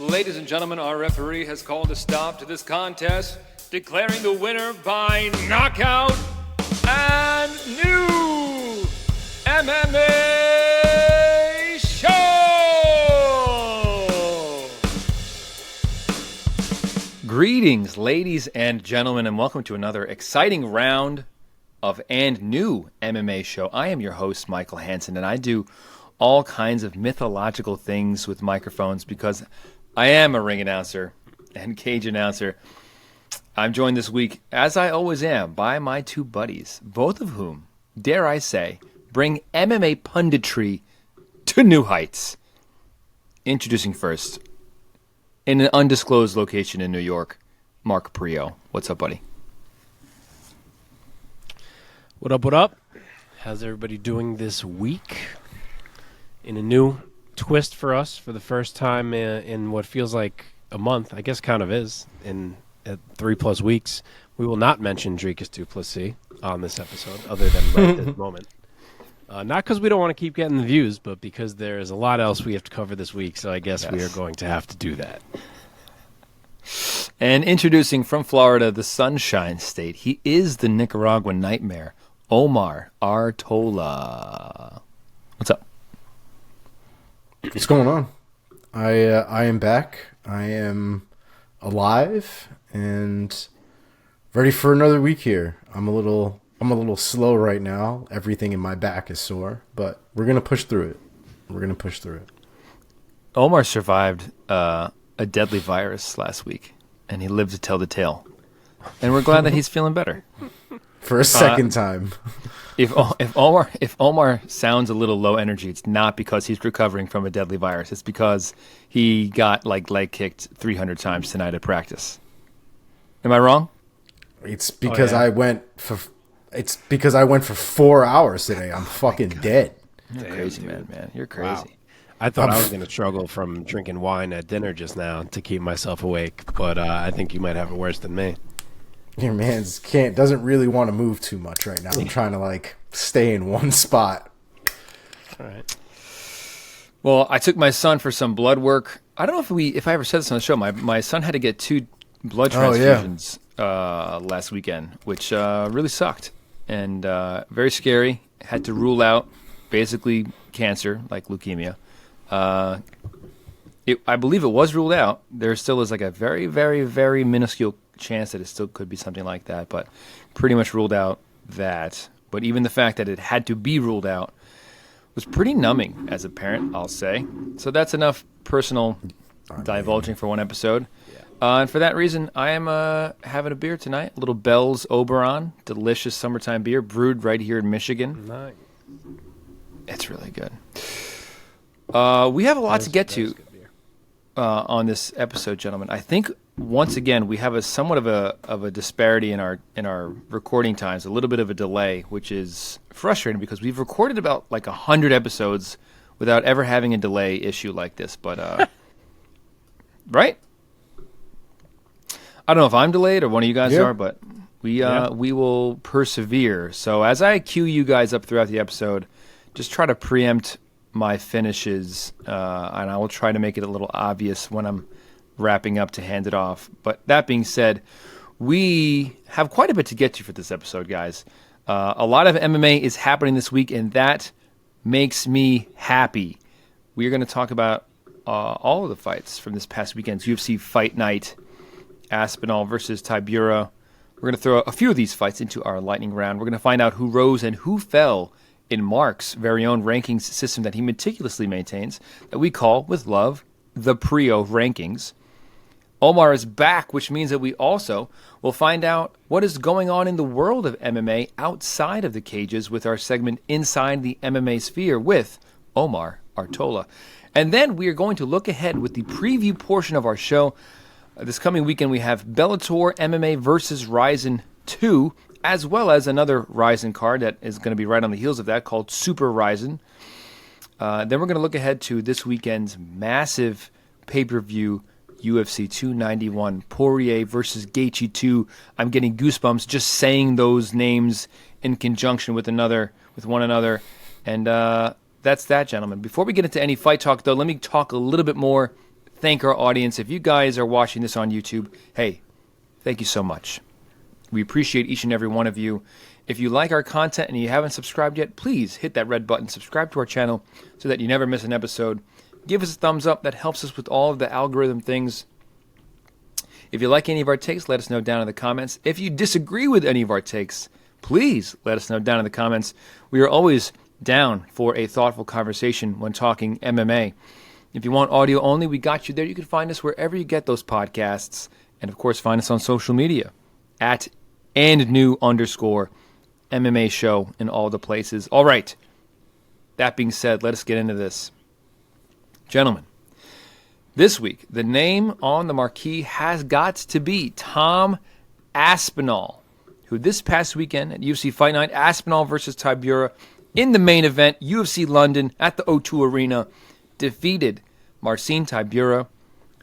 Ladies and gentlemen, our referee has called a stop to this contest, declaring the winner by knockout and new MMA show! Greetings, ladies and gentlemen, and welcome to another exciting round of and new MMA show. I am your host, Michael Hansen, and I do all kinds of mythological things with microphones because I am a ring announcer and cage announcer. I'm joined this week, as I always am, by my two buddies, both of whom, dare I say, bring MMA punditry to new heights. Introducing first, in an undisclosed location in New York, Mark Priaulx. What's up, buddy? What up, what up? How's everybody doing this week? In a new twist for us for the first time in what feels like a month, I guess kind of is, in 3+ weeks. We will not mention Dricus du Plessis on this episode, other than right at this moment. Not because we don't want to keep getting the views, but because there is a lot else we have to cover this week, so I guess we are going to have to do that. And introducing from Florida, the Sunshine State, he is the Nicaraguan nightmare, Omar Artola. What's up? What's going on? I am back. I am alive and ready for another week here. I'm a little slow right now. Everything in my back is sore, but we're gonna push through it. Omar survived a deadly virus last week, and he lived to tell the tale. And we're glad that he's feeling better For a second time. If Omar sounds a little low energy, it's not because he's recovering from a deadly virus. It's because he got leg kicked 300 times tonight at practice. Am I wrong? It's because I went for 4 hours today. I'm fucking dead. You're crazy, man. You're crazy. Wow. I thought I was going to struggle from drinking wine at dinner just now to keep myself awake, but I think you might have it worse than me. Your man doesn't really want to move too much right now. I'm trying to stay in one spot. All right. Well, I took my son for some blood work. I don't know if I ever said this on the show. My son had to get 2 blood transfusions last weekend, which really sucked and very scary. Had to rule out basically cancer, like leukemia. I believe it was ruled out. There still is a very, very, very minuscule chance that it still could be something like that, but pretty much ruled out that. But even the fact that it had to be ruled out was pretty numbing as a parent, I'll say. So that's enough personal divulging for one episode. And for that reason, I am having a beer tonight, a little Bell's Oberon, delicious summertime beer, brewed right here in Michigan. Nice. It's really good. We have a lot to get to on this episode, gentlemen. I think once again we have a somewhat of a disparity in our recording times, a little bit of a delay, which is frustrating because we've recorded about 100 episodes without ever having a delay issue like this. But right? I don't know if I'm delayed or one of you guys are, but we will persevere. So as I cue you guys up throughout the episode, just try to preempt my finishes, and I will try to make it a little obvious when I'm wrapping up to hand it off. But that being said, we have quite a bit to get to for this episode, guys. A lot of MMA is happening this week, and that makes me happy. We are going to talk about all of the fights from this past weekend's UFC Fight Night, Aspinall versus Tybura. We're going to throw a few of these fights into our lightning round. We're going to find out who rose and who fell in Mark's very own rankings system that he meticulously maintains, that we call, with love, the Priaulx Rankings. Omar is back, which means that we also will find out what is going on in the world of MMA outside of the cages with our segment Inside the MMA Sphere with Omar Artola. And then we are going to look ahead with the preview portion of our show. This coming weekend we have Bellator MMA versus RIZIN 2, as well as another RIZIN card that is going to be right on the heels of that called Super RIZIN. Then we're going to look ahead to this weekend's massive pay-per-view UFC 291, Poirier versus Gaethje 2. I'm getting goosebumps just saying those names in conjunction with one another. And that's that, gentlemen. Before we get into any fight talk, though, let me talk a little bit more thank our audience. If you guys are watching this on YouTube, hey, thank you so much. We appreciate each and every one of you. If you like our content and you haven't subscribed yet, please hit that red button, subscribe to our channel so that you never miss an episode. Give us a thumbs up. That helps us with all of the algorithm things. If you like any of our takes, let us know down in the comments. If you disagree with any of our takes, please let us know down in the comments. We are always down for a thoughtful conversation when talking MMA. If you want audio only, we got you there. You can find us wherever you get those podcasts. And, of course, find us on social media at @&new_MMA show in all the places. All right. That being said, let us get into this. Gentlemen, this week, the name on the marquee has got to be Tom Aspinall, who this past weekend at UFC Fight Night, Aspinall versus Tybura, in the main event, UFC London at the O2 Arena, defeated Marcin Tybura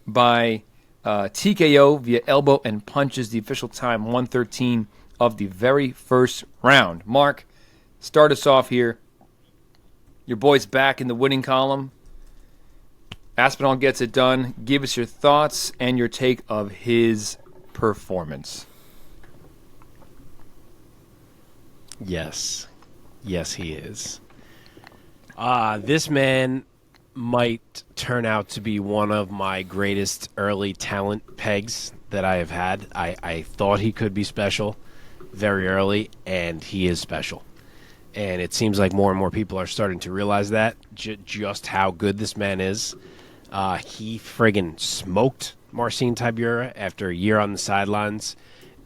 by TKO via elbow and punches, the official time 1:13 of the very first round. Mark, start us off here. Your boy's back in the winning column. Aspinall gets it done. Give us your thoughts and your take of his performance. Yes. Yes, he is. This man might turn out to be one of my greatest early talent pegs that I have had. I thought he could be special very early, and he is special. And it seems like more and more people are starting to realize that, just how good this man is. He friggin' smoked Marcin Tybura after a year on the sidelines.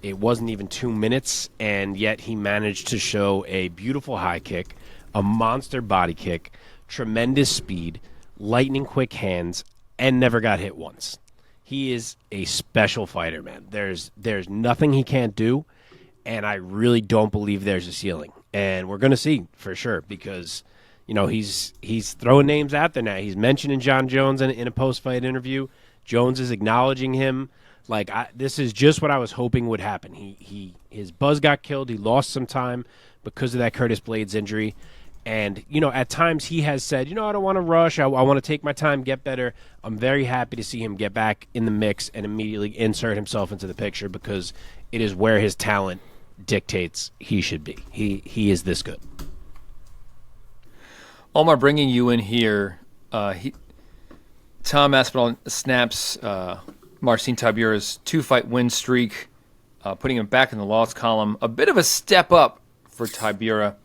It wasn't even 2 minutes, and yet he managed to show a beautiful high kick, a monster body kick, tremendous speed, lightning quick hands, and never got hit once. He is a special fighter, man. There's nothing he can't do, and I really don't believe there's a ceiling. And we're going to see for sure, because he's throwing names out there now. He's mentioning John Jones in a post-fight interview. Jones is acknowledging him. This is just what I was hoping would happen. His buzz got killed. He lost some time because of that Curtis Blades injury. And, at times he has said, I don't want to rush. I want to take my time, get better. I'm very happy to see him get back in the mix and immediately insert himself into the picture, because it is where his talent dictates he should be. He is this good. Omar, bringing you in here, Tom Aspinall snaps Marcin Tybura's 2-fight win streak, putting him back in the loss column. A bit of a step up for Tybura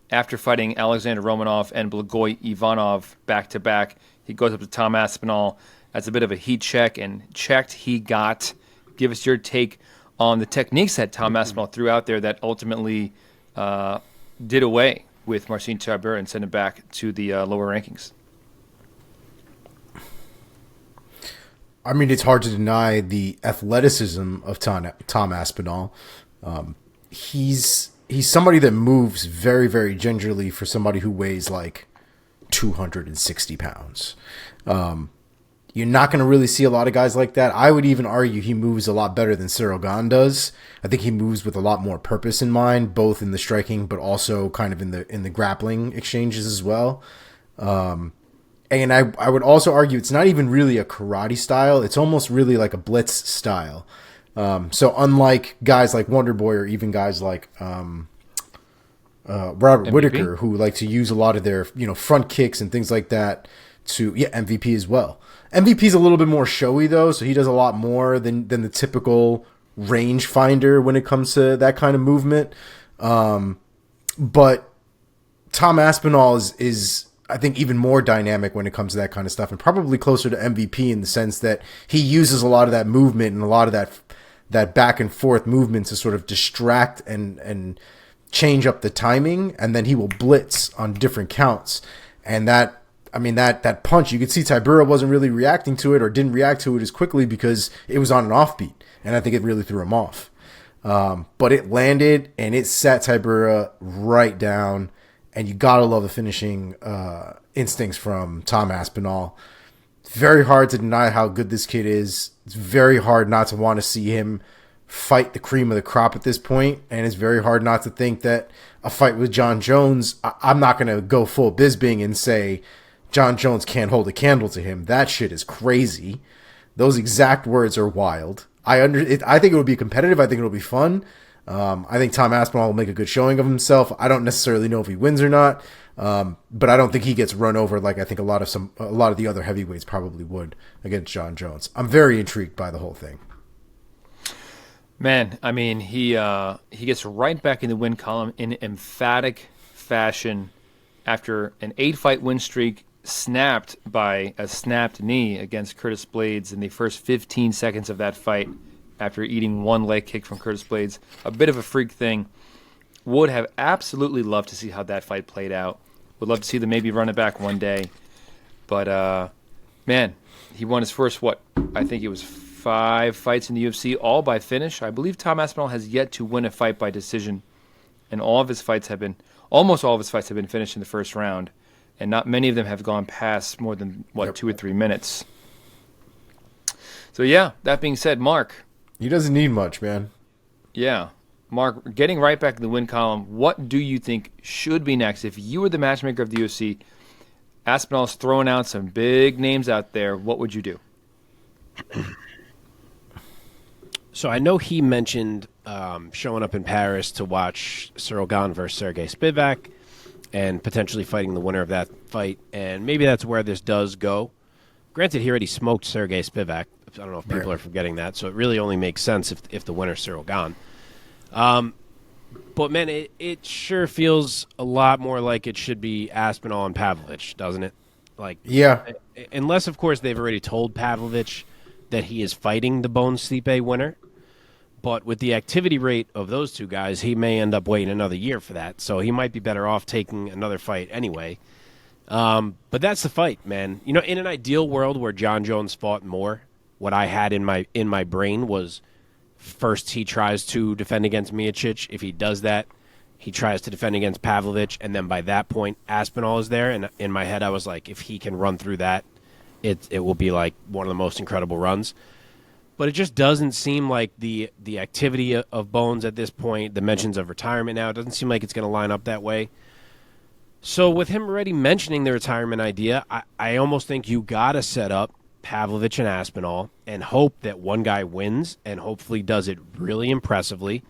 after fighting Alexander Romanov and Blagoy Ivanov back-to-back. He goes up to Tom Aspinall as a bit of a heat check, and checked he got. Give us your take on the techniques that Tom Aspinall threw out there that ultimately did away with Marcin Tybura and sent him back to the lower rankings. I mean, it's hard to deny the athleticism of Tom Aspinall. He's somebody that moves very, very gingerly for somebody who weighs like 260 pounds. You're not going to really see a lot of guys like that. I would even argue he moves a lot better than Cyril Gane does. I think he moves with a lot more purpose in mind, both in the striking, but also kind of in the grappling exchanges as well. And I would also argue it's not even really a karate style. It's almost really like a blitz style. So unlike guys like Wonder Boy, or even guys like Robert MVP? Whittaker, who like to use a lot of their front kicks and things like that MVP as well. MVP's a little bit more showy though, so he does a lot more than the typical range finder when it comes to that kind of movement. But Tom Aspinall is I think even more dynamic when it comes to that kind of stuff, and probably closer to MVP in the sense that he uses a lot of that movement and a lot of that back and forth movement to sort of distract and change up the timing, and then he will blitz on different counts. And that punch, you could see Tybura wasn't really reacting to it, or didn't react to it as quickly because it was on an offbeat, and I think it really threw him off. But it landed, and it sat Tybura right down, and you gotta love the finishing instincts from Tom Aspinall. It's very hard to deny how good this kid is. It's very hard not to want to see him fight the cream of the crop at this point, and it's very hard not to think that a fight with John Jones, I'm not going to go full Bisbing and say John Jones can't hold a candle to him. That shit is crazy. Those exact words are wild. I think it would be competitive. I think it'll be fun. I think Tom Aspinall will make a good showing of himself. I don't necessarily know if he wins or not, but I don't think he gets run over like I think a lot of the other heavyweights probably would against Jon Jones. I'm very intrigued by the whole thing. Man, I mean, he gets right back in the win column in emphatic fashion after an 8-fight win streak snapped by a snapped knee against Curtis Blaydes in the first 15 seconds of that fight after eating one leg kick from Curtis Blaydes. A bit of a freak thing. Would have absolutely loved to see how that fight played out. Would love to see them maybe run it back one day. But, man, he won his first, I think it was 5 fights in the UFC, all by finish. I believe Tom Aspinall has yet to win a fight by decision, and almost all of his fights have been finished in the first round, and not many of them have gone past more than, 2 or 3 minutes. So, yeah, that being said, Mark. He doesn't need much, man. Yeah. Mark, getting right back in the win column, what do you think should be next? If you were the matchmaker of the UFC, Aspinall's throwing out some big names out there, what would you do? So I know he mentioned showing up in Paris to watch Cyril Gane versus Sergey Spivak and potentially fighting the winner of that fight, and maybe that's where this does go. Granted, he already smoked Sergey Spivak. I don't know if people are forgetting that, so it really only makes sense if the winner's Cyril Gane. But, man, it sure feels a lot more like it should be Aspinall and Pavlovich, doesn't it? Yeah. Unless, of course, they've already told Pavlovich that he is fighting the Bone Stipe winner. But with the activity rate of those two guys, he may end up waiting another year for that. So he might be better off taking another fight anyway. But that's the fight, man. You know, in an ideal world where Jon Jones fought more, what I had in my brain was first he tries to defend against Miocic. If he does that, he tries to defend against Pavlovich, and then by that point, Aspinall is there. And in my head, I was like, if he can run through that, it will be like one of the most incredible runs. But it just doesn't seem like the activity of Bones at this point, the mentions of retirement now, it doesn't seem like it's going to line up that way. So with him already mentioning the retirement idea, I almost think you got to set up Pavlovich and Aspinall and hope that one guy wins and hopefully does it really impressively,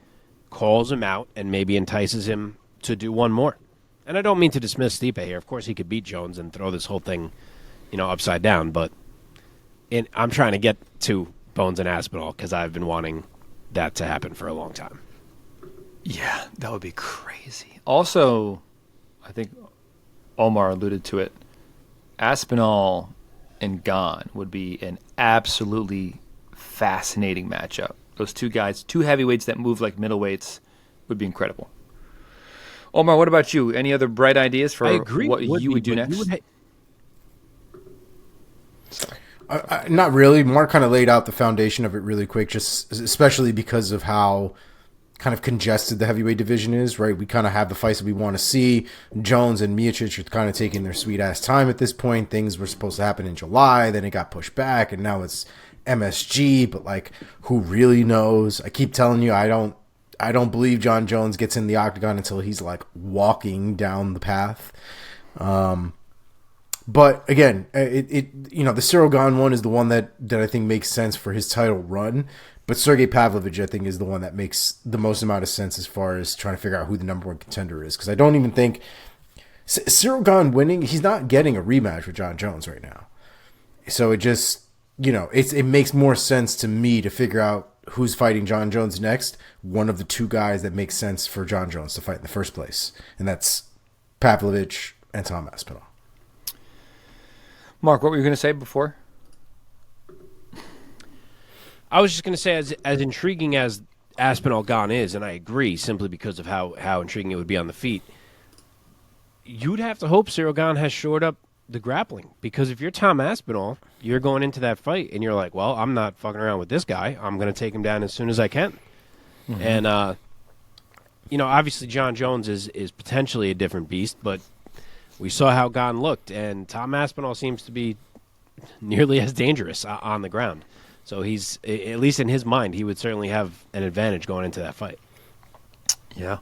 calls him out, and maybe entices him to do one more. And I don't mean to dismiss Stipe here. Of course, he could beat Jones and throw this whole thing, upside down. But I'm trying to get to Bones and Aspinall because I've been wanting that to happen for a long time. Yeah, that would be crazy. Also, I think Omar alluded to it. Aspinall and Gane would be an absolutely fascinating matchup. Those two guys, two heavyweights that move like middleweights, would be incredible. Omar, what about you? Any other bright ideas for what you would do next? Not really. Mark kind of laid out the foundation of it really quick, just especially because of how kind of congested the heavyweight division is, right? We kind of have the fights that we want to see. Jones and Miocic are kind of taking their sweet-ass time at this point. Things were supposed to happen in July, then it got pushed back, and now it's MSG, but, like, who really knows? I keep telling you, I don't believe Jon Jones gets in the octagon until he's, like, walking down the path. But again, the Cyril Gane one is the one that I think makes sense for his title run. But Sergey Pavlovich, I think, is the one that makes the most amount of sense as far as trying to figure out who the number one contender is. Because I don't even think Cyril Gane winning, he's not getting a rematch with Jon Jones right now. So it just, it makes more sense to me to figure out who's fighting Jon Jones next. One of the two guys that makes sense for Jon Jones to fight in the first place. And that's Pavlovich and Tom Aspinall. Mark, what were you going to say before? I was just going to say, as intriguing as Aspinall Gane is, and I agree simply because of how intriguing it would be on the feet, you'd have to hope Cyril Gane has shored up the grappling. Because if you're Tom Aspinall, you're going into that fight, and you're like, well, I'm not fucking around with this guy. I'm going to take him down as soon as I can. Mm-hmm. And, obviously Jon Jones is potentially a different beast, but we saw how Gane looked, and Tom Aspinall seems to be nearly as dangerous on the ground. So he's, at least in his mind, he would certainly have an advantage going into that fight. Yeah.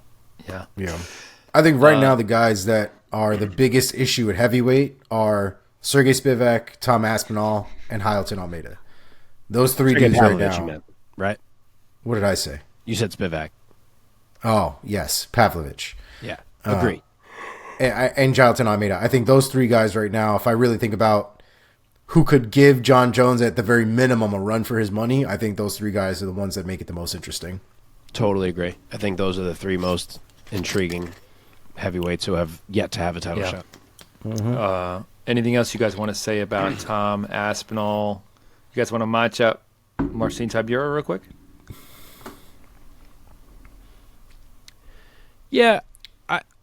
I think right now the guys that are the biggest issue at heavyweight are Sergey Spivak, Tom Aspinall, and Jailton Almeida. Those three dudes right Pavlovich, you now. meant, right? What did I say? You said Spivak. Oh, yes, Pavlovich. Yeah, agree. And Jailton Almeida. I think those three guys right now, if I really think about who could give John Jones at the very minimum a run for his money, I think those three guys are the ones that make it the most interesting. Totally agree. I think those are the three most intriguing heavyweights who have yet to have a title shot. Mm-hmm. Anything else you guys want to say about Tom Aspinall? You guys want to match up Marcin Tybura real quick? Yeah,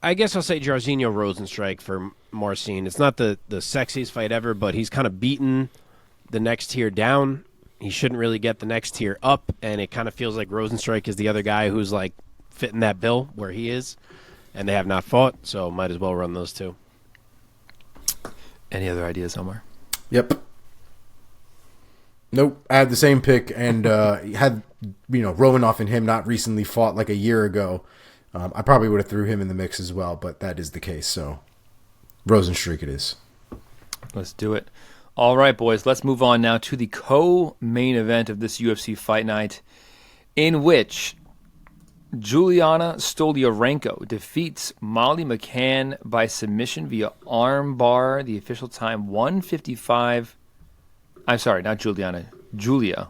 I guess I'll say Jairzinho Rosenstrike for Marcin. It's not the sexiest fight ever, but he's kind of beaten the next tier down. He shouldn't really get the next tier up, and it kind of feels like Rosenstrike is the other guy who's like fitting that bill where he is, and they have not fought, so might as well run those two. Any other ideas, Omar? Yep. Nope. I had the same pick, and had Romanov and him not recently fought like a year ago. I probably would have threw him in the mix as well, but that is the case. So Rosenstrike it is. Let's do it. All right, boys. Let's move on now to the co-main event of this UFC fight night, in which Julija Stoliarenko defeats Molly McCann by submission via armbar. The official time 1:55. I'm sorry, not Julia.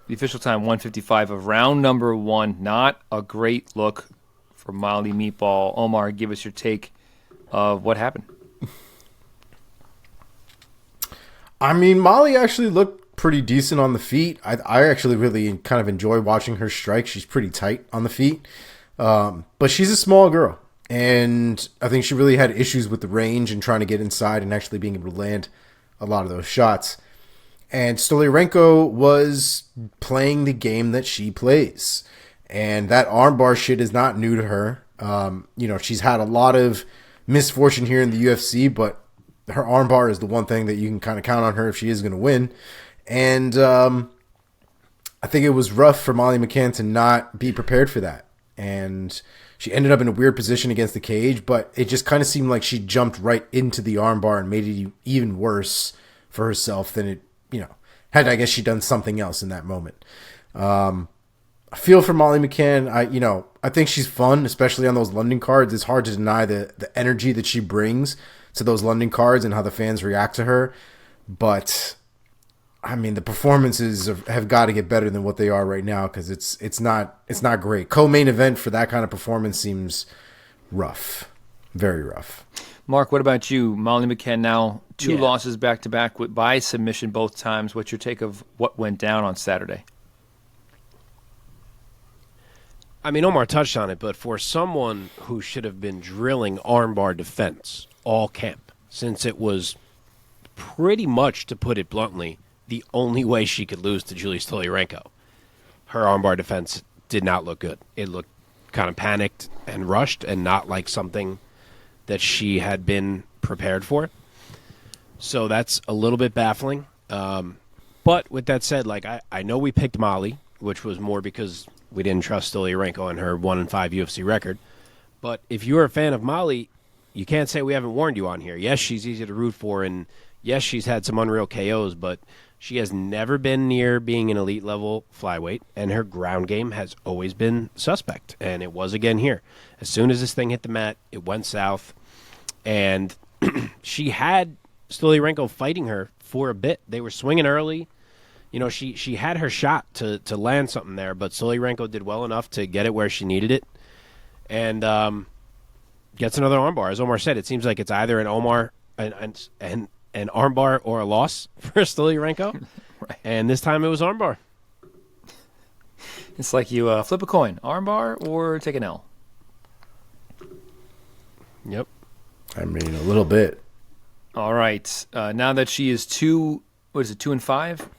The official time 1:55 of round number 1. Not a great look for Molly Meatball. Omar, give us your take of what happened. I mean, Molly actually looked pretty decent on the feet. I actually really kind of enjoy watching her strike. She's pretty tight on the feet. But she's a small girl. And I think she really had issues with the range and trying to get inside and actually being able to land a lot of those shots. And Stoliarenko was playing the game that she plays. And that armbar shit is not new to her. She's had a lot of misfortune here in the UFC, but her armbar is the one thing that you can kind of count on her if she is going to win. And I think it was rough for Molly McCann to not be prepared for that. And she ended up in a weird position against the cage, but it just kind of seemed like she jumped right into the armbar and made it even worse for herself than it, had, I guess, she done something else in that moment. I feel for Molly McCann. I think she's fun, especially on those London cards. It's hard to deny the energy that she brings to those London cards and how the fans react to her. But I mean, the performances have got to get better than what they are right now, because it's not great. Co-main event for that kind of performance seems rough, very rough. Mark, what about you? Molly McCann now 2 losses back-to-back by submission both times. What's your take of what went down on Saturday? I mean, Omar touched on it, but for someone who should have been drilling armbar defense all camp, since it was pretty much, to put it bluntly, the only way she could lose to Julija Stoliarenko, her armbar defense did not look good. It looked kind of panicked and rushed and not like something that she had been prepared for. So that's a little bit baffling. But with that said, I know we picked Molly, which was more because we didn't trust Stoliarenko and her 1-5 UFC record. But if you're a fan of Molly, you can't say we haven't warned you on here. Yes, she's easy to root for, and yes, she's had some unreal KOs, but she has never been near being an elite level flyweight, and her ground game has always been suspect, and it was again here. As soon as this thing hit the mat, it went south, and she had Stoliarenko fighting her for a bit. They were swinging early. She had her shot to land something there, but Stoliarenko did well enough to get it where she needed it, and gets another armbar. As Omar said, it seems like it's either an armbar or a loss for Stoliarenko, right. And this time it was armbar. It's like you flip a coin, armbar or take an L. Yep. I mean, a little bit. All right. Now that she is 2-5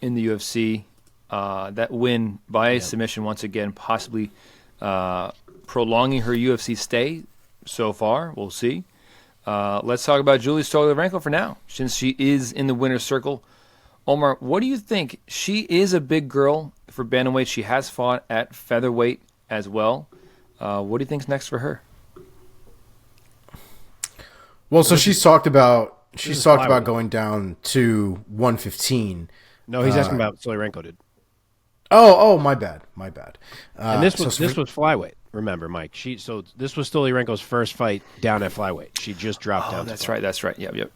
in the UFC, that win by submission once again, possibly prolonging her UFC stay so far. We'll see. Let's talk about Julija Stoliarenko for now, since she is in the winner's circle. Omar, what do you think? She is a big girl for bantamweight. She has fought at featherweight as well. What do you think's next for her? Well, so she's talked about going down to 115. No, he's asking about Stoliarenko, dude. Oh, my bad. And this was flyweight. Remember, Mike. This was Stoliarenko's first fight down at flyweight. She just dropped down. That's right. Yep.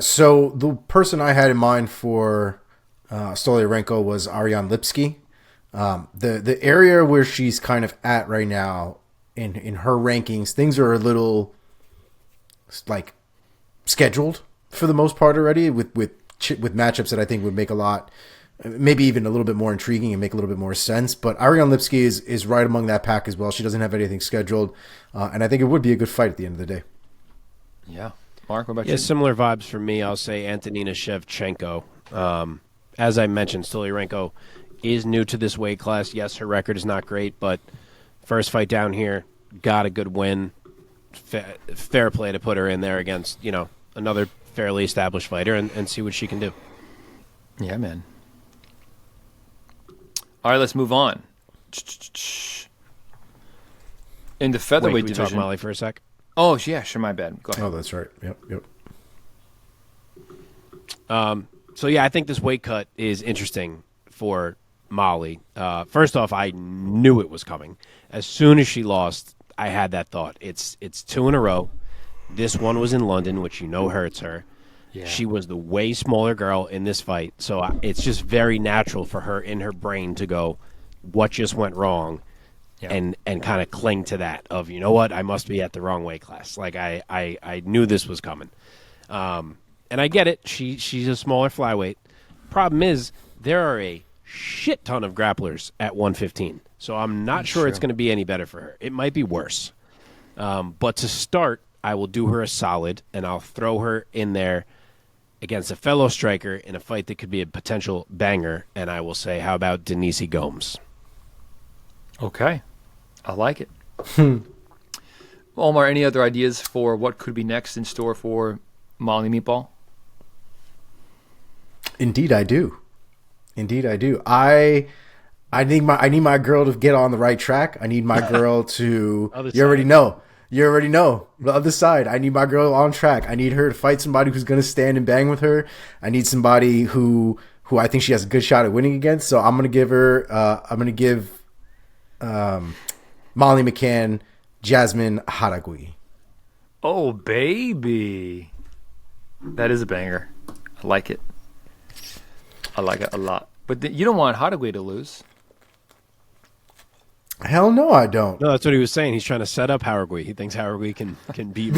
So the person I had in mind for Stoliarenko was Ariane Lipski. The area where she's kind of at right now in her rankings, things are a little like scheduled for the most part already with matchups that I think would make a lot, maybe even a little bit more intriguing and make a little bit more sense. But Ariane Lipski is right among that pack as well. She doesn't have anything scheduled, and I think it would be a good fight at the end of the day. Yeah. Mark, what about you? Yeah, similar vibes for me. I'll say Antonina Shevchenko. As I mentioned, Stoliarenko is new to this weight class. Yes, her record is not great, but first fight down here, got a good win. Fair play to put her in there against, another fairly established fighter and see what she can do. Yeah, man. All right, let's move on. In the featherweight Wait, division. Talk Molly for a sec. Oh, yeah, sure, my bad. Go ahead. Oh, that's right. Yep. So, yeah, I think this weight cut is interesting for Molly. First off, I knew it was coming. As soon as she lost, I had that thought. It's 2 in a row. This one was in London, which hurts her. Yeah. She was the way smaller girl in this fight, so it's just very natural for her in her brain to go, what just went wrong? Yeah. And kind of cling to that of, you know what, I must be at the wrong weight class. Like, I knew this was coming. And I get it. She's a smaller flyweight. Problem is, there are a shit ton of grapplers at 115. So I'm not sure it's going to be any better for her. It might be worse. But to start, I will do her a solid, and I'll throw her in there against a fellow striker in a fight that could be a potential banger, and I will say, how about Denise Gomes? Okay. I like it. Omar, any other ideas for what could be next in store for Molly Meatball? Indeed, I do. I need my girl to get on the right track. I need my girl to. You already know. The other side. I need my girl on track. I need her to fight somebody who's going to stand and bang with her. I need somebody who I think she has a good shot at winning against. So I'm going to give her. Molly McCann, Jasmine Haragui. Oh, baby. That is a banger. I like it. I like it a lot. But you don't want Haragui to lose. Hell no, I don't. No, that's what he was saying. He's trying to set up Haragui. He thinks Haragui can beat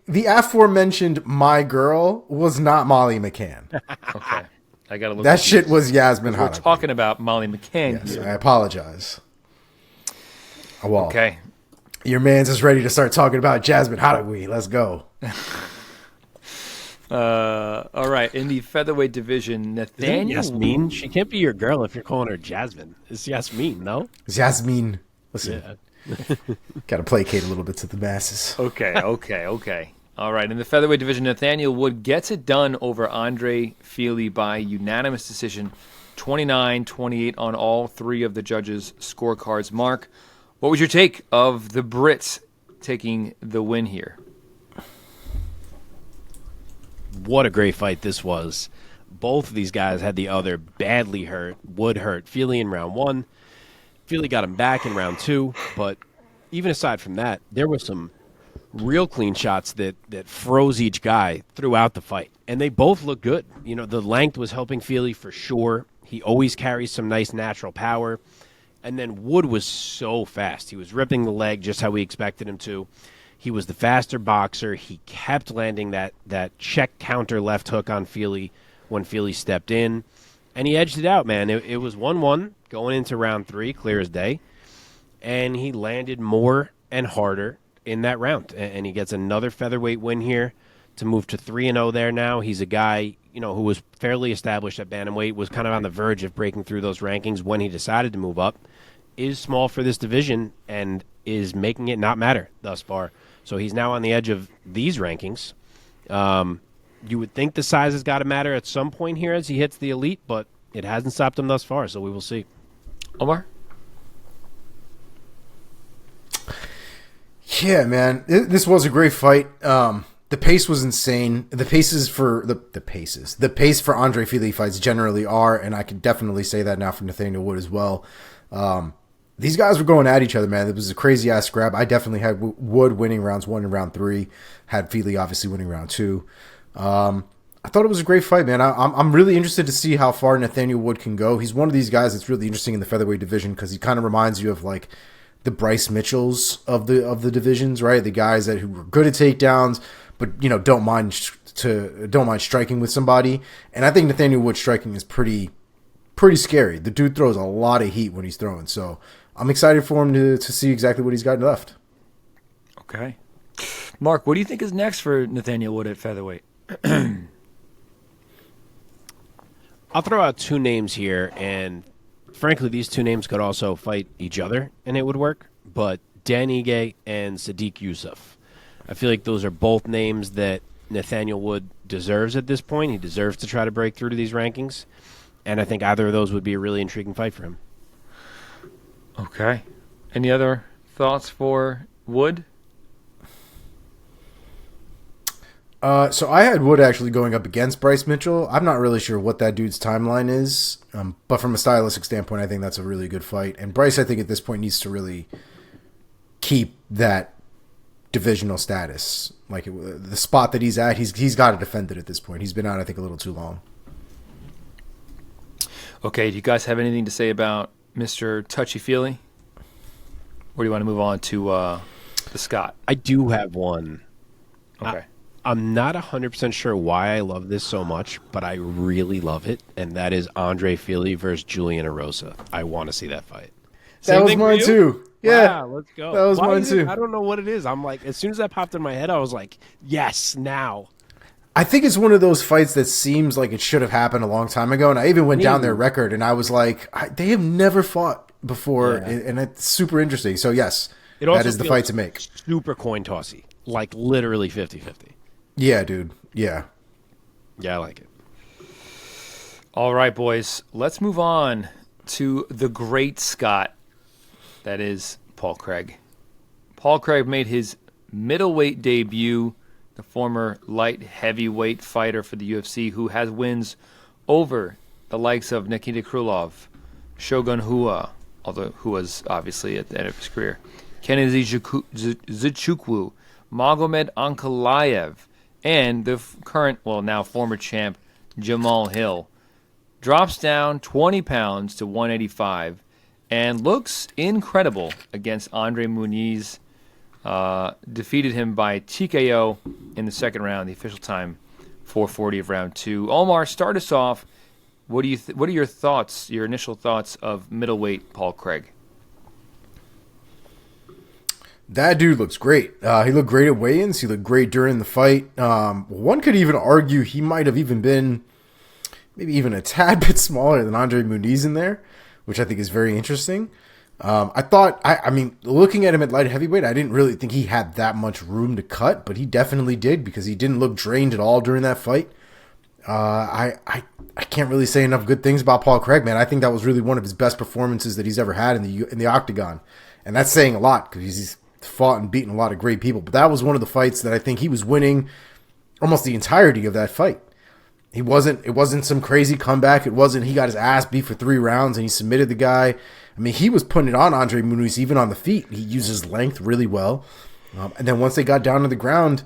the aforementioned my girl was not Molly McCann. Okay. I got to look. That shit was Yasmin Haragui. We're talking about Molly McCann. Yes, I apologize. Well, okay. Your man's is ready to start talking about Jasmine Haragui. Let's go. All right. In the featherweight division, Nathaniel. Yasmin? She can't be your girl if you're calling her Jasmine. It's Yasmin, no? It's Yasmin. Listen. Yeah. Got to placate a little bit to the masses. Okay. All right. In the featherweight division, Nathaniel Wood gets it done over Andrey Fili by unanimous decision, 29-28 on all three of the judges' scorecards. Mark, what was your take of the Brits taking the win here? What a great fight this was. Both of these guys had the other badly hurt. Wood hurt Fili in round 1. Fili got him back in round 2. But even aside from that, there were some real clean shots that froze each guy throughout the fight. And they both looked good. The length was helping Fili for sure. He always carries some nice natural power. And then Wood was so fast. He was ripping the leg just how we expected him to. He was the faster boxer. He kept landing that check counter left hook on Fili when Fili stepped in. And he edged it out, man. It was 1-1 going into round 3, clear as day. And he landed more and harder in that round. And he gets another featherweight win here to move to 3-0 there now. He's a guy, who was fairly established at bantamweight, was kind of on the verge of breaking through those rankings when he decided to move up. Is small for this division and is making it not matter thus far. So he's now on the edge of these rankings. You would think the size has got to matter at some point here as he hits the elite, but it hasn't stopped him thus far, so we will see. Omar? Yeah, man. This was a great fight. The pace was insane. The paces for the pace for Andrey Fili fights generally are, and I can definitely say that now for Nathaniel Wood as well. These guys were going at each other, man. It was a crazy ass scrap. I definitely had Wood winning rounds 1 and round 3. Had Fili obviously winning round 2. I thought it was a great fight, man. I'm really interested to see how far Nathaniel Wood can go. He's one of these guys that's really interesting in the featherweight division because he kind of reminds you of like the Bryce Mitchells of the divisions, right? The guys who were good at takedowns, but don't mind striking with somebody. And I think Nathaniel Wood's striking is pretty scary. The dude throws a lot of heat when he's throwing, so I'm excited for him to see exactly what he's got left. Okay, Mark, what do you think is next for Nathaniel Wood at featherweight? I'll throw out 2 names here, and frankly, these 2 names could also fight each other, and it would work. But Dan Ige and Sadiq Youssef. I feel like those are both names that Nathaniel Wood deserves at this point. He deserves to try to break through to these rankings, and I think either of those would be a really intriguing fight for him. Okay. Any other thoughts for Wood? So I had Wood actually going up against Bryce Mitchell. I'm not really sure what that dude's timeline is, but from a stylistic standpoint, I think that's a really good fight. And Bryce, I think at this point, needs to really keep that divisional status. Like the spot that he's at, he's got to defend it at this point. He's been out, I think, a little too long. Okay, do you guys have anything to say about Mr. Touchy-Feely? Or do you want to move on to the Scott? I do have one. Okay. I'm not 100% sure why I love this so much, but I really love it, and that is Andrey Fili versus Julian Erosa. I want to see that fight. That was mine too. Yeah, wow, let's go. That was mine too. I don't know what it is. I'm like, as soon as that popped in my head, I was like, yes, now. I think it's one of those fights that seems like it should have happened a long time ago, and I even went down their record, and I was like, they have never fought before, and it's super interesting. So yes, that is the fight to make. Super coin tossy, like literally 50-50. Yeah, dude. Yeah. Yeah, I like it. All right, boys. Let's move on to the great Scott. That is Paul Craig. Paul Craig made his middleweight debut, the former light heavyweight fighter for the UFC, who has wins over the likes of Nikita Krylov, Shogun Rua, although who was obviously at the end of his career, Kennedy Zichukwu, Magomed Ankalaev, and the current, now former champ, Jamal Hill. Drops down 20 pounds to 185 and looks incredible against Andrey Muniz. Defeated him by TKO in the second round, the official time 4:40 of round 2. Omar, start us off. What are your thoughts, your initial thoughts of middleweight Paul Craig? That dude looks great. He looked great at weigh-ins. He looked great during the fight. One could even argue he might have even been maybe even a tad bit smaller than Andrey Muniz in there, which I think is very interesting. I mean, looking at him at light heavyweight, I didn't really think he had that much room to cut, but he definitely did because he didn't look drained at all during that fight. I can't really say enough good things about Paul Craig, man. I think that was really one of his best performances that he's ever had in the octagon, and that's saying a lot because he's fought and beaten a lot of great people. But that was one of the fights that I think he was winning almost the entirety of that fight. It wasn't some crazy comeback. He got his ass beat for 3 rounds and he submitted the guy. I mean, he was putting it on Andrey Muniz even on the feet. He used his length really well. And then once they got down to the ground,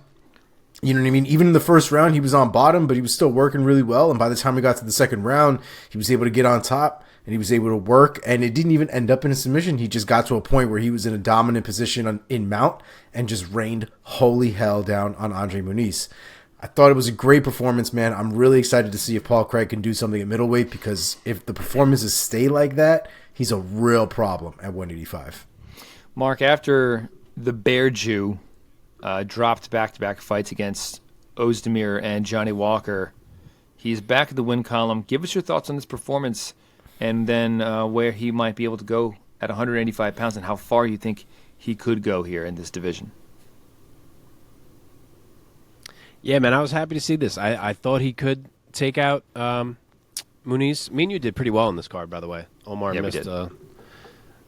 you know what I mean? Even in the first round, he was on bottom, but he was still working really well. And by the time we got to the second round, he was able to get on top and he was able to work. And it didn't even end up in a submission. He just got to a point where he was in a dominant position in mount and just rained holy hell down on Andrey Muniz. I thought it was a great performance, man. I'm really excited to see if Paul Craig can do something at middleweight because if the performances stay like that, he's a real problem at 185. Mark, after the Bear Jew dropped back-to-back fights against Ozdemir and Johnny Walker, he's back at the win column. Give us your thoughts on this performance and then where he might be able to go at 185 pounds and how far you think he could go here in this division. Yeah, man, I was happy to see this. I thought he could take out Muniz. Me and you did pretty well in this card, by the way. Omar missed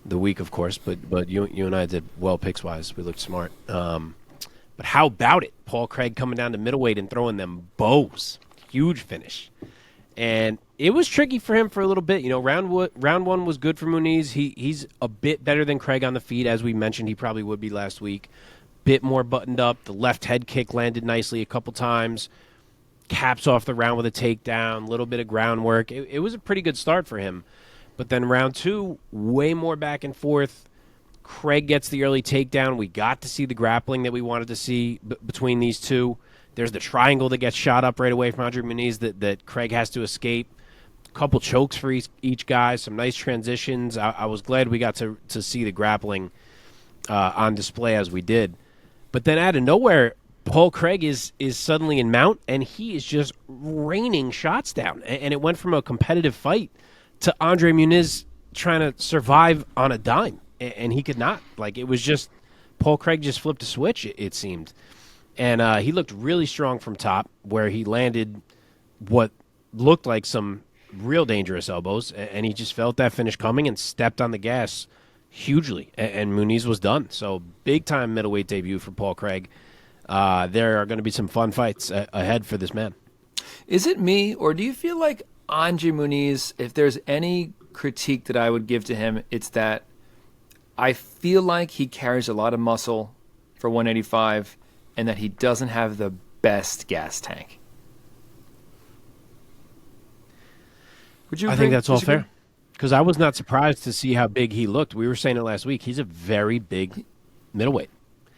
the week, of course, but you and I did well picks-wise. We looked smart. But how about it? Paul Craig coming down to middleweight and throwing them bows. Huge finish. And it was tricky for him for a little bit. Round one was good for Muniz. He's a bit better than Craig on the feet, as we mentioned. He probably would be last week. Bit more buttoned up. The left head kick landed nicely a couple times. Caps off the round with a takedown. Little bit of groundwork. It was a pretty good start for him. But then round two, way more back and forth. Craig gets the early takedown. We got to see the grappling that we wanted to see between these two. There's the triangle that gets shot up right away from Andrey Muniz that Craig has to escape. A couple chokes for each guy. Some nice transitions. I was glad we got to see the grappling on display as we did. But then out of nowhere, Paul Craig is suddenly in mount, and he is just raining shots down. And it went from a competitive fight to Andrey Muniz trying to survive on a dime. And he could not. It was just Paul Craig just flipped a switch, it seemed. And he looked really strong from top, where he landed what looked like some real dangerous elbows, and he just felt that finish coming and stepped on the gas hugely, and Muniz was done. So big-time middleweight debut for Paul Craig. There are going to be some fun fights ahead for this man. Is it me, or do you feel like Andrey Muniz, if there's any critique that I would give to him, it's that I feel like he carries a lot of muscle for 185 and that he doesn't have the best gas tank. Would you agree? I think that's all fair. Because I was not surprised to see how big he looked. We were saying it last week. He's a very big middleweight.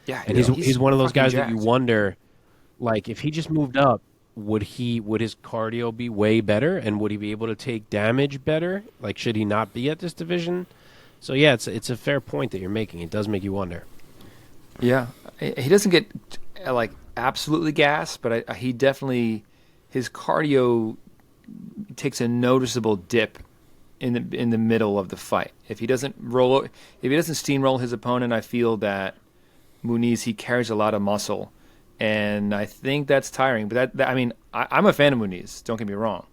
Yeah, and he's one of those guys that you wonder, if he just moved up, would his cardio be way better, and would he be able to take damage better? Should he not be at this division? So yeah, it's a fair point that you're making. It does make you wonder. Yeah, he doesn't get absolutely gassed, but he definitely, his cardio takes a noticeable dip in the middle of the fight. If he doesn't steamroll his opponent, I feel that Muniz, he carries a lot of muscle, and I think that's tiring. But I'm a fan of Muniz. Don't get me wrong.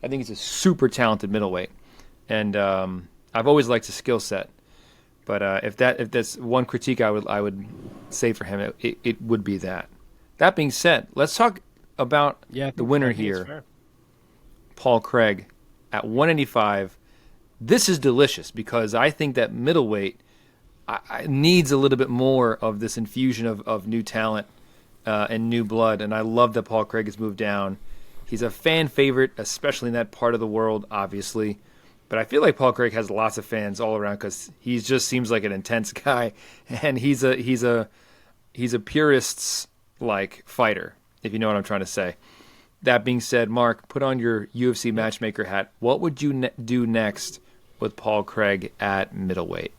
I think he's a super talented middleweight, and I've always liked his skill set. But if that's one critique I would say for him, it would be that. That being said, let's talk about the winner here, Paul Craig, at 185. This is delicious because I think that middleweight needs a little bit more of this infusion of new talent and new blood. And I love that Paul Craig has moved down. He's a fan favorite, especially in that part of the world, obviously. But I feel like Paul Craig has lots of fans all around because he just seems like an intense guy, and he's a purist's fighter, if you know what I'm trying to say. That being said, Mark, put on your UFC matchmaker hat. What would you do next with Paul Craig at middleweight?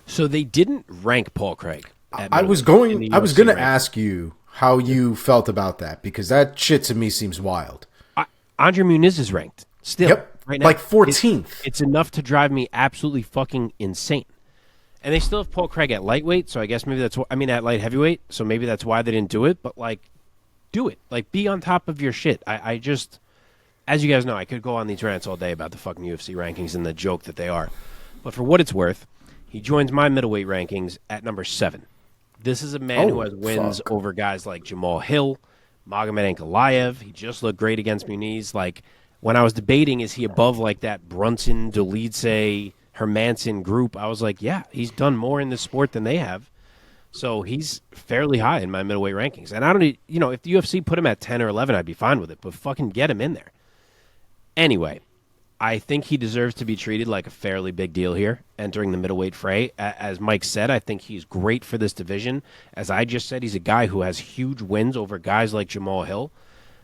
So they didn't rank Paul Craig. I was going to ask you how you felt about that, because that shit to me seems wild. Andrey Muniz is ranked still. Yep, right now. 14th. It's enough to drive me absolutely fucking insane. And they still have Paul Craig at lightweight, so I guess maybe that's at light heavyweight, so maybe that's why they didn't do it. But do it. Be on top of your shit. I just, as you guys know, I could go on these rants all day about the fucking UFC rankings and the joke that they are. But for what it's worth, he joins my middleweight rankings at number 7. This is a man who has wins over guys like Jamal Hill, Magomed Ankalaev. He just looked great against Muniz. When I was debating, is he above that Brunson, Dolidze, Hermanson group? I was like, yeah, he's done more in this sport than they have. So he's fairly high in my middleweight rankings. And I don't, if the UFC put him at 10 or 11, I'd be fine with it. But fucking get him in there. Anyway, I think he deserves to be treated like a fairly big deal here, entering the middleweight fray. As Mike said, I think he's great for this division. As I just said, he's a guy who has huge wins over guys like Jamal Hill.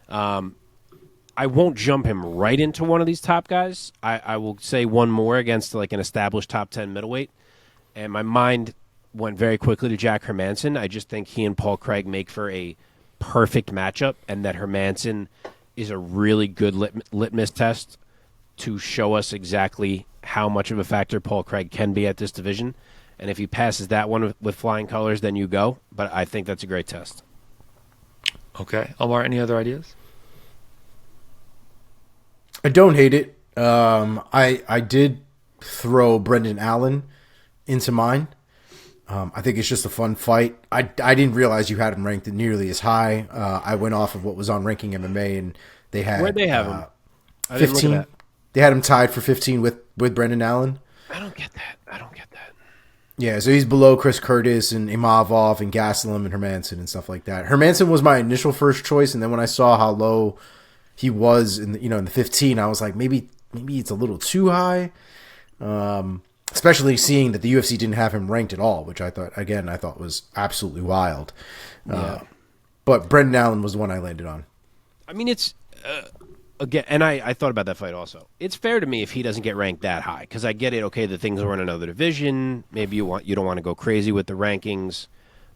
I won't jump him right into one of these top guys. I will say one more against an established top 10 middleweight. And my mind went very quickly to Jack Hermanson. I just think he and Paul Craig make for a perfect matchup, and that Hermanson is a really good litmus test to show us exactly how much of a factor Paul Craig can be at this division. And if he passes that one with flying colors, then you go. But I think that's a great test. Okay. Omar, any other ideas? I don't hate it. I did throw Brendan Allen into mine. I think it's just a fun fight. I didn't realize you had him ranked nearly as high. I went off of what was on Ranking MMA, and they had Where'd they have him? I 15. didn't look at that. They had him tied for 15 with Brendan Allen. I don't get that. Yeah, so he's below Chris Curtis and Imavov and Gastelum and Hermanson and stuff like that. Hermanson was my initial first choice, and then when I saw how low he was in the 15, I was like, maybe it's a little too high. Especially seeing that the UFC didn't have him ranked at all, which I thought was absolutely wild. Yeah. But Brendan Allen was the one I landed on. I mean, it's again, and I thought about that fight also. It's fair to me if he doesn't get ranked that high, because I get it. Okay, the things are in another division. Maybe you don't want to go crazy with the rankings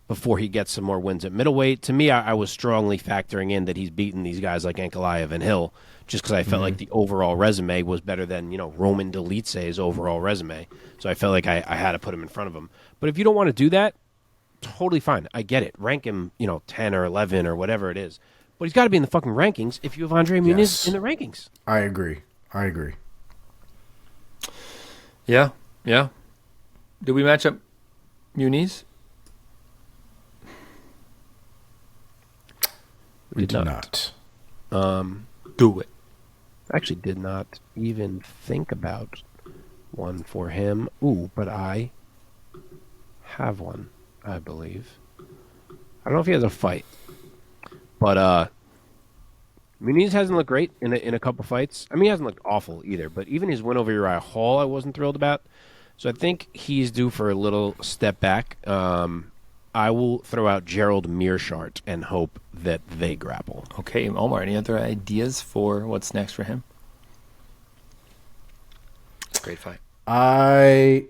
before he gets some more wins at middleweight. To me, I was strongly factoring in that he's beaten these guys like Ankalaev and Hill, just because I felt like the overall resume was better than Roman Dolitze's overall resume. So I felt like I had to put him in front of him. But if you don't want to do that, totally fine. I get it. Rank him, 10 or 11 or whatever it is. But he's got to be in the fucking rankings if you have Andrey Muniz in the rankings. I agree. Yeah. Did we match up Muniz? We did not. Do it. Actually did not even think about one for him. Ooh, but I have one, I believe. I don't know if he has a fight. But Muniz hasn't looked great in a couple fights. I mean, he hasn't looked awful either, but even his win over Uriah Hall I wasn't thrilled about. So I think he's due for a little step back. I will throw out Gerald Meerschaert and hope that they grapple. Okay, Omar, any other ideas for what's next for him? Great fight. I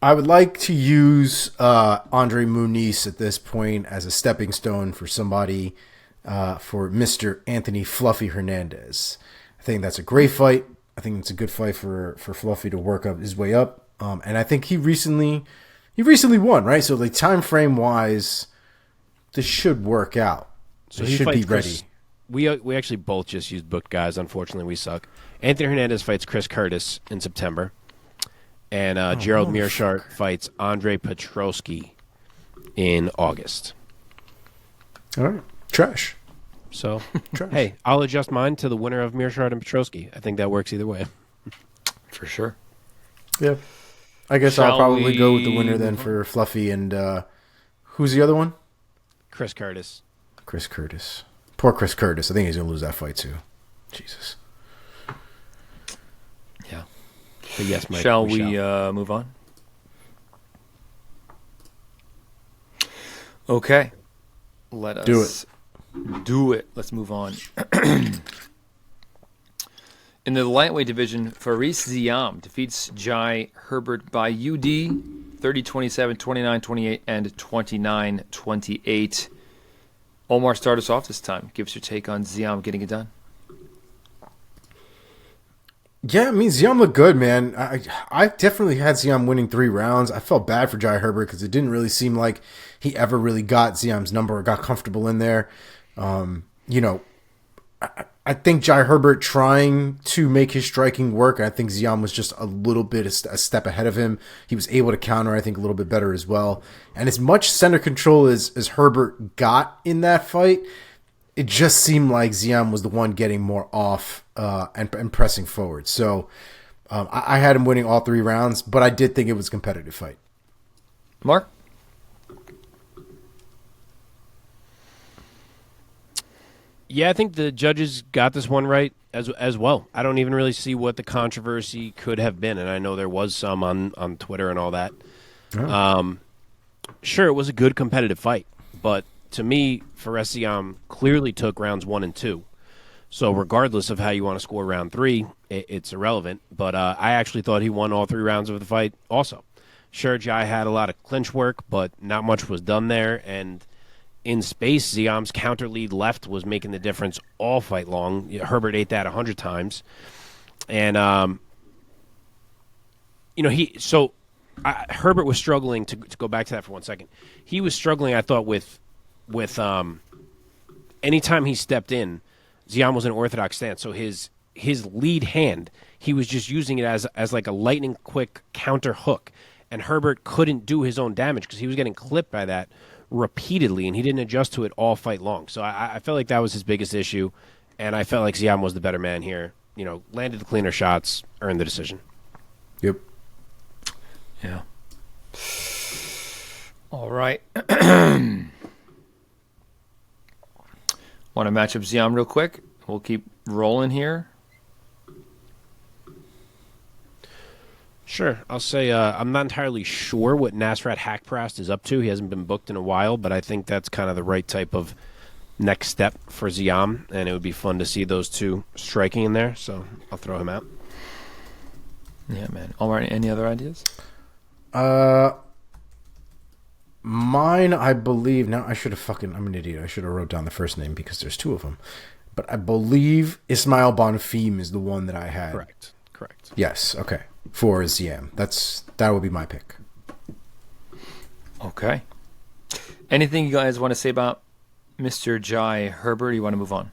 would like to use Andrey Muniz at this point as a stepping stone for somebody for Mr. Anthony Fluffy Hernandez. I think that's a great fight. I think it's a good fight for Fluffy to work up his way up. And I think he recently won, right? So, like, time frame wise, this should work out. So he should be ready. We actually both just used booked guys. Unfortunately, we suck. Anthony Hernandez fights Chris Curtis in September. And Gerald Meerschaert fights Andrei Petroski in August. All right. Trash. So, hey, I'll adjust mine to the winner of Meerschaert and Petroski. I think that works either way. For sure. Yeah. I guess I'll probably go with the winner then for Fluffy. And who's the other one? Chris Curtis. Chris Curtis. Poor Chris Curtis. I think he's going to lose that fight too. Jesus. Yeah. But yes, Mike. Shall we move on? Okay. Let us do it. Let's move on. In the lightweight division, Farez Ziam defeats Jai Herbert by UD 30-27, 29-28, and 29-28. Omar, start us off this time. Give us your take on Ziam getting it done. Yeah, I mean, Ziam looked good, man. I definitely had Ziam winning 3 rounds. I felt bad for Jai Herbert because it didn't really seem like he ever really got Ziam's number or got comfortable in there. I think Jai Herbert trying to make his striking work. I think Ziam was just a little bit a step ahead of him. He was able to counter, I think, a little bit better as well. And as much center control as Herbert got in that fight, it just seemed like Ziam was the one getting more off and pressing forward. So I had him winning all 3 rounds, but I did think it was a competitive fight. Mark? Yeah, I think the judges got this one right as well. I don't even really see what the controversy could have been, and I know there was some on Twitter and all that. Oh. Sure, it was a good competitive fight, but to me, Farez Ziam clearly took rounds 1 and 2. So regardless of how you want to score round 3, it's irrelevant. But I actually thought he won all 3 rounds of the fight also. Sure, Jai had a lot of clinch work, but not much was done there, and in space, Ziam's counter lead left was making the difference all fight long. Herbert ate that 100 times. And, Herbert was struggling, to go back to that for 1 second. He was struggling, I thought, with anytime he stepped in, Ziam was an orthodox stance. So his lead hand, he was just using it as like a lightning quick counter hook. and Herbert couldn't do his own damage because he was getting clipped by that repeatedly, and he didn't adjust to it all fight long. So I felt like that was his biggest issue, and I felt like Ziam was the better man here. Landed the cleaner shots, earned the decision. Yep. Yeah. All right. Want to match up Ziam real quick? We'll keep rolling here. Sure. I'll say I'm not entirely sure what Nasrat Hakparast is up to. He hasn't been booked in a while, but I think that's kind of the right type of next step for Ziam, and it would be fun to see those two striking in there, so I'll throw him out. Yeah, man. All right. Any other ideas? Mine, I believe. Now, I'm an idiot. I should have wrote down the first name because there's two of them. But I believe Ismail Bonfim is the one that I had. Correct. Yes, okay. For Ziam. That would be my pick. Okay. Anything you guys want to say about Mr. Jai Herbert? Or you want to move on?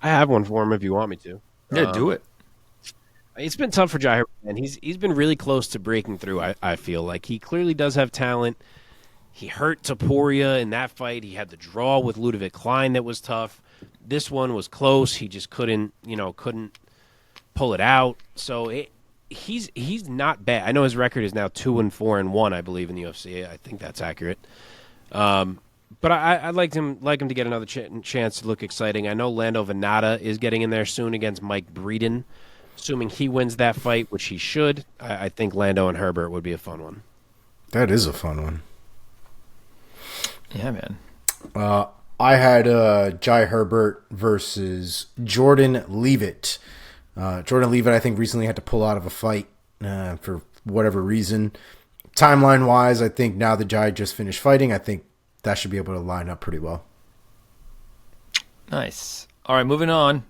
I have one for him if you want me to. Yeah, do it. It's been tough for Jai Herbert, and he's been really close to breaking through, I feel like. He clearly does have talent. He hurt to Poirier in that fight. He had the draw with Ludovic Klein that was tough. This one was close. He just couldn't pull it out. So he's not bad. I know his record is now 2-4-1, I believe, in the UFC. I think that's accurate. But I'd like him to get another chance to look exciting. I know Lando Venata is getting in there soon against Mike Breeden. Assuming he wins that fight, which he should, I think Lando and Herbert would be a fun one. That is a fun one. Yeah, man. I had Jai Herbert versus Jordan Leavitt. Jordan Leavitt, I think, recently had to pull out of a fight for whatever reason. Timeline-wise, I think now that Jai just finished fighting, I think that should be able to line up pretty well. Nice. All right, moving on.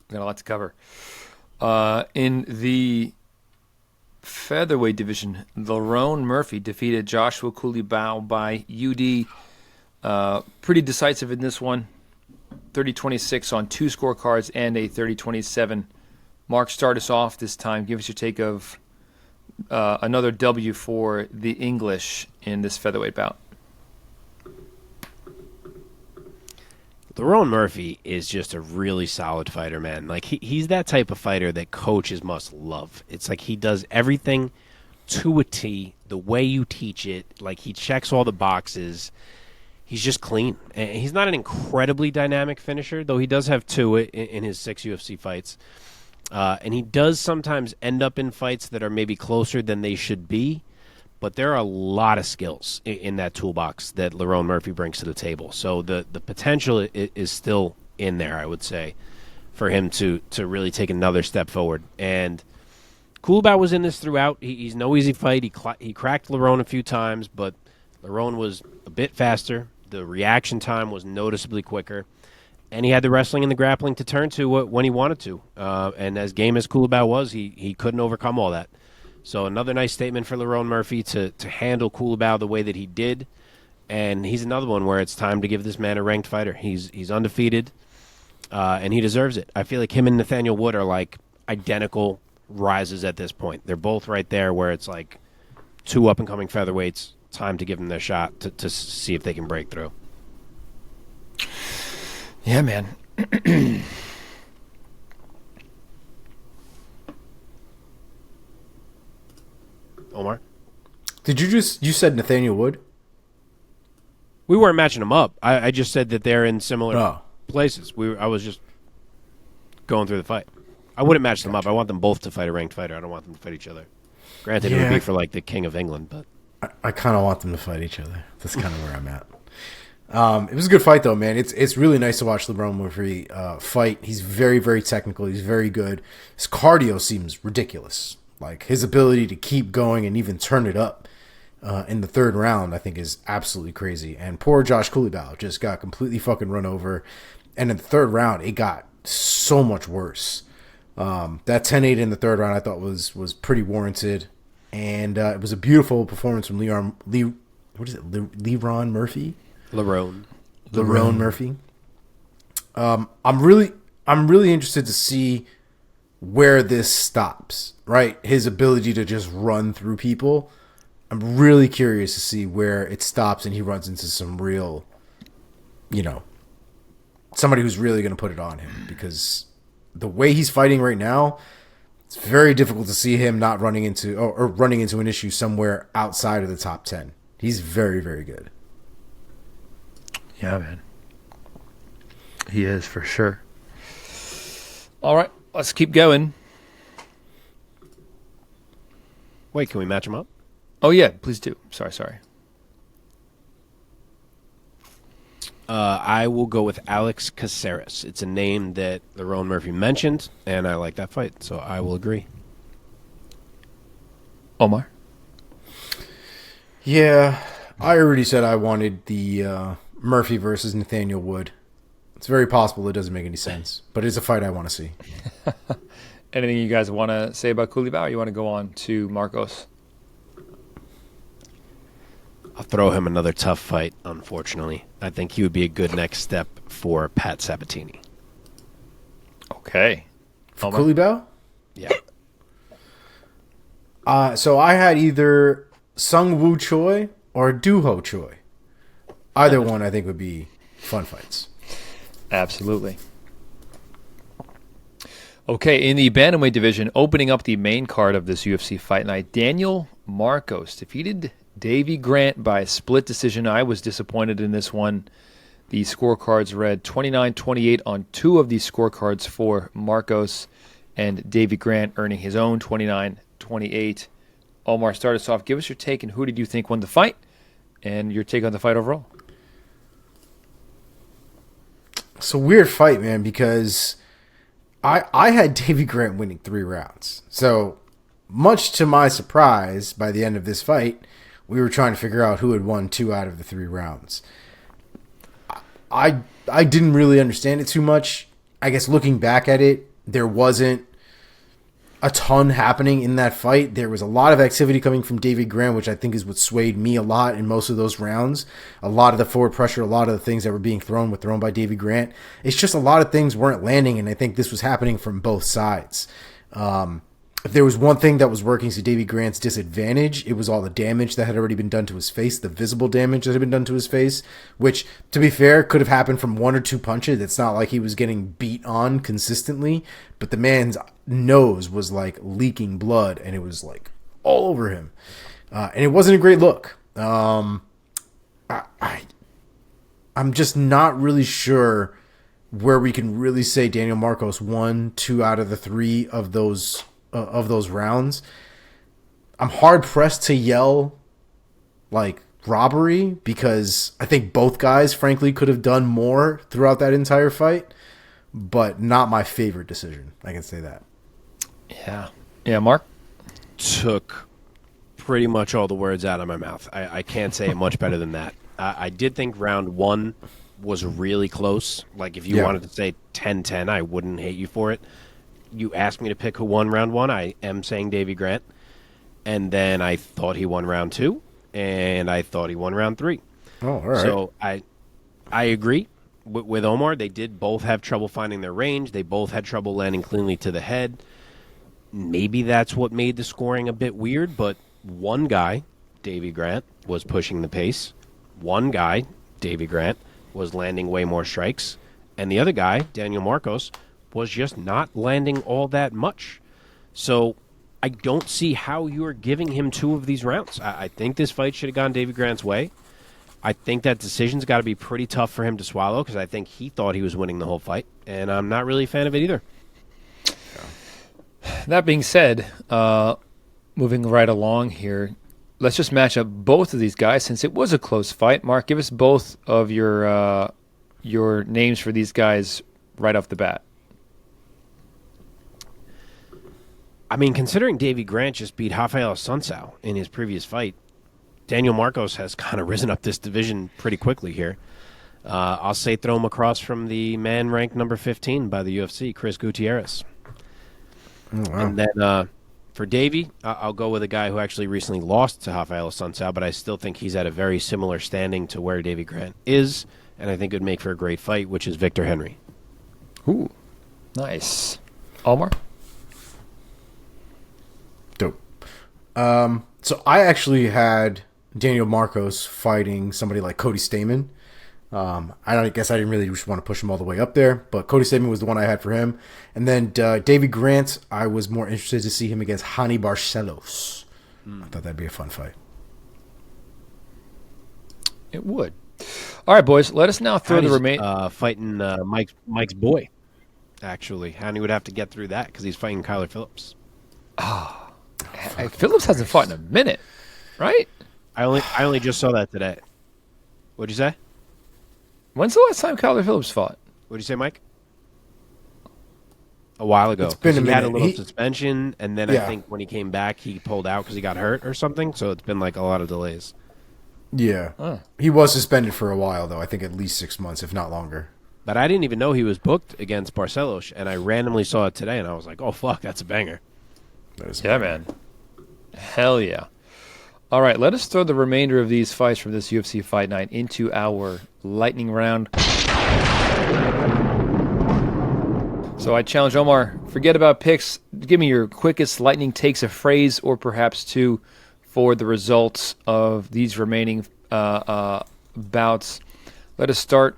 We've got a lot to cover. In the featherweight division, Lerone Murphy defeated Joshua Culibao by UD. Pretty decisive in this one. 30-26 on 2 scorecards and a 30-27. Mark, start us off this time. Give us your take of another W for the English in this featherweight bout. Lerone Murphy is just a really solid fighter, man. Like he's that type of fighter that coaches must love. It's like he does everything to a T, the way you teach it. Like he checks all the boxes. He's just clean. And he's not an incredibly dynamic finisher, though he does have 2 in his 6 UFC fights. And he does sometimes end up in fights that are maybe closer than they should be. But there are a lot of skills in that toolbox that Lerone Murphy brings to the table. So the potential is still in there, I would say, for him to really take another step forward. And Culibao was in this throughout. He's no easy fight. He cracked Lerone a few times, but Lerone was a bit faster. The reaction time was noticeably quicker. And he had the wrestling and the grappling to turn to when he wanted to. And as game as Culibao was, he couldn't overcome all that. So another nice statement for Lerone Murphy to handle Culibao the way that he did. And he's another one where it's time to give this man a ranked fighter. He's undefeated, and he deserves it. I feel like him and Nathaniel Wood are like identical rises at this point. They're both right there where it's like 2 up-and-coming featherweights. Time to give them their shot to see if they can break through. Yeah, man. Omar? You said Nathaniel Wood? We weren't matching them up. I just said that they're in similar places. I was just going through the fight. I wouldn't match them up. I want them both to fight a ranked fighter. I don't want them to fight each other. Granted, it would be for like the King of England, but I kind of want them to fight each other. That's kind of where I'm at. It was a good fight, though, man. It's really nice to watch Lerone Murphy fight. He's very, very technical. He's very good. His cardio seems ridiculous. Like, his ability to keep going and even turn it up in the 3rd round, I think, is absolutely crazy. And poor Josh Culibao just got completely fucking run over. And in the 3rd round, it got so much worse. That 10-8 in the 3rd round I thought was pretty warranted. And it was a beautiful performance from Lerone Murphy? Lerone Murphy. I'm really interested to see where this stops, right? His ability to just run through people. I'm really curious to see where it stops and he runs into some real, somebody who's really going to put it on him, because the way he's fighting right now, it's very difficult to see him not running into or running into an issue somewhere outside of the top 10. He's very, very good. Yeah, man. He is, for sure. All right, let's keep going. Wait, can we match him up? Oh, yeah, please do. Sorry. I will go with Alex Caceres. It's a name that Lerone Murphy mentioned, and I like that fight, so I will agree. Omar? Yeah, I already said I wanted the Murphy versus Nathaniel Wood. It's very possible it doesn't make any sense, but it's a fight I want to see. Anything you guys want to say about Culibao, or you want to go on to Marcos? I'll throw him another tough fight, unfortunately. I think he would be a good next step for Pat Sabatini. Okay. For Culibao? Yeah. So I had either Sung Woo Choi or Doo Ho Choi. Either one I think would be fun fights. Absolutely. Okay, in the bantamweight division, opening up the main card of this UFC fight night, Daniel Marcos defeated Davey Grant by a split decision. I was disappointed in this one. The scorecards read 29-28 on two of these scorecards for Marcos, and Davey Grant earning his own 29-28. Omar, start us off. Give us your take, and who did you think won the fight, and your take on the fight overall. It's a weird fight, man, because I had Davey Grant winning 3 rounds. So, much to my surprise, by the end of this fight, we were trying to figure out who had won 2 out of the 3 rounds. I didn't really understand it too much. I guess looking back at it, there wasn't a ton happening in that fight. There was a lot of activity coming from Davey Grant, which I think is what swayed me a lot in most of those rounds. A lot of the forward pressure, a lot of the things that were being thrown were thrown by Davey Grant. It's just a lot of things weren't landing, and I think this was happening from both sides. If there was one thing that was working to Davey Grant's disadvantage, it was all the damage that had already been done to his face, the visible damage that had been done to his face, which, to be fair, could have happened from 1 or 2 punches. It's not like he was getting beat on consistently, but the man's nose was like leaking blood, and it was like all over him. And it wasn't a great look. I'm just not really sure where we can really say Daniel Marcos won 2 out of the 3 of those rounds. I'm hard pressed to yell like robbery, because I think both guys frankly could have done more throughout that entire fight, but not my favorite decision. I can say that. Yeah, Mark? Took pretty much all the words out of my mouth. I can't say it much better than that. I did think round 1 was really close. Like, if you wanted to say 10-10, I wouldn't hate you for it. You asked me to pick who won round 1. I am saying Davey Grant. And then I thought he won round 2. And I thought he won round 3. Oh, all right. So I agree with Omar. They did both have trouble finding their range. They both had trouble landing cleanly to the head. Maybe that's what made the scoring a bit weird. But one guy, Davey Grant, was pushing the pace. One guy, Davey Grant, was landing way more strikes. And the other guy, Daniel Marcos, was just not landing all that much. So I don't see how you're giving him 2 of these rounds. I think this fight should have gone Davey Grant's way. I think that decision's got to be pretty tough for him to swallow, because I think he thought he was winning the whole fight, and I'm not really a fan of it either. That being said, moving right along here, let's just match up both of these guys since it was a close fight. Mark, give us both of your names for these guys right off the bat. I mean, considering Davey Grant just beat Rafael Assunção in his previous fight, Daniel Marcos has kind of risen up this division pretty quickly here. I'll say throw him across from the man ranked number 15 by the UFC, Chris Gutierrez. Oh, wow. And then for Davey, I'll go with a guy who actually recently lost to Rafael Assunção, but I still think he's at a very similar standing to where Davey Grant is, and I think it would make for a great fight, which is Victor Henry. Ooh, nice. Omar? So I actually had Daniel Marcos fighting somebody like Cody Stamann. I guess I didn't really just want to push him all the way up there, but Cody Stamann was the one I had for him. And then Davey Grant, I was more interested to see him against Hani Barcelos. I thought that'd be a fun fight. It would. All right, boys. Let us now throw the remaining fighting Mike's boy. Actually, Hani would have to get through that because he's fighting Kyler Phillips. Phillips hasn't fought in a minute, right? I only just saw that today. What'd you say? When's the last time Kyler Phillips fought? What'd you say, Mike? A while ago. It's been a he had a minute. little suspension, and then I think when he came back, he pulled out because he got hurt or something. So it's been like a lot of delays. Yeah. He was suspended for a while, though. I think at least 6 months, if not longer. But I didn't even know he was booked against Barcelos, and I randomly saw it today, and I was like, oh, fuck, that's a banger. Yeah, man. Hell yeah. All right, let us throw the remainder of these fights from this UFC Fight Night into our lightning round. So I challenge Omar, forget about picks. Give me your quickest lightning takes, a phrase or perhaps two for the results of these remaining bouts. Let us start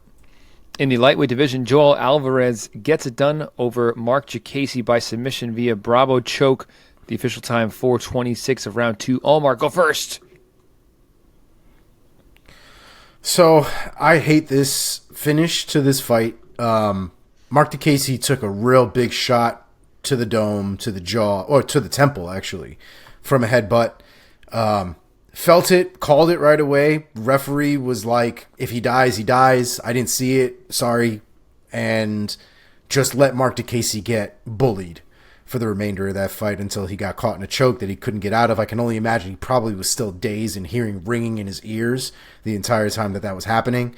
in the lightweight division. Joel Alvarez gets it done over Marc Diakiese by submission via Bravo choke. The official time, 4:26 of round 2. Omar, go first. So I hate this finish to this fight. Marc Diakiese took a real big shot to the dome, to the jaw, or to the temple, actually, from a headbutt. Felt it, called it right away. Referee was like, if he dies, he dies. I didn't see it. Sorry. And just let Marc Diakiese get bullied for the remainder of that fight until he got caught in a choke that he couldn't get out of. I can only imagine he probably was still dazed and hearing ringing in his ears the entire time that was happening.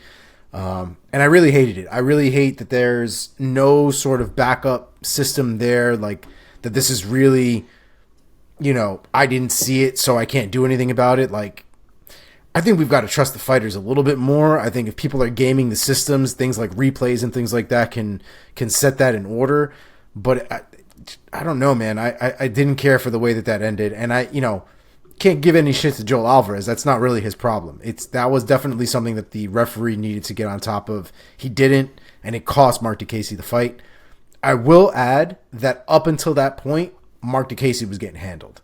And I really hated it. I really hate that there's no sort of backup system there, like that this is really, I didn't see it, so I can't do anything about it. Like, I think we've got to trust the fighters a little bit more. I think if people are gaming the systems, things like replays and things like that can set that in order. But I don't know, man. I didn't care for the way that ended, and I can't give any shit to Joel Alvarez. That's not really his problem. That was definitely something that the referee needed to get on top of. He didn't, and it cost Marc Diakiese the fight. I will add that up until that point, Marc Diakiese was getting handled,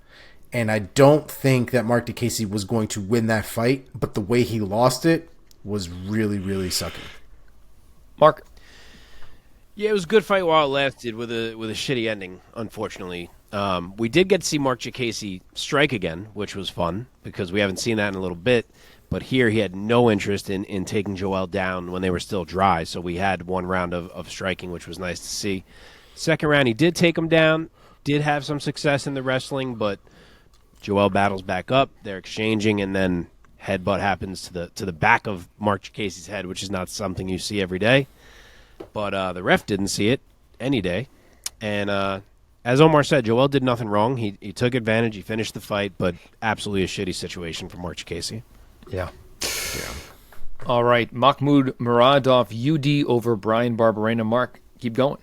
and I don't think that Marc Diakiese was going to win that fight. But the way he lost it was really, really sucky. Mark. Yeah, it was a good fight while it lasted with a shitty ending, unfortunately. We did get to see Marc Diakiese strike again, which was fun because we haven't seen that in a little bit. But here he had no interest in taking Joel down when they were still dry. So we had one round of striking, which was nice to see. Second round, he did take him down, did have some success in the wrestling, but Joel battles back up. They're exchanging, and then headbutt happens to the back of Marc Diakiese's head, which is not something you see every day. But the ref didn't see it any day. And as Omar said, Joel did nothing wrong. He took advantage. He finished the fight, but absolutely a shitty situation for Marc Diakiese. Yeah. All right. Mahmoud Muradov, UD over Brian Barberena. Mark, keep going.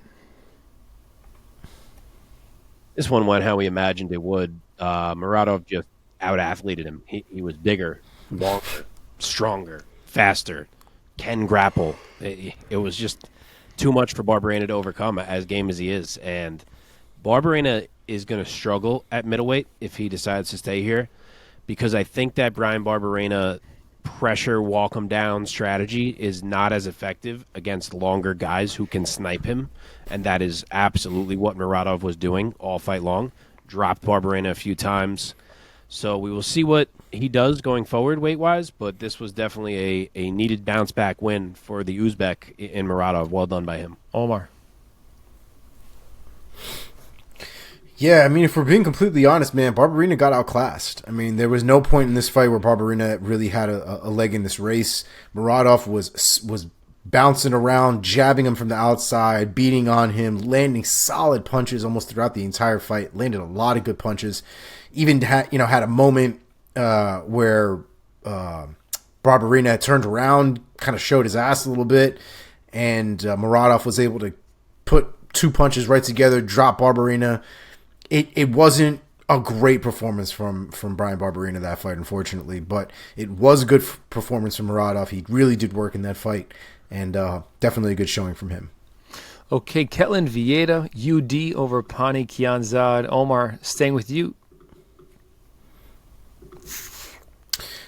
This one went how we imagined it would. Muradov just out-athleted him. He was bigger, longer, stronger, faster, can grapple. It was just too much for Barberena to overcome, as game as he is. And Barberena is going to struggle at middleweight if he decides to stay here, because I think that Brian Barberena pressure walk him down strategy is not as effective against longer guys who can snipe him, and that is absolutely what Muradov was doing all fight long. Dropped Barberena a few times. So we will see what he does going forward weight-wise, but this was definitely a needed bounce-back win for the Uzbek in Muradov. Well done by him. Omar. Yeah, I mean, if we're being completely honest, man, Barberena got outclassed. I mean, there was no point in this fight where Barberena really had a leg in this race. Muradov was bouncing around, jabbing him from the outside, beating on him, landing solid punches almost throughout the entire fight. Landed a lot of good punches. Even had a moment where Barberena turned around, kind of showed his ass a little bit, and Muradov was able to put two punches right together, drop Barberena. It wasn't a great performance from Brian Barberena that fight, unfortunately, but it was a good performance from Muradov. He really did work in that fight, and definitely a good showing from him. Okay, Ketlin Vieira, UD over Pani Kianzad. Omar, staying with you.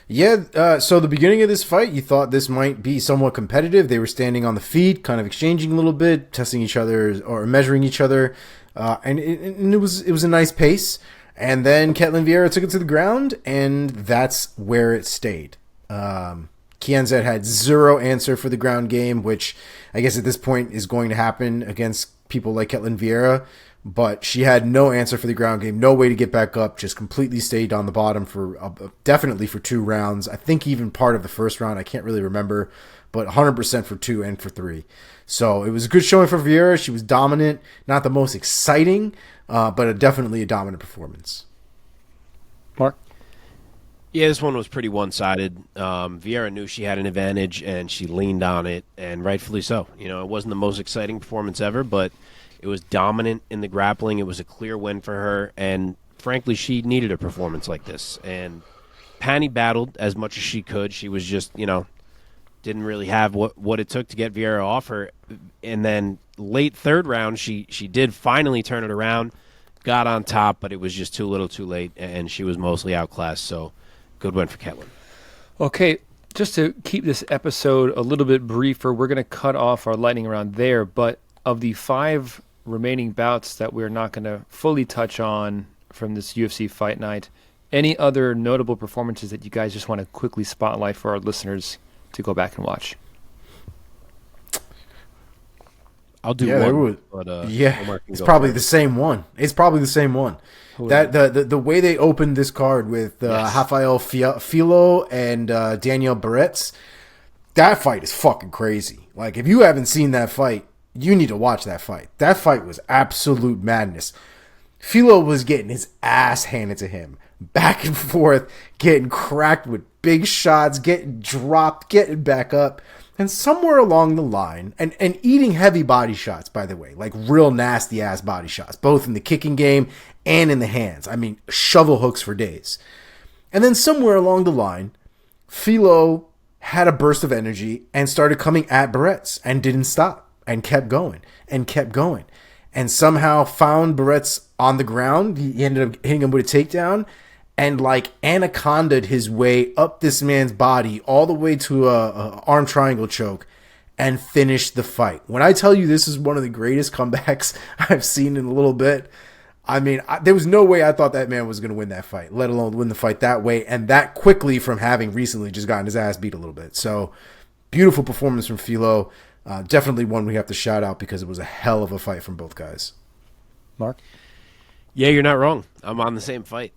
Yeah, so the beginning of this fight, you thought this might be somewhat competitive. They were standing on the feet, kind of exchanging a little bit, testing each other or measuring each other, and it was a nice pace. And then Ketlin Vieira took it to the ground, and that's where it stayed. Kianzad had zero answer for the ground game, which I guess at this point is going to happen against people like Ketlin Vieira. But she had no answer for the ground game, no way to get back up, just completely stayed on the bottom for definitely for 2 rounds. I think even part of the first round, I can't really remember, but 100% for 2 and for 3. So it was a good showing for Vieira. She was dominant, not the most exciting, but definitely a dominant performance. Mark? Yeah, this one was pretty one-sided. Vieira knew she had an advantage, and she leaned on it, and rightfully so. You know, it wasn't the most exciting performance ever, but it was dominant in the grappling. It was a clear win for her, and frankly, she needed a performance like this. And Pani battled as much as she could. She was just, didn't really have what it took to get Vieira off her. And then late third round, she did finally turn it around, got on top, but it was just too little too late, and she was mostly outclassed. So good win for Ketlin. Okay, just to keep this episode a little bit briefer, we're going to cut off our lightning round there, but of the 5 remaining bouts that we're not going to fully touch on from this UFC fight night, any other notable performances that you guys just want to quickly spotlight for our listeners to go back and watch? I'll do one. But, it's probably the same one. It's probably the same one. That the way they opened this card with Rafael Filo and Daniel Barretz, that fight is fucking crazy. Like, if you haven't seen that fight, you need to watch that fight. That fight was absolute madness. Filo was getting his ass handed to him, back and forth, getting cracked with big shots, getting dropped, getting back up. And somewhere along the line, and eating heavy body shots, by the way, like real nasty ass body shots, both in the kicking game and in the hands. I mean, shovel hooks for days. And then somewhere along the line, Filo had a burst of energy and started coming at Barretz and didn't stop. And kept going, and somehow found Barretz on the ground. He ended up hitting him with a takedown, and like anaconda'd his way up this man's body all the way to a arm triangle choke, and finished the fight. When I tell you this is one of the greatest comebacks I've seen in a little bit, I mean, there was no way I thought that man was going to win that fight, let alone win the fight that way and that quickly from having recently just gotten his ass beat a little bit. So beautiful performance from Filo. Definitely one we have to shout out because it was a hell of a fight from both guys. Mark? Yeah, you're not wrong. I'm on the same fight.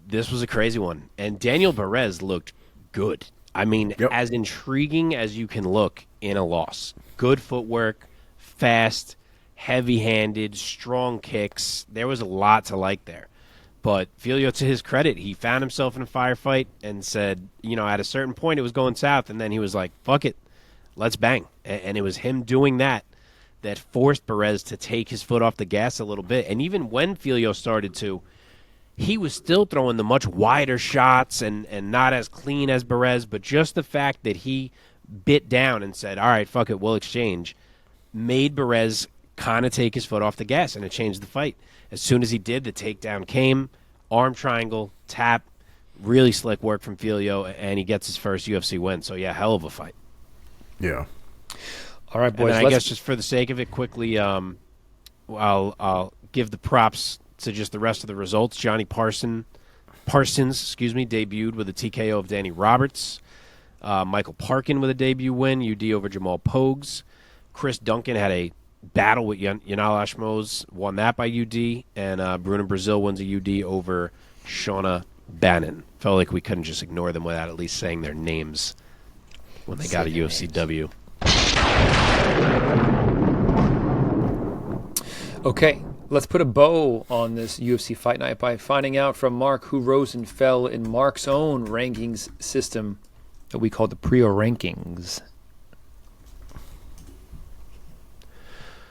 This was a crazy one. And Daniel Perez looked good. I mean, as intriguing as you can look in a loss. Good footwork, fast, heavy-handed, strong kicks. There was a lot to like there. But Filio, to his credit, he found himself in a firefight and said, at a certain point it was going south, and then he was like, fuck it. Let's bang. And it was him doing that forced Perez to take his foot off the gas a little bit. And even when Filio started to, he was still throwing the much wider shots and not as clean as Perez. But just the fact that he bit down and said, all right, fuck it, we'll exchange, made Perez kind of take his foot off the gas, and it changed the fight. As soon as he did, the takedown came, arm triangle, tap, really slick work from Filio, and he gets his first UFC win. So, yeah, hell of a fight. Yeah. All right, boys. And I guess just for the sake of it, quickly, I'll give the props to just the rest of the results. Johnny Parsons, debuted with a TKO of Danny Roberts. Michael Parkin with a debut win, UD over Jamal Pogues. Chris Duncan had a battle with Yanal Ashmos, won that by UD. And Bruno Brazil wins a UD over Shauna Bannon. Felt like we couldn't just ignore them without at least saying their names when they got a UFC W. Okay, let's put a bow on this UFC Fight Night by finding out from Mark who rose and fell in Mark's own rankings system that we call the Priaulx Rankings.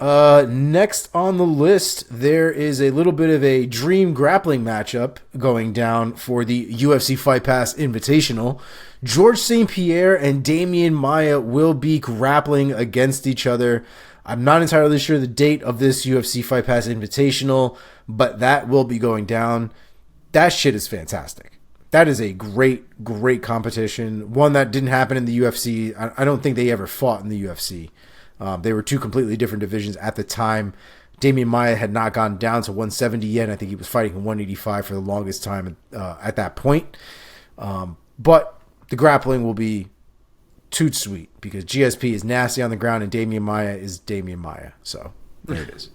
Next on the list, there is a little bit of a dream grappling matchup going down for the UFC Fight Pass Invitational. Georges St-Pierre and Demian Maia will be grappling against each other. I'm not entirely sure the date of this UFC Fight Pass Invitational, but that will be going down. That shit is fantastic. That is a great, great competition. One that didn't happen in the UFC. I don't think they ever fought in the UFC. They were two completely different divisions at the time. Demian Maia had not gone down to 170 yet. I think he was fighting in 185 for the longest time at that point. But the grappling will be too sweet because GSP is nasty on the ground and Demian Maia is Demian Maia. So there it is.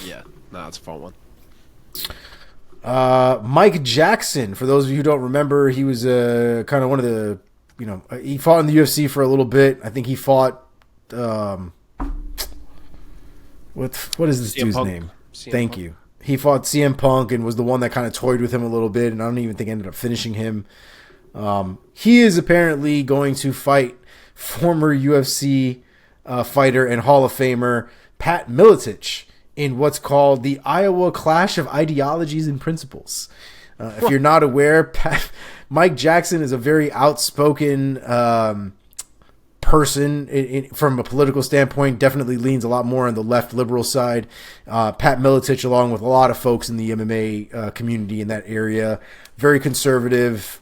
Yeah, no, it's a fun one. Mike Jackson, for those of you who don't remember, he was kind of one of the, he fought in the UFC for a little bit. I think he fought, what is this dude's name? Thank you. He fought CM Punk and was the one that kind of toyed with him a little bit, and I don't even think ended up finishing him. He is apparently going to fight former UFC fighter and Hall of Famer Pat Miletich in what's called the Iowa Clash of Ideologies and Principles. If you're not aware, Mike Jackson is a very outspoken person from a political standpoint, definitely leans a lot more on the left liberal side. Pat Miletich, along with a lot of folks in the MMA community in that area, very conservative,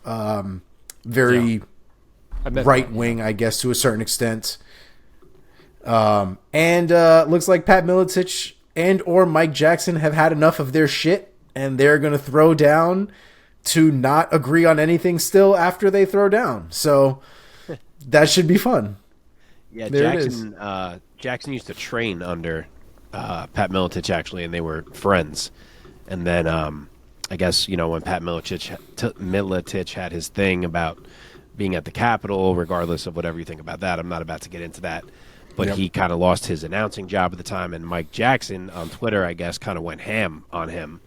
very right-wing, I guess, to a certain extent. And looks like Pat Miletich and or Mike Jackson have had enough of their shit, and they're going to throw down to not agree on anything still after they throw down. So that should be fun. Yeah, Jackson used to train under Pat Miletich, actually, and they were friends. And then I guess, when Pat Miletich had his thing about being at the Capitol, regardless of whatever you think about that, I'm not about to get into that. But he kind of lost his announcing job at the time, and Mike Jackson on Twitter, I guess, kind of went ham on him,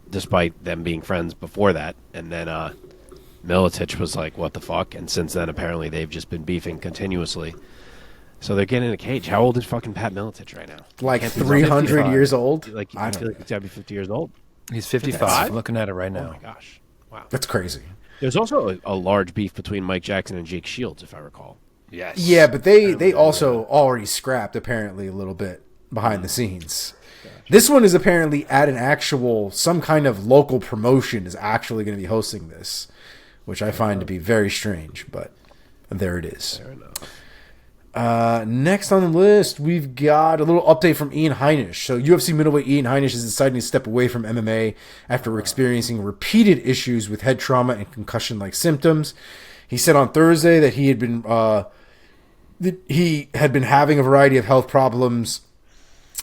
despite them being friends before that. And then Miletich was like, what the fuck? And since then, apparently, they've just been beefing continuously. So they're getting in a cage. How old is fucking Pat Miletich right now? Like 300 years old? I feel like he's got to be 50 years old. He's 55. I'm looking at it right now. Oh, my gosh. Wow. That's crazy. There's also a large beef between Mike Jackson and Jake Shields, if I recall. Yes. Yeah, but they also already scrapped, apparently, a little bit behind the scenes. Gotcha. This one is apparently at some kind of local promotion is actually going to be hosting this, which I find to be very strange, but there it is. Fair enough. Next on the list, we've got a little update from Ian Heinisch. So UFC middleweight Ian Heinisch is deciding to step away from MMA after experiencing repeated issues with head trauma and concussion-like symptoms. He said on Thursday that he had been having a variety of health problems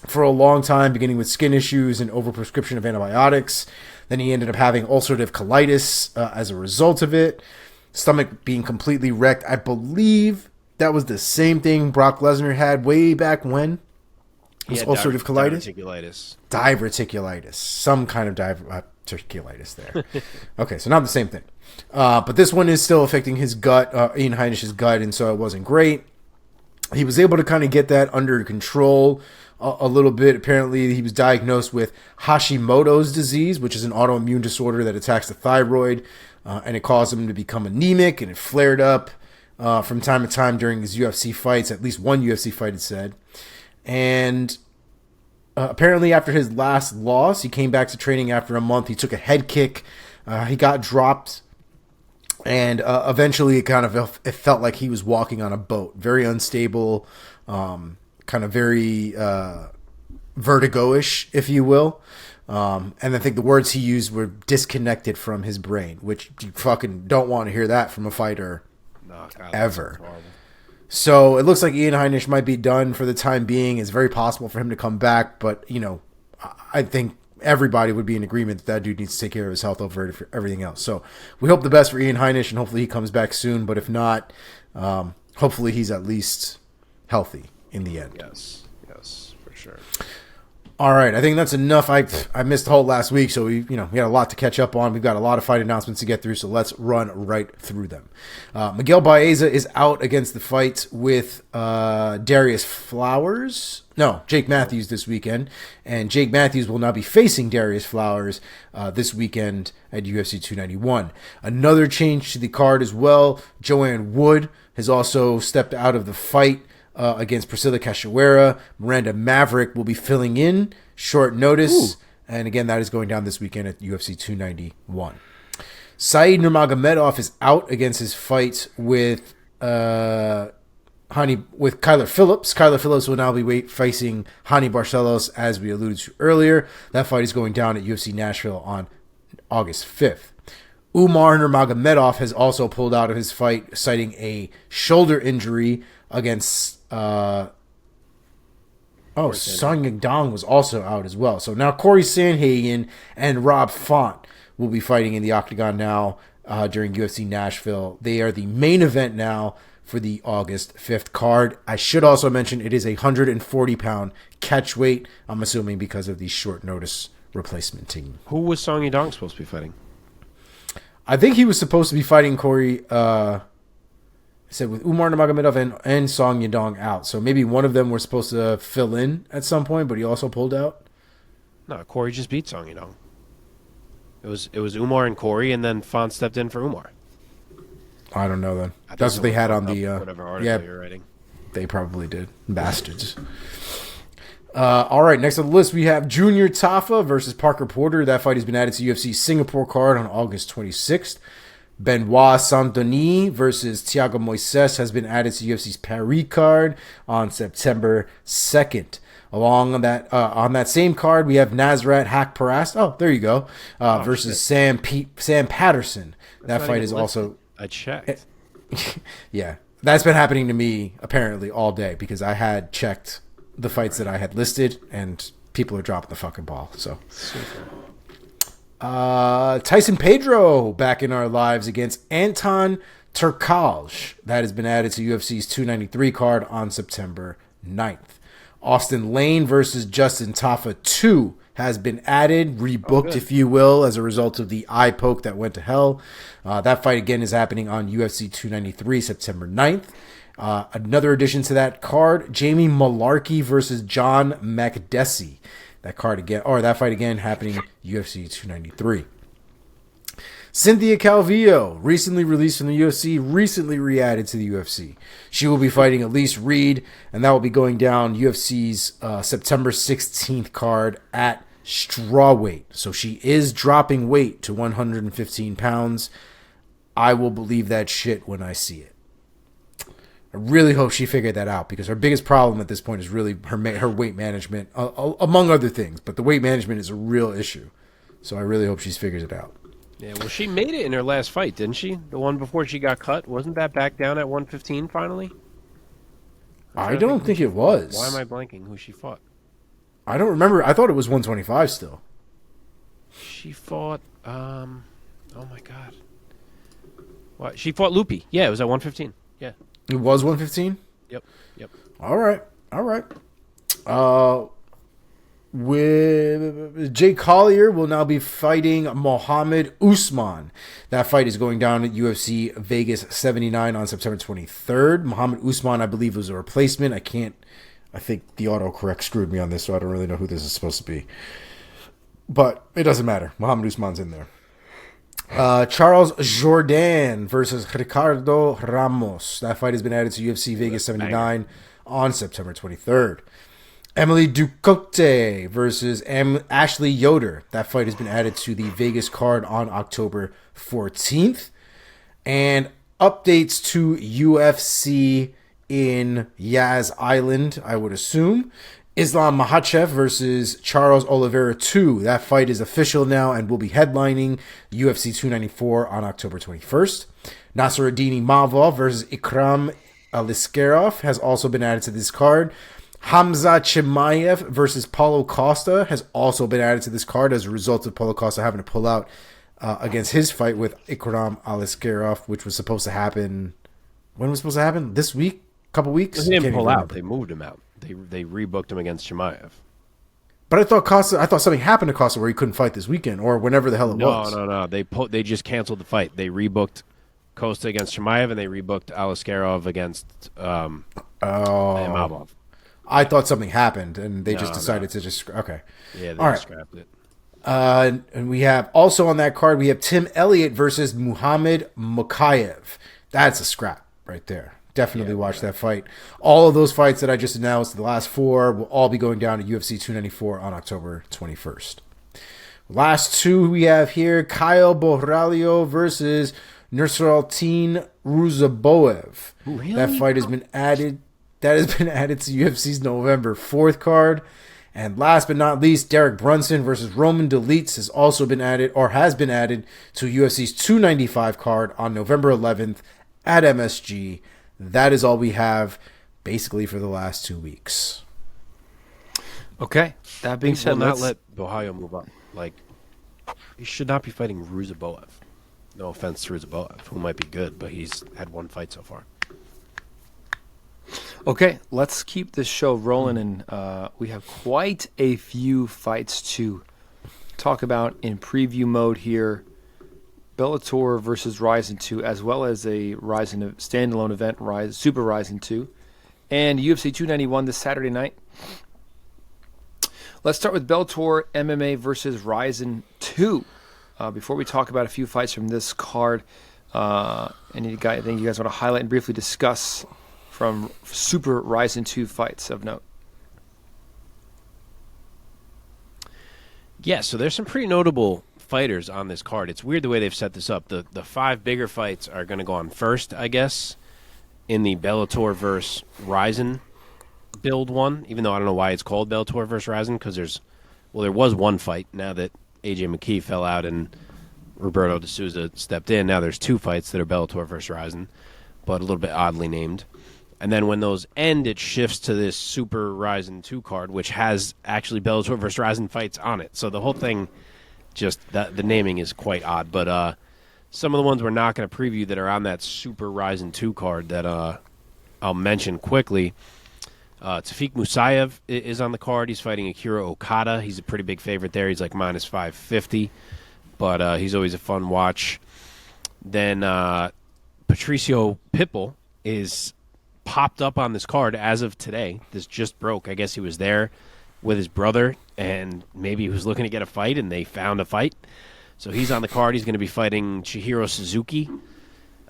for a long time, beginning with skin issues and overprescription of antibiotics. Then he ended up having ulcerative colitis as a result of it, stomach being completely wrecked. I believe that was the same thing Brock Lesnar had way back when. It was ulcerative colitis? Diverticulitis. Some kind of diverticulitis there. Okay, so not the same thing. But this one is still affecting his gut, Ian Heinisch's gut, and so it wasn't great. He was able to kind of get that under control a little bit. Apparently, he was diagnosed with Hashimoto's disease, which is an autoimmune disorder that attacks the thyroid, and it caused him to become anemic, and it flared up from time to time during his UFC fights. At least one UFC fight, it said. And apparently, after his last loss, he came back to training after a month. He took a head kick. He got dropped. And eventually it felt like he was walking on a boat. Very unstable, kind of very vertigo-ish, if you will. And I think the words he used were disconnected from his brain, which you fucking don't want to hear that from a fighter ever. So it looks like Ian Heinisch might be done for the time being. It's very possible for him to come back, but, I think everybody would be in agreement that dude needs to take care of his health over everything else. So we hope the best for Ian Heinisch, and hopefully he comes back soon. But if not, hopefully he's at least healthy in the end. Yes, for sure. All right, I think that's enough. I missed the whole last week, so we had a lot to catch up on. We've got a lot of fight announcements to get through, so let's run right through them. Miguel Baeza is out against the fight with Jake Matthews this weekend, and Jake Matthews will now be facing Darius Flowers this weekend at UFC 291. Another change to the card as well. Joanne Wood has also stepped out of the fight against Priscilla Cachoeira. Miranda Maverick will be filling in short notice. Ooh. And again, that is going down this weekend at UFC 291. Said Nurmagomedov is out against his fight with Kyler Phillips. Kyler Phillips will now be facing Hani Barcelos, as we alluded to earlier. That fight is going down at UFC Nashville on August 5th. Umar Nurmagomedov has also pulled out of his fight, citing a shoulder injury against Song Yadong was also out as well. So now Corey Sandhagen and Rob Font will be fighting in the octagon now during UFC Nashville. They are the main event now for the August 5th card. I should also mention it is a 140-pound catch weight, I'm assuming because of the short notice replacement team. Who was Song Yadong supposed to be fighting? I think he was supposed to be fighting Corey... I said with Umar Nurmagomedov and Song Yadong out. So maybe one of them were supposed to fill in at some point, but he also pulled out. No, Corey just beat Song Yadong. It was Umar and Corey, and then Font stepped in for Umar. I don't know then. That's what they had on the whatever article you're writing. They probably did. Bastards. All right, next on the list we have Junior Tafa versus Parker Porter. That fight has been added to UFC Singapore card on August 26th. Benoit Saint-Denis versus Thiago Moises has been added to UFC's Paris card on September 2nd. On that same card, we have Nasrat Haqparast. Oh, there you go. Versus Sam Patterson. That fight is also... I checked. Yeah. That's been happening to me, apparently, all day because I had checked the fights that I had listed, and people are dropping the fucking ball. So... Super. Tyson Pedro back in our lives against Anton Turkalj. That has been added to UFC's 293 card on September 9th. Austin Lane versus Justin Tafa 2 has been added, rebooked, if you will, as a result of the eye poke that went to hell. That fight again is happening on UFC 293 September 9th. Another addition to that card, Jamie Malarkey versus John Makdessi. That fight again happening UFC 293. Cynthia Calvillo, recently released from the UFC, recently re-added to the UFC. She will be fighting Elise Reed, and that will be going down UFC's September 16th card at strawweight. So she is dropping weight to 115 pounds. I will believe that shit when I see it. I really hope she figured that out because her biggest problem at this point is really her weight management, among other things. But the weight management is a real issue. So I really hope she figures it out. Yeah, well, she made it in her last fight, didn't she? The one before she got cut. Wasn't that back down at 115 finally? I don't think it was. Why am I blanking who she fought? I don't remember. I thought it was 125 still. She fought... oh, my God. What? She fought Lupi. Yeah, it was at 115. Yeah. It was 115? Yep. All right. With Jake Collier will now be fighting Mohammed Usman. That fight is going down at UFC Vegas 79 on September 23rd. Mohammed Usman, I believe, was a replacement. I think the autocorrect screwed me on this, so I don't really know who this is supposed to be. But it doesn't matter. Mohammed Usman's in there. Charles Jourdain versus Ricardo Ramos. That fight has been added to UFC Vegas 79 on September 23rd. Emily Ducote versus Ashley Yoder. That fight has been added to the Vegas card on October 14th. And updates to UFC in Yas Island, I would assume. Islam Makhachev versus Charles Oliveira 2. That fight is official now and will be headlining UFC 294 on October 21st. Nasruddin Imavov versus Ikram Aliskerov has also been added to this card. Hamza Chimaev versus Paulo Costa has also been added to this card as a result of Paulo Costa having to pull out against his fight with Ikram Aliskerov, which was supposed to happen... When was it supposed to happen? This week? Couple weeks? He didn't pull out. They moved him out. They rebooked him against Chimaev. But I thought something happened to Costa where he couldn't fight this weekend or whenever the hell it was. No. They just canceled the fight. They rebooked Costa against Chimaev, and they rebooked Alaskarov against Imavov. I thought something happened, and they just decided to just okay. Yeah, they scrapped it. And we have also on that card we have Tim Elliott versus Muhammad Mokaev. That's a scrap right there. Definitely watch that fight. All of those fights that I just announced, the last 4, will all be going down to UFC 294 on October 21st. Last 2 we have here: Kyle Borralho versus Nursultan Ruzaboev. Really? That fight has been added. That has been added to UFC's November 4th card. And last but not least, Derek Brunson versus Roman Dolidze has also been added, or has been added, to UFC's 295 card on November 11th at MSG. That is all we have, basically, for the last 2 weeks. Okay. That being said, let's not let Borralho move up. Like, he should not be fighting Ruzaboev. No offense to Ruzaboev, who might be good, but he's had 1 fight so far. Okay, let's keep this show rolling, and we have quite a few fights to talk about in preview mode here. Bellator versus RIZIN 2, as well as a RIZIN standalone event, Super RIZIN 2, and UFC 291 this Saturday night. Let's start with Bellator MMA versus RIZIN 2. Before we talk about a few fights from this card, anything you guys want to highlight and briefly discuss from Super RIZIN 2 fights of note? Yeah, so there's some pretty notable fighters on this card. It's weird the way they've set this up. The 5 bigger fights are going to go on first, I guess, in the Bellator versus RIZIN build one, even though I don't know why it's called Bellator versus RIZIN, because there was 1 fight now that AJ McKee fell out and Roberto de Souza stepped in. Now there's 2 fights that are Bellator versus RIZIN, but a little bit oddly named. And then when those end, it shifts to this Super RIZIN 2 card, which has actually Bellator versus RIZIN fights on it. So the whole thing, just the naming is quite odd. But some of the ones we're not going to preview that are on that Super RIZIN 2 card that I'll mention quickly. Tafik Musayev is on the card. He's fighting Akira Okada. He's a pretty big favorite there. He's like minus 550, but he's always a fun watch. Then Patricio Pitbull is popped up on this card as of today. This just broke. I guess he was there with his brother, and maybe he was looking to get a fight, and they found a fight. So he's on the card. He's going to be fighting Chihiro Suzuki.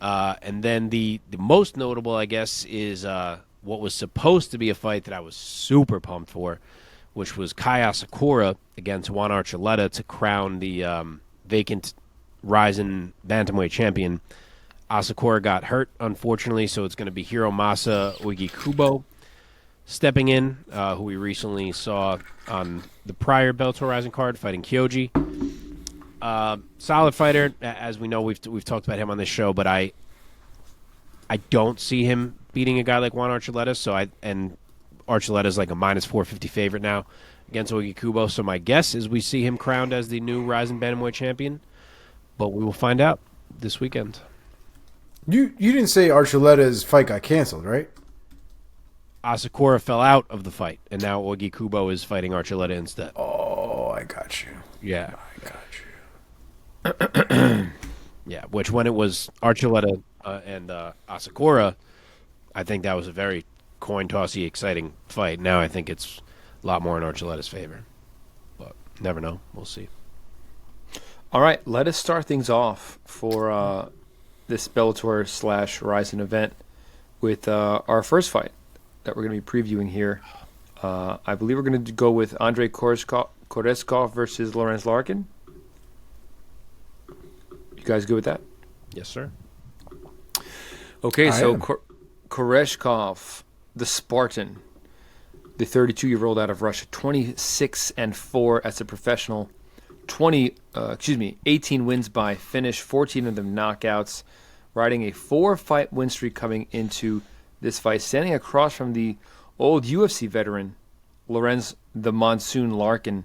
And then the most notable, I guess, is what was supposed to be a fight that I was super pumped for, which was Kai Asakura against Juan Archuleta to crown the vacant RIZIN bantamweight champion. Asakura got hurt, unfortunately, so it's going to be Hiromasa Oigikubo stepping in, who we recently saw on the prior Bellator RIZIN card fighting Kyoji. Solid fighter, as we know. We've talked about him on this show, but I don't see him beating a guy like Juan Archuleta. And Archuleta's like a minus 450 favorite now against Oigikubo. So my guess is we see him crowned as the new RIZIN bantamweight champion, but we will find out this weekend. You didn't say Archuleta's fight got canceled, right? Asakura fell out of the fight, and now Oigikubo is fighting Archuleta instead. Oh, I got you. Yeah. I got you. Yeah, which when it was Archuleta and Asakura, I think that was a very coin-tossy, exciting fight. Now I think it's a lot more in Archuleta's favor. But never know. We'll see. All right, let us start things off for this Bellator / RIZIN event with our first fight that we're going to be previewing here. I believe we're going to go with Andrey Koreshkov versus Lorenz Larkin. You guys good with that? Yes, sir. Okay, so Koreshkov, the Spartan, the 32-year-old out of Russia, 26-4 as a professional, 18 wins by finish, 14 of them knockouts, riding a 4-fight win streak coming into this fight, standing across from the old UFC veteran, Lorenz the Monsoon Larkin,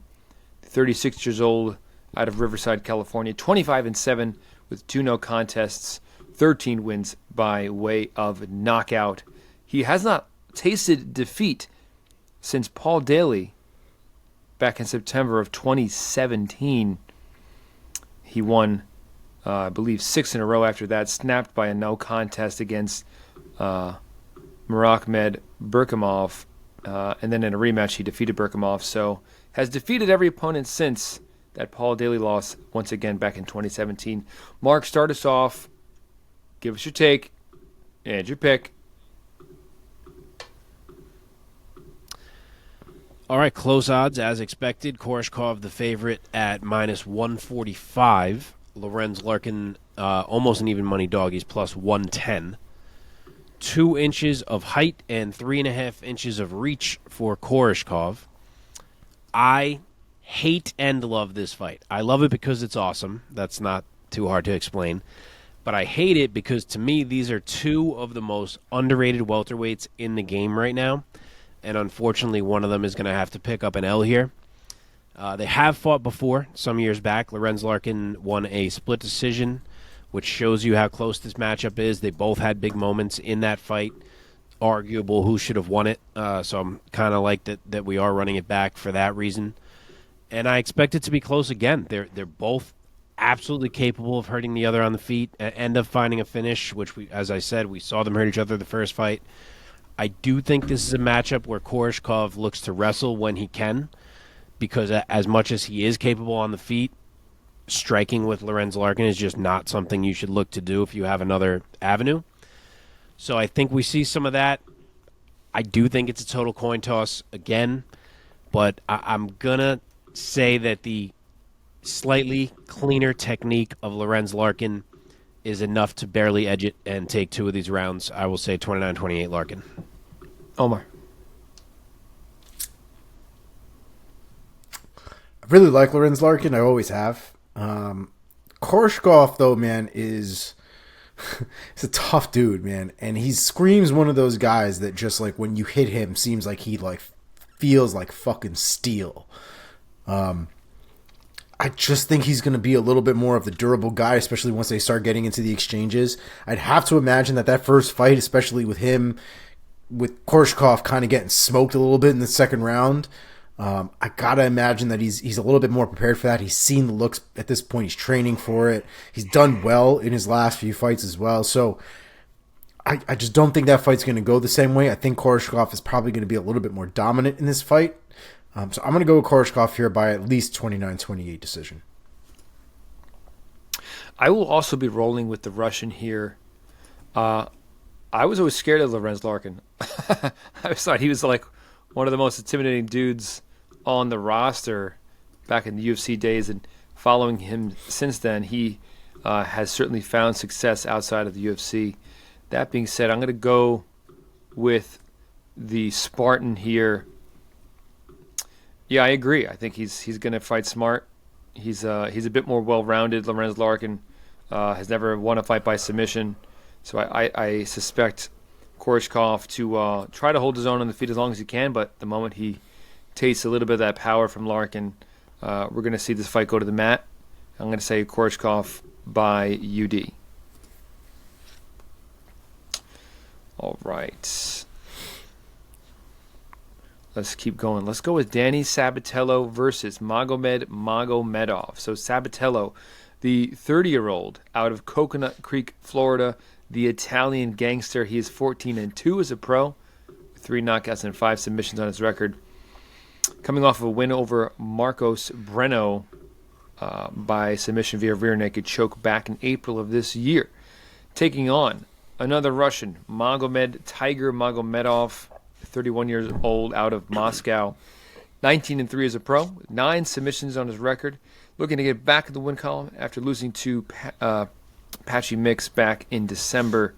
36 years old, out of Riverside, California, 25-7 with 2 no contests, 13 wins by way of knockout. He has not tasted defeat since Paul Daly back in September of 2017. He won, I believe, 6 in a row after that, snapped by a no contest against Magomed Berkimov, and then in a rematch he defeated Berkimov. So has defeated every opponent since that Paul Daly loss once again back in 2017. Mark, start us off. Give us your take and your pick. All right, close odds as expected. Koreshkov the favorite at -145. Lorenz Larkin almost an even money dog. He's +110. 2 inches of height and 3.5 inches of reach for Koreshkov. I hate and love this fight. I love it because it's awesome. That's not too hard to explain. But I hate it because, to me, these are 2 of the most underrated welterweights in the game right now. And unfortunately, one of them is going to have to pick up an L here. They have fought before some years back. Lorenz Larkin won a split decision, which shows you how close this matchup is. They both had big moments in that fight. Arguable who should have won it. So I'm kind of like that we are running it back for that reason. And I expect it to be close again. They're both absolutely capable of hurting the other on the feet and of finding a finish, which, as I said, we saw them hurt each other the first fight. I do think this is a matchup where Koreshkov looks to wrestle when he can, because as much as he is capable on the feet, striking with Lorenz Larkin is just not something you should look to do if you have another avenue. So I think we see some of that. I do think it's a total coin toss again, but I'm going to say that the slightly cleaner technique of Lorenz Larkin is enough to barely edge it and take 2 of these rounds. I will say 29-28 Larkin. Omar. I really like Lorenz Larkin. I always have. Koreshkov, though, man, is he's a tough dude, man. And he screams one of those guys that just, like, when you hit him, seems like he, like, feels like fucking steel. I just think he's going to be a little bit more of the durable guy, especially once they start getting into the exchanges. I'd have to imagine that first fight, especially with him, with Koreshkov kind of getting smoked a little bit in the second round, I got to imagine that he's a little bit more prepared for that. He's seen the looks at this point. He's training for it. He's done well in his last few fights as well. So I just don't think that fight's going to go the same way. I think Koreshkov is probably going to be a little bit more dominant in this fight. So I'm going to go with Koreshkov here by at least 29-28 decision. I will also be rolling with the Russian here. I was always scared of Lorenz Larkin. I always thought he was like one of the most intimidating dudes on the roster back in the UFC days, and following him since then, he has certainly found success outside of the UFC. That being said, I'm going to go with the Spartan here. Yeah, I agree. I think he's going to fight smart. He's a bit more well-rounded. Lorenz Larkin has never won a fight by submission, so I suspect Koreshkov to try to hold his own on the feet as long as he can. But the moment he tastes a little bit of that power from Larkin, we're going to see this fight go to the mat. I'm going to say Koreshkov by UD. All right. Let's keep going. Let's go with Danny Sabatello versus Magomedov. So Sabatello, the 30-year-old out of Coconut Creek, Florida, the Italian gangster. He is 14-2 as a pro, 3 knockouts and 5 submissions on his record. Coming off of a win over Marcos Breno by submission via rear naked choke back in April of this year. Taking on another Russian, Magomed Tiger Magomedov, 31 years old, out of Moscow, 19-3 as a pro, 9 submissions on his record, looking to get back in the win column after losing to Patchy Mix back in December.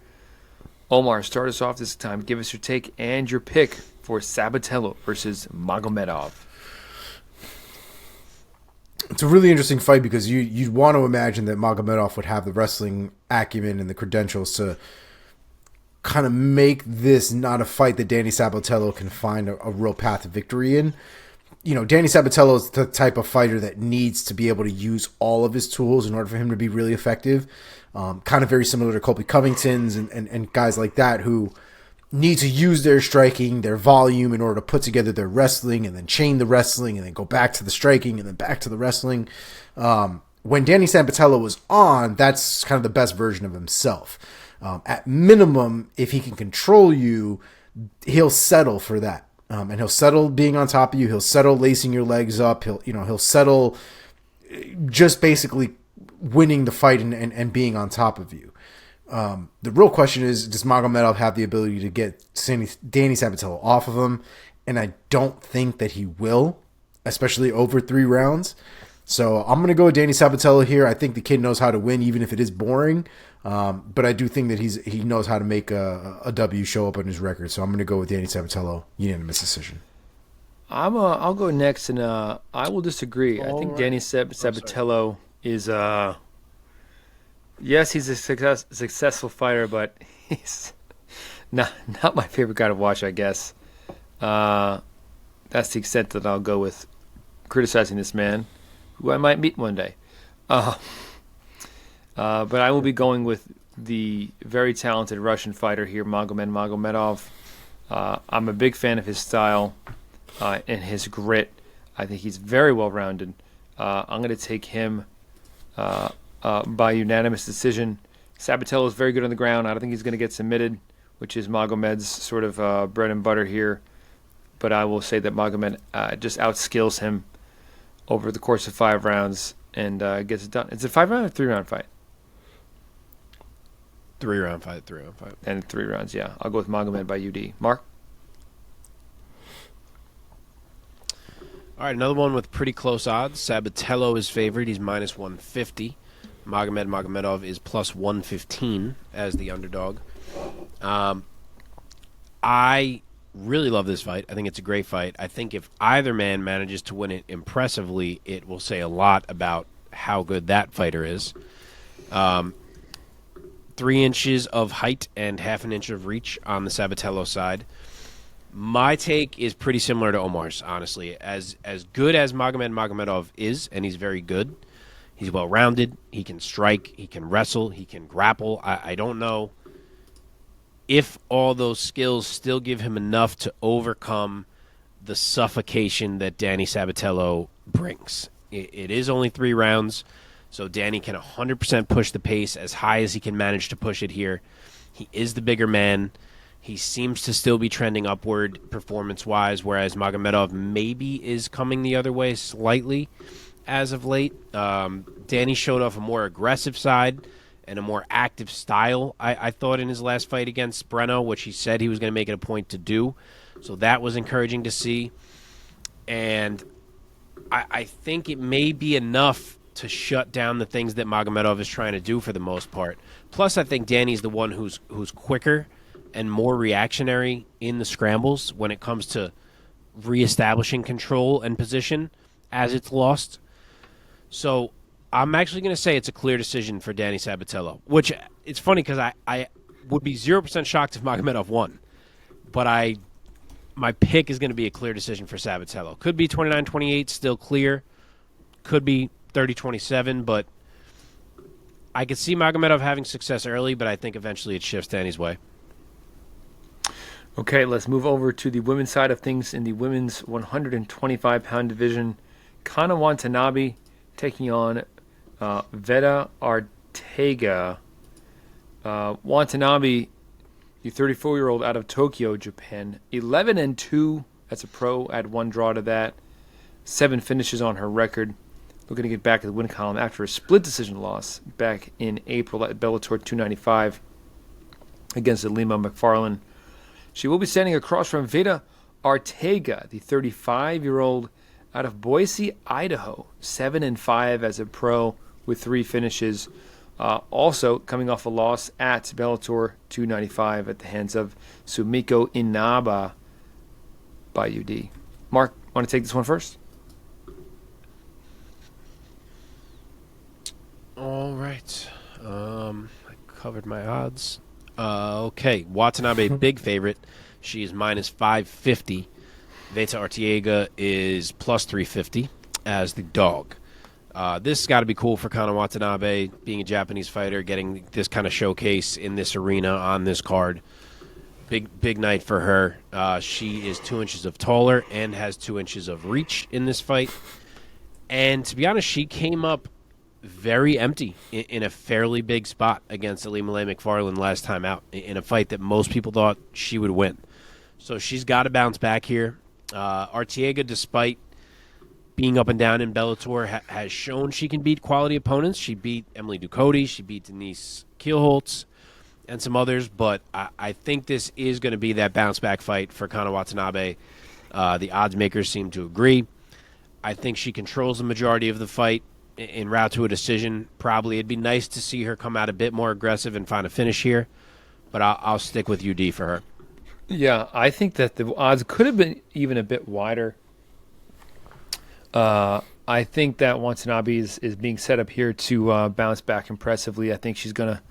Omar, start us off this time. Give us your take and your pick for Sabatello versus Magomedov. It's a really interesting fight because you'd want to imagine that Magomedov would have the wrestling acumen and the credentials to kind of make this not a fight that Danny Sabatello can find a real path to victory in. You know, Danny Sabatello is the type of fighter that needs to be able to use all of his tools in order for him to be really effective. Kind of very similar to Colby Covington's and guys like that who, need to use their striking, their volume in order to put together their wrestling and then chain the wrestling and then go back to the striking and then back to the wrestling. When Danny Sabatello was on, that's kind of the best version of himself. At minimum, if he can control you, he'll settle for that. And he'll settle being on top of you. He'll settle lacing your legs up. He'll settle just basically winning the fight and being on top of you. The real question is, does Magomedov have the ability to get Danny Sabatello off of him? And I don't think that he will, especially over 3 rounds. So I'm going to go with Danny Sabatello here. I think the kid knows how to win, even if it is boring. But I do think that he knows how to make a W show up on his record. So I'm going to go with Danny Sabatello, unanimous decision. I'll go next, and I will disagree. I think Danny Sabatello is yes, he's a successful fighter, but he's not my favorite guy to watch, I guess. That's the extent that I'll go with criticizing this man, who I might meet one day. But I will be going with the very talented Russian fighter here, Magomedov. I'm a big fan of his style and his grit. I think he's very well-rounded. I'm going to take him by unanimous decision. Sabatello is very good on the ground. I don't think he's going to get submitted, which is Magomed's sort of bread and butter here. But I will say that Magomed just outskills him over the course of 5 rounds and gets it done. It's a 5-round or 3-round fight? 3-round fight. And 3 rounds, yeah. I'll go with Magomed by UD. Mark? All right, another one with pretty close odds. Sabatello is favored. He's minus 150. Magomedov is plus 115 as the underdog. I really love this fight. I think it's a great fight. I think if either man manages to win it impressively, it will say a lot about how good that fighter is. 3 inches of height and half an inch of reach on the Sabatello side. My take is pretty similar to Omar's, honestly. As good as Magomedov is, and he's very good, he's well-rounded, he can strike, he can wrestle, he can grapple. I don't know if all those skills still give him enough to overcome the suffocation that Danny Sabatello brings. It is only 3 rounds, so Danny can 100% push the pace as high as he can manage to push it here. He is the bigger man. He seems to still be trending upward performance-wise, whereas Magomedov maybe is coming the other way slightly as of late. Danny showed off a more aggressive side and a more active style, I thought, in his last fight against Breno, which he said he was going to make it a point to do. So that was encouraging to see. And I think it may be enough to shut down the things that Magomedov is trying to do for the most part. Plus, I think Danny's the one who's quicker and more reactionary in the scrambles when it comes to reestablishing control and position as it's lost. So I'm actually going to say it's a clear decision for Danny Sabatello, which it's funny because I would be 0% shocked if Magomedov won. But my pick is going to be a clear decision for Sabatello. Could be 29-28, still clear. Could be 30-27, but I could see Magomedov having success early, but I think eventually it shifts Danny's way. Okay, let's move over to the women's side of things in the women's 125-pound division. Kana Watanabe taking on Veta Arteaga. Watanabe, the 34-year-old out of Tokyo, Japan, 11-2 as a pro, add 1 draw to that. 7 finishes on her record. Looking to get back to the win column after a split decision loss back in April at Bellator 295 against Lima McFarlane. She will be standing across from Veta Arteaga, the 35-year-old out of Boise, Idaho, 7-5 as a pro with 3 finishes. Also coming off a loss at Bellator 295 at the hands of Sumiko Inaba by UD. Mark, want to take this one first? All right. I covered my odds. Okay, Watanabe, big favorite. She is minus 550. Veta Arteaga is plus 350 as the dog. This has got to be cool for Kana Watanabe, being a Japanese fighter, getting this kind of showcase in this arena on this card. Big night for her. She is 2 inches of taller and has 2 inches of reach in this fight. And to be honest, she came up very empty in a fairly big spot against Ilima-Lei Macfarlane last time out in a fight that most people thought she would win. So she's got to bounce back here. Arteaga, despite being up and down in Bellator, has shown she can beat quality opponents. She beat Emily Ducote. She beat Denise Kielholtz and some others. But I think this is going to be that bounce-back fight for Kana Watanabe. The odds makers seem to agree. I think she controls the majority of the fight en route to a decision. Probably it'd be nice to see her come out a bit more aggressive and find a finish here. But I'll stick with UD for her. Yeah, I think that the odds could have been even a bit wider. I think that Watanabe is being set up here to bounce back impressively. I think she's gonna.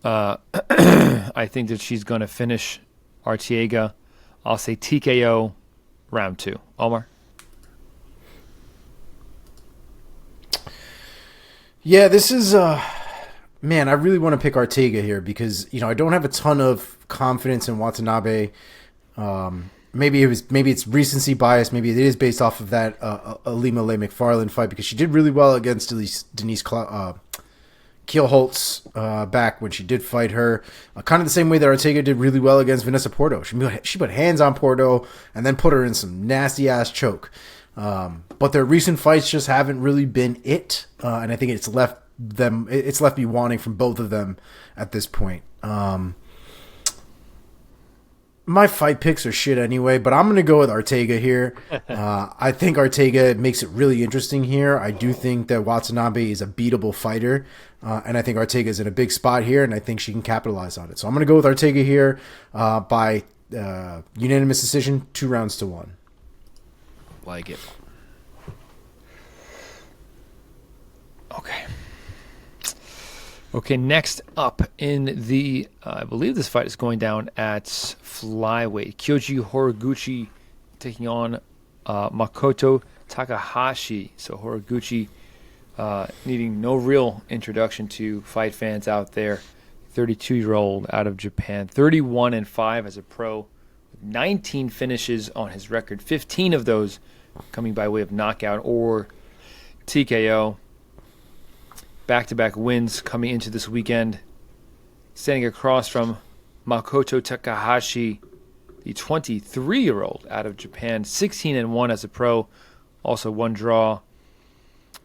I think that she's gonna finish Arteaga. I'll say TKO, round 2. Omar. Yeah, this is man. I really want to pick Arteaga here because I don't have a ton of confidence in Watanabe. Maybe it's recency bias. Maybe it is based off of that Ilima-Lei Macfarlane fight because she did really well against Denise Kielholtz back when she did fight her. Kind of the same way that Arteaga did really well against Vanessa Porto. She put hands on Porto and then put her in some nasty ass choke. But their recent fights just haven't really been it, and I think it's left me wanting from both of them at this point. My fight picks are shit anyway, but I'm going to go with Arteaga here. I think Arteaga makes it really interesting here. I do think that Watanabe is a beatable fighter, and I think Arteaga is in a big spot here, and I think she can capitalize on it. So I'm going to go with Arteaga here by unanimous decision, 2-1. Like it. Okay, next up in the, I believe this fight is going down at flyweight. Kyoji Horiguchi taking on Makoto Takahashi. So Horiguchi needing no real introduction to fight fans out there. 32-year-old out of Japan, 31-5 as a pro, 19 finishes on his record, 15 of those coming by way of knockout or TKO. Back-to-back wins coming into this weekend. Standing across from Makoto Takahashi, the 23-year-old out of Japan, 16-1 as a pro, also one draw.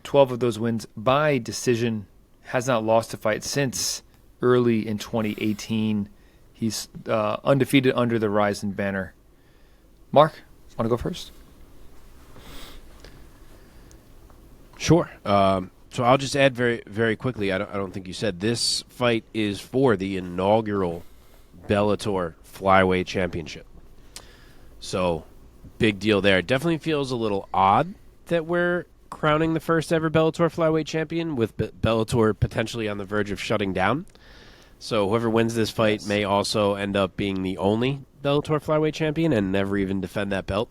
12 of those wins by decision. Has not lost a fight since early in 2018. He's undefeated under the RIZIN banner. Mark, want to go first? Sure. So I'll just add very, very quickly. I don't think you said this fight is for the inaugural Bellator Flyweight Championship. So big deal there. It definitely feels a little odd that we're crowning the first ever Bellator Flyweight Champion with Bellator potentially on the verge of shutting down. So whoever wins this fight may also end up being the only Bellator Flyweight Champion and never even defend that belt.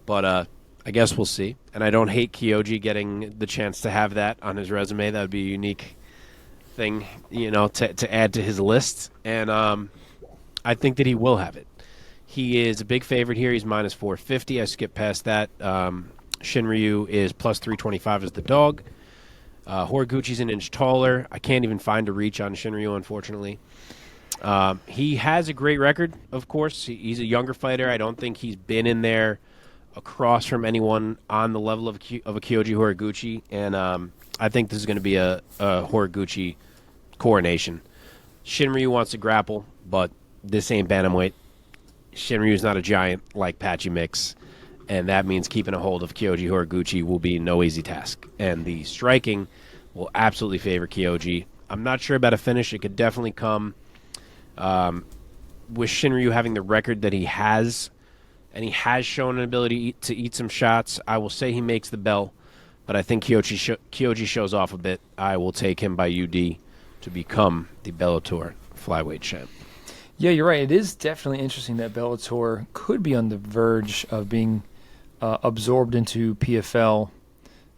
But I guess we'll see. And I don't hate Kyoji getting the chance to have that on his resume. That would be a unique thing, to add to his list. And I think that he will have it. He is a big favorite here. He's minus 450. I skipped past that. Shinryu is plus 325 as the dog. Horiguchi's an inch taller. I can't even find a reach on Shinryu, unfortunately. He has a great record, of course. He's a younger fighter. I don't think he's been in there across from anyone on the level of a Kyoji Horiguchi, and I think this is going to be a Horiguchi coronation. Shinryu wants to grapple, but this ain't bantamweight. Shinryu's not a giant like Patchy Mix, and that means keeping a hold of Kyoji Horiguchi will be no easy task. And the striking will absolutely favor Kyoji. I'm not sure about a finish. It could definitely come with Shinryu having the record that he has, and he has shown an ability to eat some shots. I will say he makes the bell, but I think Kyoji shows off a bit. I will take him by UD to become the Bellator flyweight champ. Yeah, you're right. It is definitely interesting that Bellator could be on the verge of being absorbed into PFL.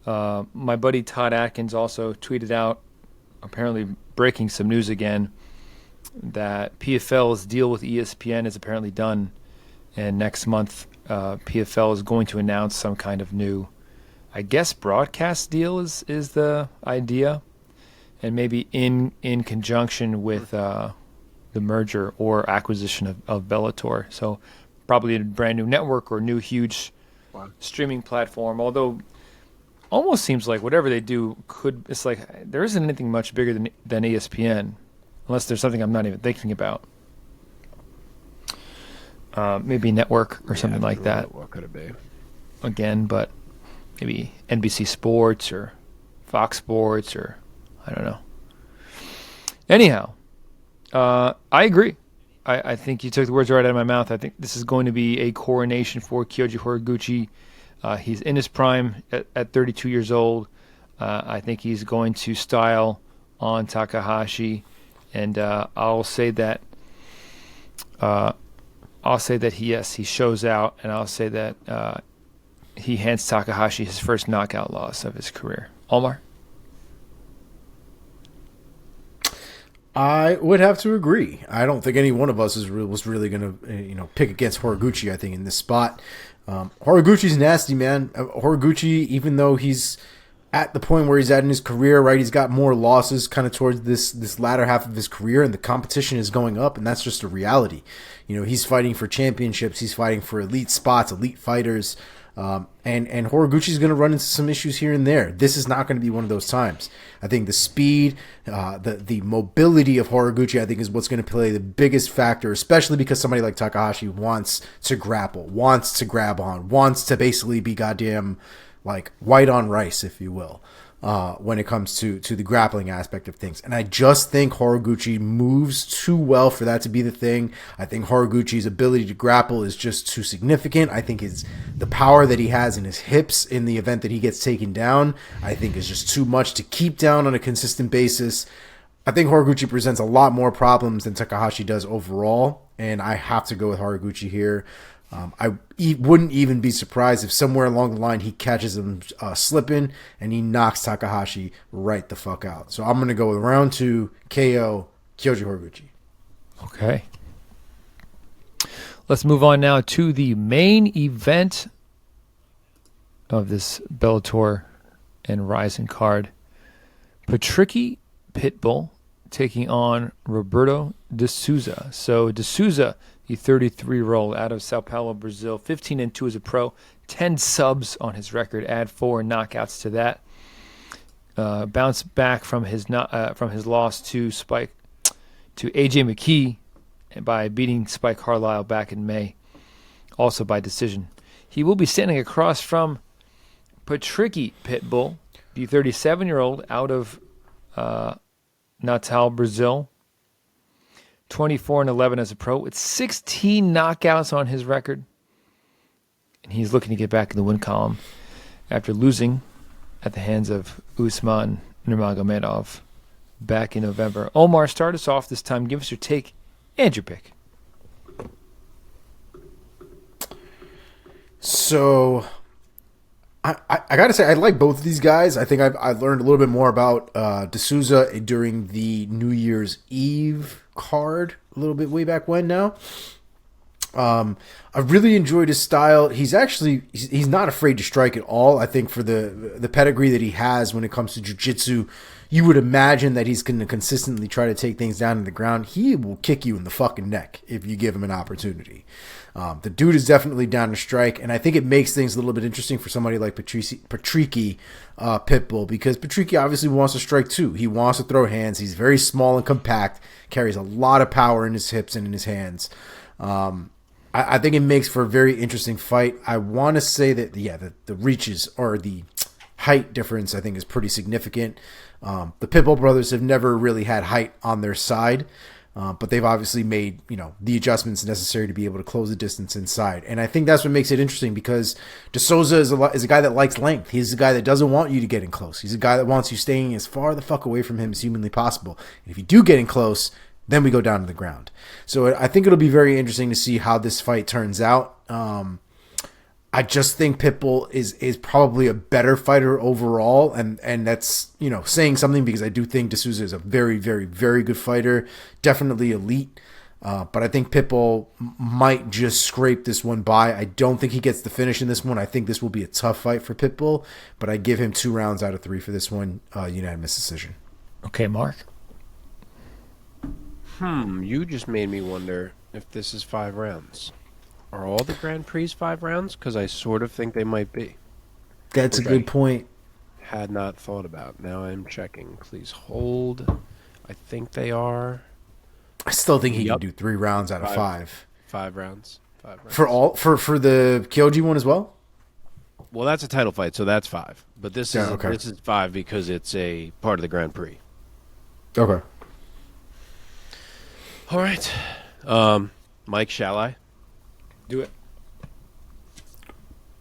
My buddy Todd Atkins also tweeted out, apparently breaking some news again, that PFL's deal with ESPN is apparently done, and next month PFL is going to announce some kind of new, I guess, broadcast deal is the idea, and maybe in conjunction with the merger or acquisition of Bellator. So probably a brand new network or new huge streaming platform, although almost seems like whatever they do it's like there isn't anything much bigger than ESPN, unless there's something I'm not even thinking about. Maybe network or something like that. What could it be? Again, but maybe NBC Sports or Fox Sports or I don't know. Anyhow, I agree. I think you took the words right out of my mouth. I think this is going to be a coronation for Kyoji Horiguchi. He's in his prime at 32 years old. I think he's going to style on Takahashi, and I'll say that he shows out, and I'll say that he hands Takahashi his first knockout loss of his career. Omar? I would have to agree. I don't think any one of us was really going to pick against Horiguchi, I think, in this spot. Horiguchi's nasty, man. Horiguchi, even though he's at the point where he's at in his career, right, he's got more losses kind of towards this latter half of his career, and the competition is going up, and that's just a reality. He's fighting for championships. He's fighting for elite spots, elite fighters. And Horiguchi's going to run into some issues here and there. This is not going to be one of those times. I think the speed, the mobility of Horiguchi, I think, is what's going to play the biggest factor, especially because somebody like Takahashi wants to grapple, wants to grab on, wants to basically be goddamn like white on rice, if you will, when it comes to the grappling aspect of things. And I just think Horiguchi moves too well for that to be the thing. I think Horiguchi's ability to grapple is just too significant. I think the power that he has in his hips in the event that he gets taken down, I think is just too much to keep down on a consistent basis. I think Horiguchi presents a lot more problems than Takahashi does overall, and I have to go with Horiguchi here. I wouldn't even be surprised if somewhere along the line he catches him slipping and he knocks Takahashi right the fuck out. So I'm going to go with round 2, KO, Kyoji Horiguchi. Okay. Let's move on now to the main event of this Bellator and RIZIN card. Patricky Pitbull taking on Roberto de Souza. So de Souza, the 33-year-old out of Sao Paulo, Brazil, 15-2 as a pro, 10 subs on his record. Add 4 knockouts to that. Bounced back from his loss to AJ McKee by beating Spike Carlisle back in May, also by decision. He will be standing across from Patricky Pitbull, the 37-year-old out of Natal, Brazil. 24-11 as a pro with 16 knockouts on his record. And he's looking to get back in the win column after losing at the hands of Usman Nurmagomedov back in November. Omar, start us off this time. Give us your take and your pick. So I got to say, I like both of these guys. I think I learned a little bit more about de Souza during the New Year's Eve card a little bit way back when now. I really enjoyed his style. He's not afraid to strike at all. I think for the pedigree that he has when it comes to jiu-jitsu, you would imagine that he's going to consistently try to take things down to the ground. He will kick you in the fucking neck if you give him an opportunity. The dude is definitely down to strike, and I think it makes things a little bit interesting for somebody like Patricky Pitbull, because Patricky obviously wants to strike too. He wants to throw hands. He's very small and compact, carries a lot of power in his hips and in his hands. I think it makes for a very interesting fight. I want to say that, the reaches or the height difference, I think, is pretty significant. The Pitbull brothers have never really had height on their side, but they've obviously made the adjustments necessary to be able to close the distance inside. And I think that's what makes it interesting, because de Souza is a guy that likes length. He's a guy that doesn't want you to get in close. He's a guy that wants you staying as far the fuck away from him as humanly possible. And if you do get in close, then we go down to the ground. So I think it'll be very interesting to see how this fight turns out. I just think Pitbull is probably a better fighter overall, and that's, you know, saying something, because I do think De Souza is a very, very, very good fighter, definitely elite. But I think Pitbull might just scrape this one by. I don't think he gets the finish in this one. I think this will be a tough fight for Pitbull, but I give him 2 rounds out of 3 for this one, unanimous decision. Okay, Mark. You just made me wonder if this is 5 rounds. Are all the Grand Prix 5 rounds? Because I sort of think they might be. That's a good point. Had not thought about. Now I'm checking. Please hold. I think they are. I still think he can do 3 rounds out of 5. 5 rounds. 5 rounds. For the Kyoji one as well? Well, that's a title fight, so that's 5. But this is 5 because it's a part of the Grand Prix. Okay. All right. Mike, shall I? Do it.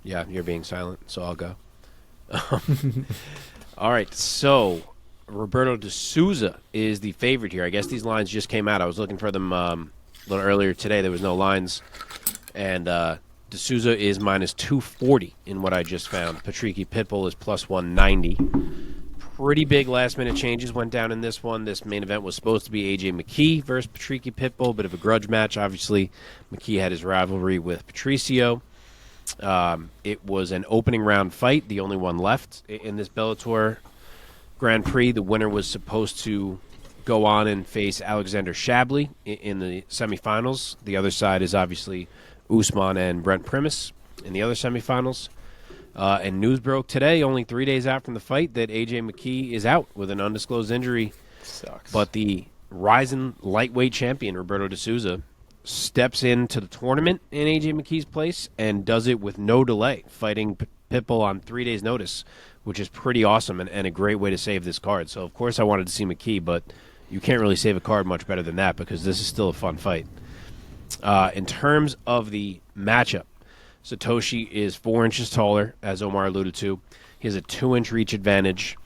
Yeah, you're being silent, so I'll go. All right, so Roberto De Souza is the favorite here. I guess these lines just came out. I was looking for them a little earlier today. There was no lines. And De Souza is minus 240 in what I just found. Patricky Pitbull is plus 190. Pretty big last-minute changes went down in this one. This main event was supposed to be A.J. McKee versus Patricky Pitbull, bit of a grudge match. Obviously, McKee had his rivalry with Patricio. It was an opening round fight, the only one left in this Bellator Grand Prix. The winner was supposed to go on and face Alexander Shabley in the semifinals. The other side is obviously Usman and Brent Primus in the other semifinals. And news broke today, only 3 days out from the fight, that A.J. McKee is out with an undisclosed injury. Sucks. But the RIZIN lightweight champion, Roberto De Souza, steps into the tournament in A.J. McKee's place and does it with no delay, fighting Pitbull on 3 days' notice, which is pretty awesome and a great way to save this card. So, of course, I wanted to see McKee, but you can't really save a card much better than that because this is still a fun fight. In terms of the matchup, Satoshi is 4 inches taller, as Omar alluded to. He has a 2-inch reach advantage.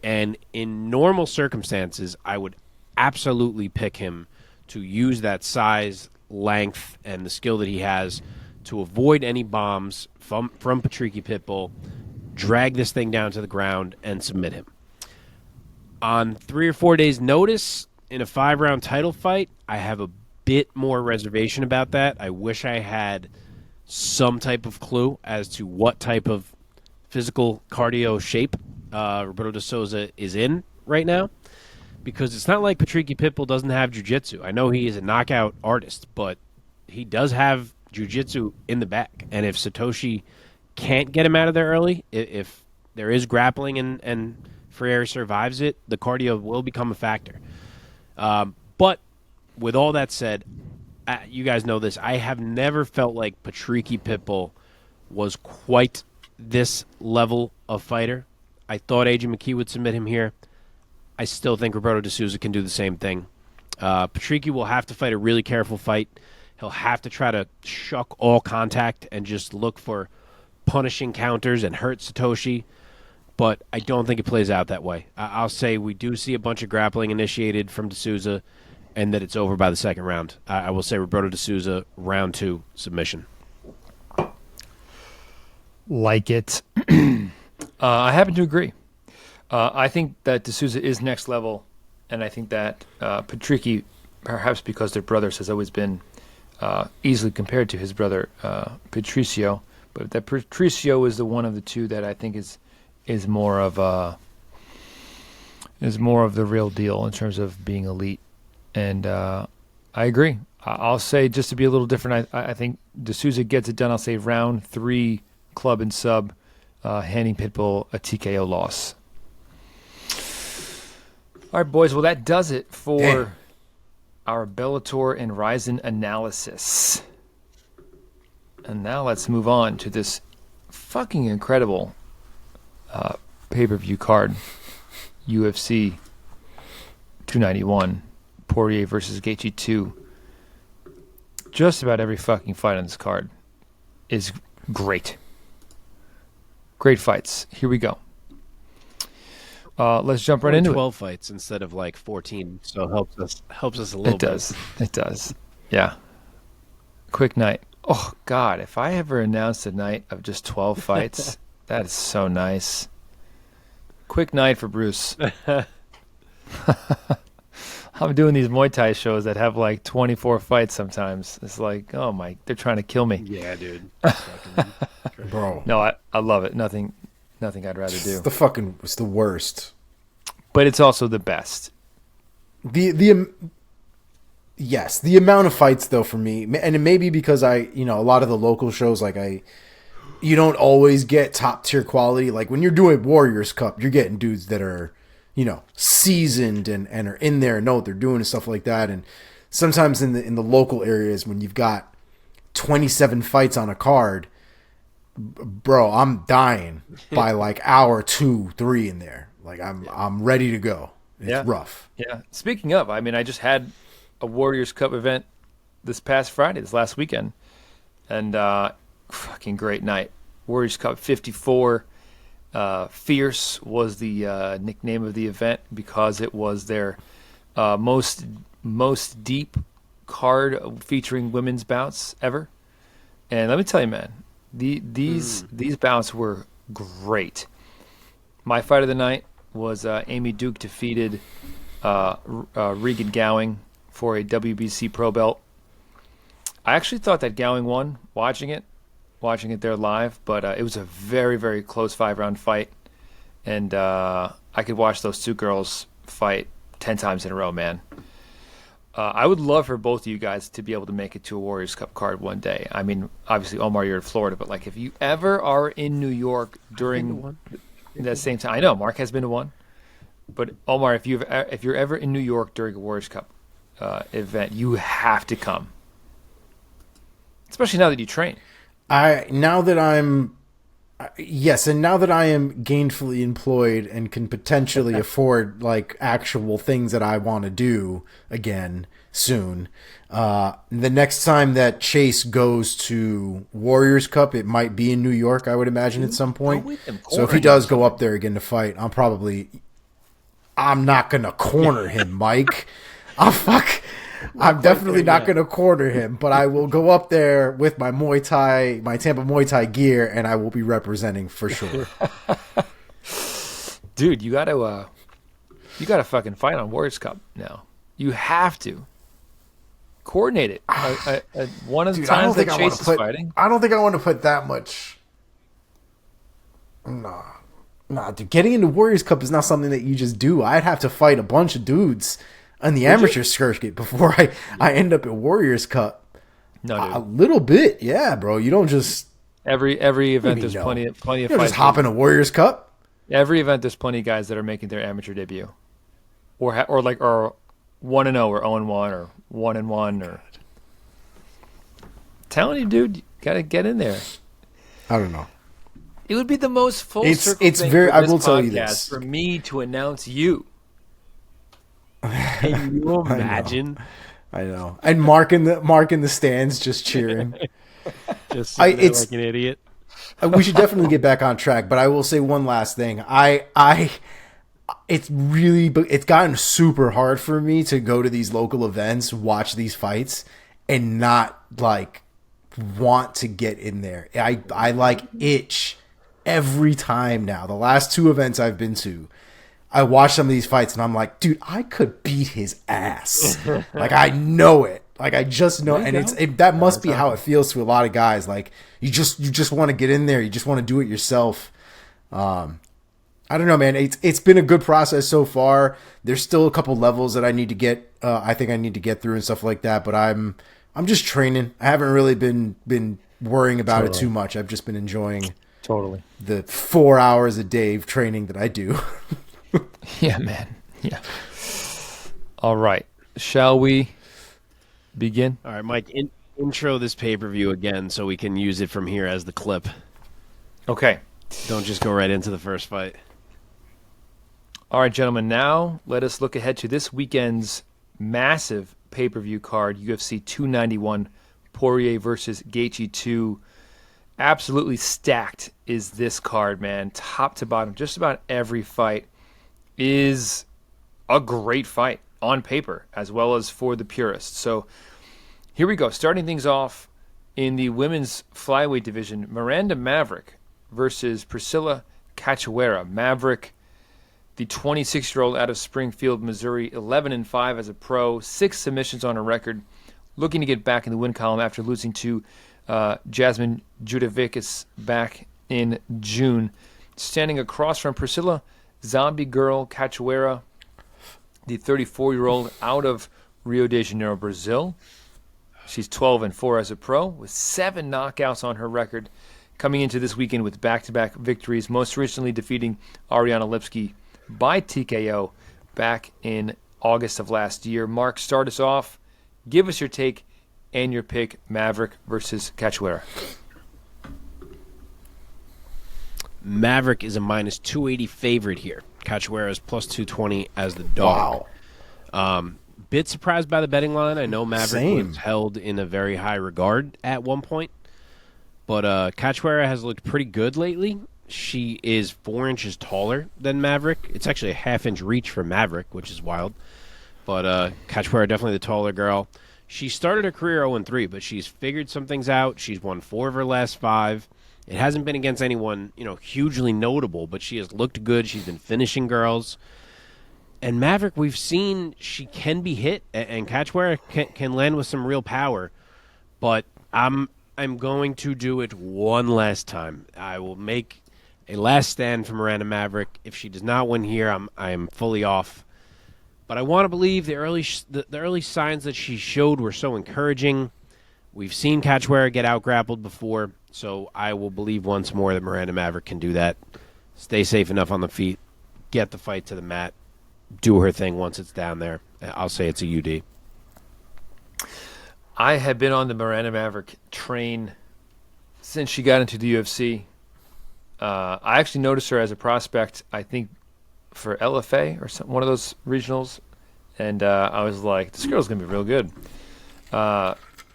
And in normal circumstances, I would absolutely pick him to use that size, length, and the skill that he has to avoid any bombs from Patricky Pitbull, drag this thing down to the ground, and submit him. On 3 or 4 days' notice, in a 5-round title fight, I have a bit more reservation about that. I wish I had some type of clue as to what type of physical cardio shape Roberto De Souza is in right now, because it's not like Patricky Pitbull doesn't have jiu-jitsu. I know he is a knockout artist, but he does have jiu-jitsu in the back. And if Satoshi can't get him out of there early, if there is grappling and Freire survives it, the cardio will become a factor. But with all that said, you guys know this, I have never felt like Patricky Pitbull was quite this level of fighter. I thought A.J. McKee would submit him here. I still think Roberto De Souza can do the same thing. Patricky will have to fight a really careful fight. He'll have to try to shuck all contact and just look for punishing counters and hurt Satoshi. But I don't think it plays out that way. I'll say we do see a bunch of grappling initiated from De Souza, and that it's over by the second round. I will say Roberto De Souza, round 2, submission. Like it. I happen to agree. I think that De Souza is next level, and I think that Patricky, perhaps because they're brothers, has always been easily compared to his brother Patricio, but that Patricio is the one of the two that I think is more of the real deal in terms of being elite. And I agree. I'll say, just to be a little different, I think De Souza gets it done. I'll say round 3, club and sub, handing Pitbull a TKO loss. All right, boys. Well, that does it for our Bellator and RIZIN analysis. And now let's move on to this fucking incredible pay-per-view card. UFC 291. Poirier versus Gaethje 2. Just about every fucking fight on this card is great. Great fights. Here we go. Let's jump right into 12 fights instead of like 14, so helps us a little bit. It does. Yeah. Quick night. Oh, God, if I ever announced a night of just 12 fights, that is so nice. Quick night for Bruce. I'm doing these Muay Thai shows that have like 24 fights sometimes. It's like, oh my, they're trying to kill me. Yeah, dude. Bro. No, I love it. Nothing I'd rather do. It's the worst. But it's also the best. Yes, the amount of fights though for me, and it may be because a lot of the local shows, you don't always get top tier quality. Like when you're doing Warriors Cup, you're getting dudes that are, seasoned and are in there and know what they're doing and stuff like that. And sometimes in the local areas when you've got 27 fights on a card, bro, I'm dying by like hour 2, 3 in there. Like I'm ready to go. It's rough. Yeah. Speaking of, I mean, I just had a Warriors Cup event this last weekend, and fucking great night. Warriors Cup 54. Fierce was the nickname of the event because it was their most deep card featuring women's bouts ever. And let me tell you, man, these bouts were great. My fight of the night was Amy Duke defeated Regan Gowing for a WBC pro belt. I actually thought that Gowing won watching it there live, but it was a very, very close 5-round fight, and I could watch those two girls fight 10 times in a row, man. I would love for both of you guys to be able to make it to a Warriors Cup card one day. I mean, obviously, Omar, you're in Florida, but like if you ever are in New York during that same time, I know Mark has been to one, but Omar, if you're ever in New York during a Warriors Cup event, you have to come, especially now that you train. Now that I am gainfully employed and can potentially afford like actual things that I want to do again soon. The next time that Chase goes to Warriors Cup, it might be in New York, I would imagine at some point. So if he does go up there again to fight, I'm not going to corner him, Mike. I'm definitely not going to corner him, but I will go up there with my Tampa Muay Thai gear, and I will be representing for sure. Dude, you gotta fucking fight on Warriors Cup now. You have to coordinate it. One of the times that Chase is fighting. I don't think I want to put that much. Nah, dude. Getting into Warriors Cup is not something that you just do. I'd have to fight a bunch of dudes on the amateur circuit before I end up at Warriors Cup. No, dude. A little bit, yeah, bro. You don't just every event. There's plenty of fights. Just hop in a Warriors Cup. Every event, there's plenty of guys that are making their amateur debut, or 1-0, or 0-1, or 1-1, or. Telling you, dude, you gotta get in there. I don't know. It would be the most full circle. It's thing very. For I this will tell you podcast this for me to announce you. Can you imagine? I know. And Mark in the stands just cheering. Just like an idiot. We should definitely get back on track, but I will say one last thing. It's gotten super hard for me to go to these local events, watch these fights, and not like want to get in there. I like itch every time now. The last 2 events I've been to, I watch some of these fights and I'm like, dude, I could beat his ass. Like I know it. Like I just know, and that must be how it feels to a lot of guys. Like you just want to get in there. You just want to do it yourself. I don't know, man. It's been a good process so far. There's still a couple levels that I need to get. I think I need to get through and stuff like that. But I'm just training. I haven't really been worrying about it too much. I've just been enjoying the 4 hours a day of training that I do. Yeah, man. Yeah. All right. Shall we begin? All right, Mike, intro this pay-per-view again so we can use it from here as the clip. Okay. Don't just go right into the first fight. All right, gentlemen. Now let us look ahead to this weekend's massive pay-per-view card, UFC 291, Poirier versus Gaethje 2. Absolutely stacked is this card, man. Top to bottom, just about every fight is a great fight on paper as well as for the purists. So here we go. Starting things off in the women's flyweight division, Miranda Maverick versus Priscilla Cachoeira. Maverick, the 26-year-old out of Springfield, Missouri, 11-5 as a pro, 6 submissions on her record, looking to get back in the win column after losing to Jasmine Judavickas back in June. Standing across from Priscilla, Zombie Girl Cachoeira, the 34-year-old out of Rio de Janeiro, Brazil. She's 12-4 as a pro, with 7 knockouts on her record, coming into this weekend with back-to-back victories, most recently defeating Ariana Lipski by TKO back in August of last year. Mark, start us off. Give us your take and your pick, Maverick versus Cachoeira. Maverick is a minus 280 favorite here. Cachoeira is plus 220 as the dog. Wow. Bit surprised by the betting line. I know Maverick was held in a very high regard at one point, but Cachoeira has looked pretty good lately. She is 4 inches taller than Maverick. It's actually a half-inch reach for Maverick, which is wild. But Cachoeira definitely the taller girl. She started her career 0-3, but she's figured some things out. She's won 4 of her last 5. It hasn't been against anyone, hugely notable, but she has looked good. She's been finishing girls. And Maverick, we've seen she can be hit, and Cachoeira can land with some real power. But I'm going to do it one last time. I will make a last stand for Miranda Maverick. If she does not win here, I am fully off. But I want to believe the early signs that she showed were so encouraging. We've seen Cachoeira get out-grappled before, so I will believe once more that Miranda Maverick can do that. Stay safe enough on the feet, get the fight to the mat, do her thing once it's down there. I'll say it's a UD. I have been on the Miranda Maverick train since she got into the UFC. I actually noticed her as a prospect, I think, for LFA or one of those regionals, and I was like, this girl's going to be real good.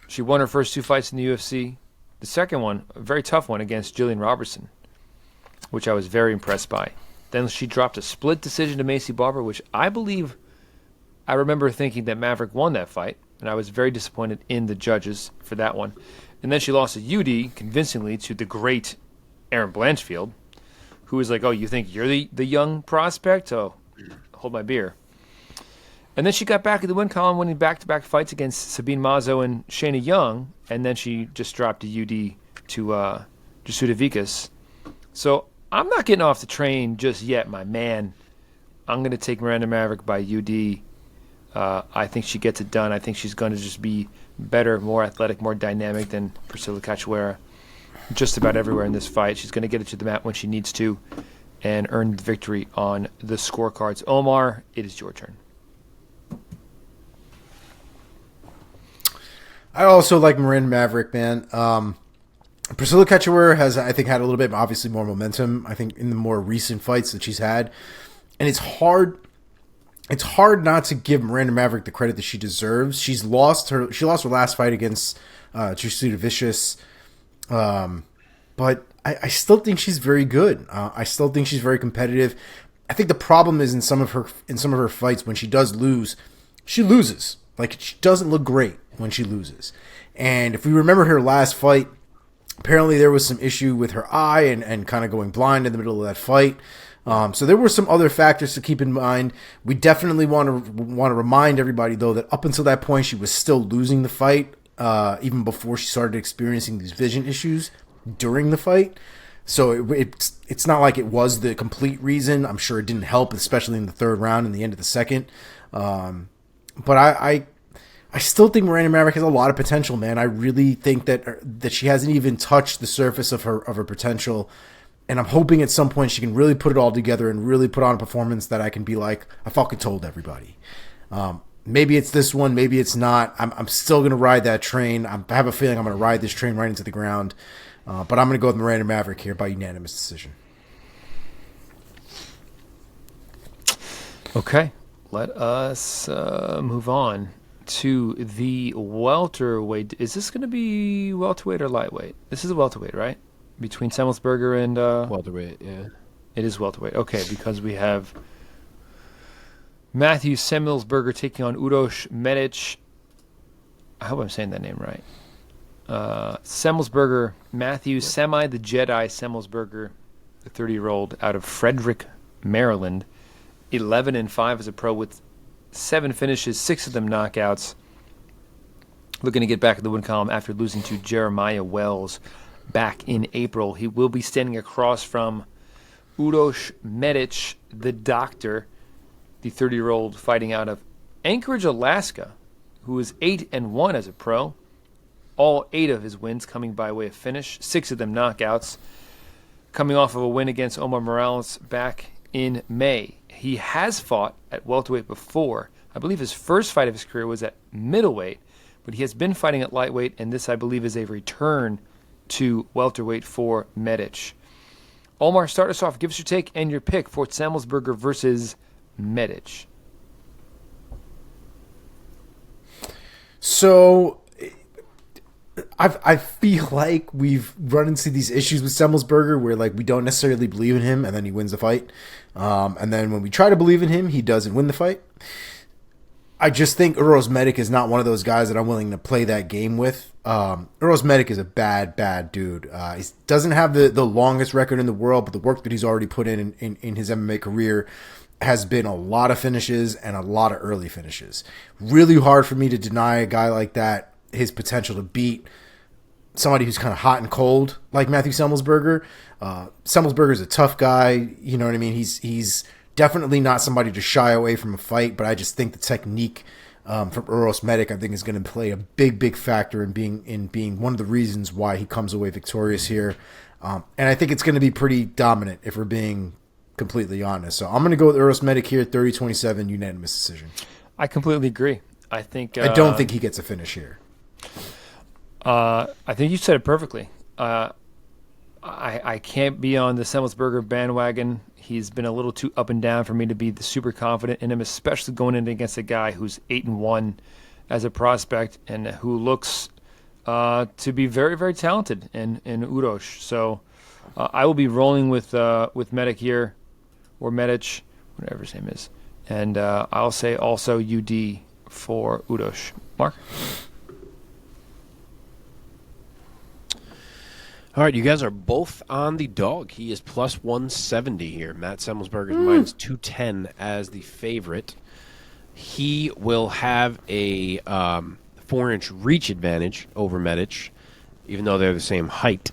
She won her first 2 fights in the UFC. The second one, a very tough one against Jillian Robertson, which I was very impressed by. Then she dropped a split decision to Macy Barber, which I believe I remember thinking that Maverick won that fight, and I was very disappointed in the judges for that one. And then she lost a UD convincingly to the great Aaron Blanchfield, who was like, oh, you think you're the young prospect? Oh, hold my beer. And then she got back in the win column, winning back-to-back fights against Sabine Mazo and Shayna Young, and then she just dropped a UD to Jasuda Vikas. So I'm not getting off the train just yet, my man. I'm going to take Miranda Maverick by UD. I think she gets it done. I think she's going to just be better, more athletic, more dynamic than Priscilla Cachoeira just about everywhere in this fight. She's going to get it to the mat when she needs to and earn the victory on the scorecards. Omar, it is your turn. I also like Miranda Maverick, man. Priscilla Cachoeira has, I think, had a little bit, obviously, more momentum, I think, in the more recent fights that she's had. And it's hard not to give Miranda Maverick the credit that she deserves. She lost her last fight against Jasuda Vicious. But I still think she's very good. I still think she's very competitive. I think the problem is in some of her fights, when she does lose, she loses. Like, she doesn't look great when she loses. And if we remember her last fight, apparently there was some issue with her eye and kind of going blind in the middle of that fight. So there were some other factors to keep in mind. We definitely want to remind everybody, though, that up until that point, she was still losing the fight, even before she started experiencing these vision issues during the fight. So it's not like it was the complete reason. I'm sure it didn't help, especially in the third round and the end of the second. But I still think Miranda Maverick has a lot of potential, man. I really think that she hasn't even touched the surface of her potential. And I'm hoping at some point she can really put it all together and really put on a performance that I can be like, I fucking told everybody. Maybe it's this one, maybe it's not. I'm still going to ride that train. I have a feeling I'm going to ride this train right into the ground. But I'm going to go with Miranda Maverick here by unanimous decision. Okay, let us move on to the welterweight. Is this going to be welterweight or lightweight? This is a welterweight, right? Between Semmelsberger and... welterweight, yeah. It is welterweight. Okay, because we have Matthew Semmelsberger taking on Uroš Medic. I hope I'm saying that name right. Semmelsberger, Matthew Semi the Jedi Semmelsberger, the 30-year-old out of Frederick, Maryland, 11-5 as a pro with 7 finishes, 6 of them knockouts. Looking to get back in the win column after losing to Jeremiah Wells back in April. He will be standing across from Uroš Medic, the doctor, the 30-year-old fighting out of Anchorage, Alaska, who is 8-1 as a pro. All 8 of his wins coming by way of finish, 6 of them knockouts. Coming off of a win against Omar Morales back in May. He has fought at welterweight before. I believe his first fight of his career was at middleweight, but he has been fighting at lightweight, and this, I believe, is a return to welterweight for Medic. Omar, start us off. Give us your take and your pick for Semmelsberger versus Medic. So, I feel like we've run into these issues with Semmelsberger where like we don't necessarily believe in him and then he wins the fight. And then when we try to believe in him, he doesn't win the fight. I just think Uroš Medic is not one of those guys that I'm willing to play that game with. Uroš Medic is a bad dude. He doesn't have the longest record in the world, but the work that he's already put in his MMA career has been a lot of finishes and a lot of early finishes. Really hard for me to deny a guy like that his potential to beat somebody who's kind of hot and cold like Matthew Semmelsberger. Semmelsberger is a tough guy. You know what I mean? He's definitely not somebody to shy away from a fight, but I just think the technique from Uroš Medic, I think, is going to play a big factor in being one of the reasons why he comes away victorious here. And I think it's going to be pretty dominant if we're being completely honest. So I'm going to go with Uroš Medic here, 30-27, unanimous decision. I completely agree. I don't think he gets a finish here. I think you said it perfectly. I can't be on the Semmelsberger bandwagon. He's been a little too up and down for me to be super confident in him, especially going in against a guy who's 8-1 as a prospect and who looks to be very talented in Uroš. So I will be rolling with Medic here, or Medic, whatever his name is, and I'll say also UD for Uroš. Mark. All right, you guys are both on the dog. He is plus 170 here. Matt Semmelsberger is minus 210 as the favorite. He will have a 4-inch reach advantage over Medic, even though they're the same height.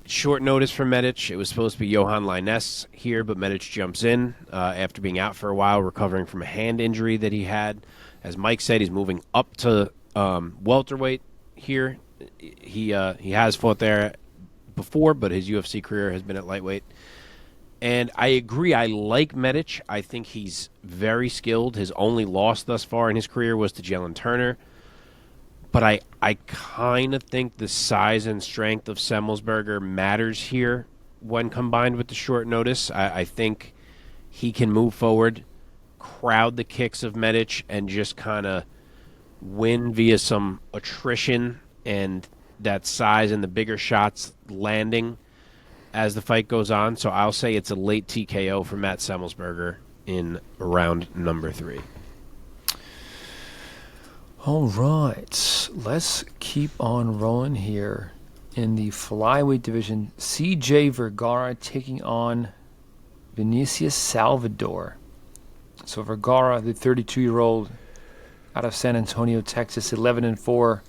Short notice for Medic. It was supposed to be Johan Lyness here, but Medic jumps in after being out for a while, recovering from a hand injury that he had. As Mike said, he's moving up to welterweight here. He has fought there before, but his UFC career has been at lightweight. And I agree. I like Medic. I think he's very skilled. His only loss thus far in his career was to Jalen Turner. But I kind of think the size and strength of Semmelsberger matters here when combined with the short notice. I think he can move forward, crowd the kicks of Medic, and just kind of win via some attrition and that size and the bigger shots landing as the fight goes on. So I'll say it's a late TKO for Matt Semmelsberger in round number 3. All right, let's keep on rolling here in the flyweight division. CJ Vergara taking on Vinicius Salvador. So Vergara, the 32-year-old out of San Antonio, Texas, 11-4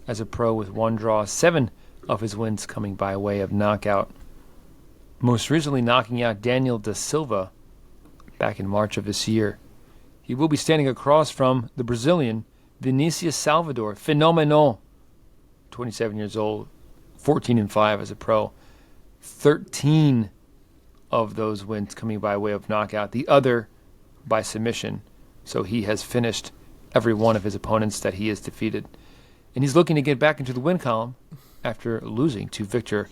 as a pro with 1 draw, 7 of his wins coming by way of knockout. Most recently knocking out Daniel Da Silva back in March of this year. He will be standing across from the Brazilian Vinicius Salvador, phenomenal, 27 years old, 14-5 as a pro. 13 of those wins coming by way of knockout, the other by submission. So he has finished every one of his opponents that he has defeated. And he's looking to get back into the win column after losing to Victor